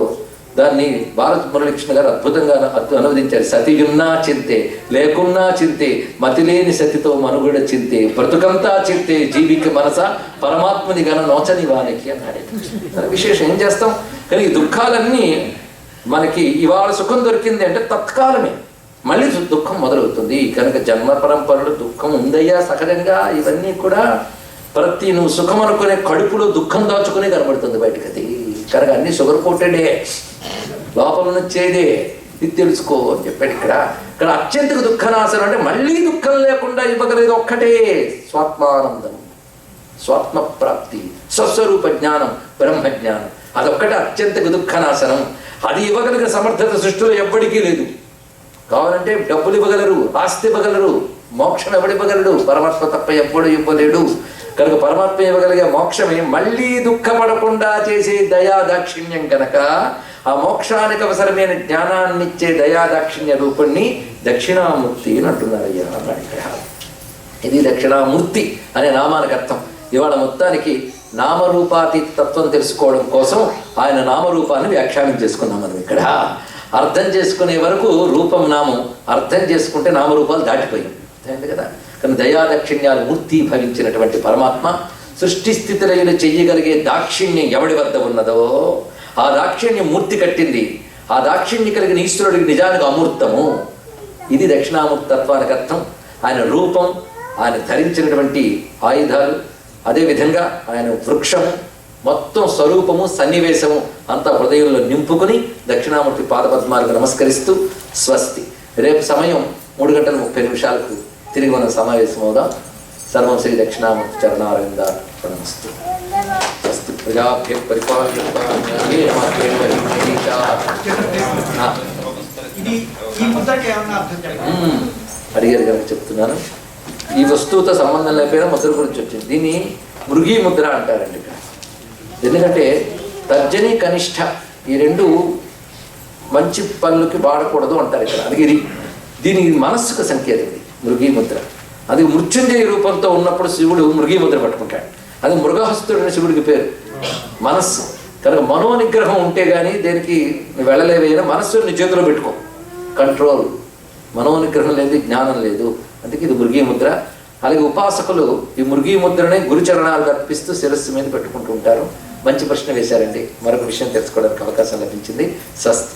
దాన్ని భారత మురళీకృష్ణ గారు అద్భుతంగా అనువదించారు. సతియున్నా చింతే, లేకున్నా చింతే, మతిలేని సతితో మనుగడ చింతే, బ్రతుకంతా చింతే, జీవికి మనస పరమాత్మని గన నోచని వానికి అన్నాడు. విశేషం ఏం చేస్తాం? కానీ ఈ దుఃఖాలన్నీ మనకి ఇవాళ సుఖం దొరికింది అంటే తత్కాలమే, మళ్ళీ దుఃఖం మొదలవుతుంది. కనుక జన్మ పరంపరలో దుఃఖం ఉందయ్యా సహజంగా. ఇవన్నీ కూడా ప్రతి నువ్వు సుఖం అనుకునే కడుపులో దుఃఖం దాచుకునే కనబడుతుంది బయటకు. అది కనుక అన్ని షుగర్ కోటెడే, లోపల వచ్చేదే, ఇది తెలుసుకో అని చెప్పాడు ఇక్కడ. ఇక్కడ అత్యంతిక దుఃఖనాశనం అంటే మళ్ళీ దుఃఖం లేకుండా ఇవ్వగలిగేది ఒక్కటే స్వాత్మానందం, స్వాత్మ ప్రాప్తి, స్వస్వరూప జ్ఞానం, బ్రహ్మజ్ఞానం. అదొక్కటే అత్యంతిక దుఃఖనాశనం. అది ఇవ్వగలిగిన సమర్థత సృష్టిలో ఎవ్వడికీ లేదు. కావాలంటే డబ్బులు ఇవ్వగలరు, ఆస్తి ఇవ్వగలరు, మోక్షం ఎవడివ్వగలడు? పరమాత్మ తప్ప ఎవ్వడు ఇవ్వలేడు. కనుక పరమాత్మ ఇవ్వగలిగే మోక్షమే మళ్ళీ దుఃఖపడకుండా చేసే దయాదాక్షిణ్యం. కనుక ఆ మోక్షానికి అవసరమైన జ్ఞానాన్నిచ్చే దయాదాక్షిణ్య రూపాన్ని దక్షిణామూర్తి అని అంటున్నారయ్యా అన్నాడు ఇక్కడ. ఇది దక్షిణామూర్తి అనే నామానికి అర్థం. ఇవాళ మొత్తానికి నామరూపాతీత తత్వం తెలుసుకోవడం కోసం ఆయన నామరూపాన్ని వ్యాఖ్యానం చేసుకున్నాం మనం ఇక్కడ. అర్థం చేసుకునే వరకు రూపం నామం, అర్థం చేసుకుంటే నామరూపాలు దాటిపోయాం కదా. కానీ దయాదాక్షిణ్యాలు మూర్తి భవించినటువంటి పరమాత్మ సృష్టి స్థితులైన చెయ్యగలిగే దాక్షిణ్యం ఎవడి వద్ద ఉన్నదో ఆ దాక్షిణ్యం మూర్తి కట్టింది. ఆ దాక్షిణ్యం కలిగిన ఈశ్వరుడికి నిజానికి అమూర్తము. ఇది దక్షిణామూర్తి తత్వానికి అర్థం. ఆయన రూపం, ఆయన ధరించినటువంటి ఆయుధాలు, అదేవిధంగా ఆయన వృక్షము, మొత్తం స్వరూపము సన్నివేశము అంతా హృదయంలో నింపుకుని దక్షిణామూర్తి పాదపద్మాలకు నమస్కరిస్తూ స్వస్తి. రేపు సమయం 3:30 తిరిగి మనం సమావేశం అవుదాం. సర్వం శ్రీ దక్షిణామూర్తి చరణారవిందార్పణమస్తు. స్వస్తి ప్రజాభ్య అడిగారు కనుక చెప్తున్నాను. ఈ వస్తువుతో సంబంధం లేకపోయినా ముద్ర గురించి వచ్చింది. దీన్ని మృగీ ముద్ర అంటారండి ఇక్కడ. ఎందుకంటే తర్జని కనిష్ట ఈ రెండు మంచి పనులకి వాడకూడదు అంటారు ఇక్కడ. అది దీని మనస్సుకు సంకేతం. ఇది మృగీ ముద్ర. అది మృత్యుంజయ రూపంతో ఉన్నప్పుడు శివుడు మృగీ ముద్ర పట్టుకుంటాడు. అది మృగహస్తుడని శివుడికి పేరు. మనస్సు కనుక మనోనిగ్రహం ఉంటే కానీ దేనికి వెళ్ళలేవైనా మనస్సుని చేతిలో పెట్టుకో, కంట్రోల్. మనోనిగ్రహం లేదు, జ్ఞానం లేదు. అందుకే ఇది మృగీ ముద్ర. అలాగే ఉపాసకులు ఈ మృగీ ముద్రనే గురుచరణాలు అర్పిస్తూ శిరస్సు మీద పెట్టుకుంటూ ఉంటారు. మంచి ప్రశ్న వేశారండి. మరొక విషయం తెలుసుకోవడానికి అవకాశం లభించింది. స్వస్తి.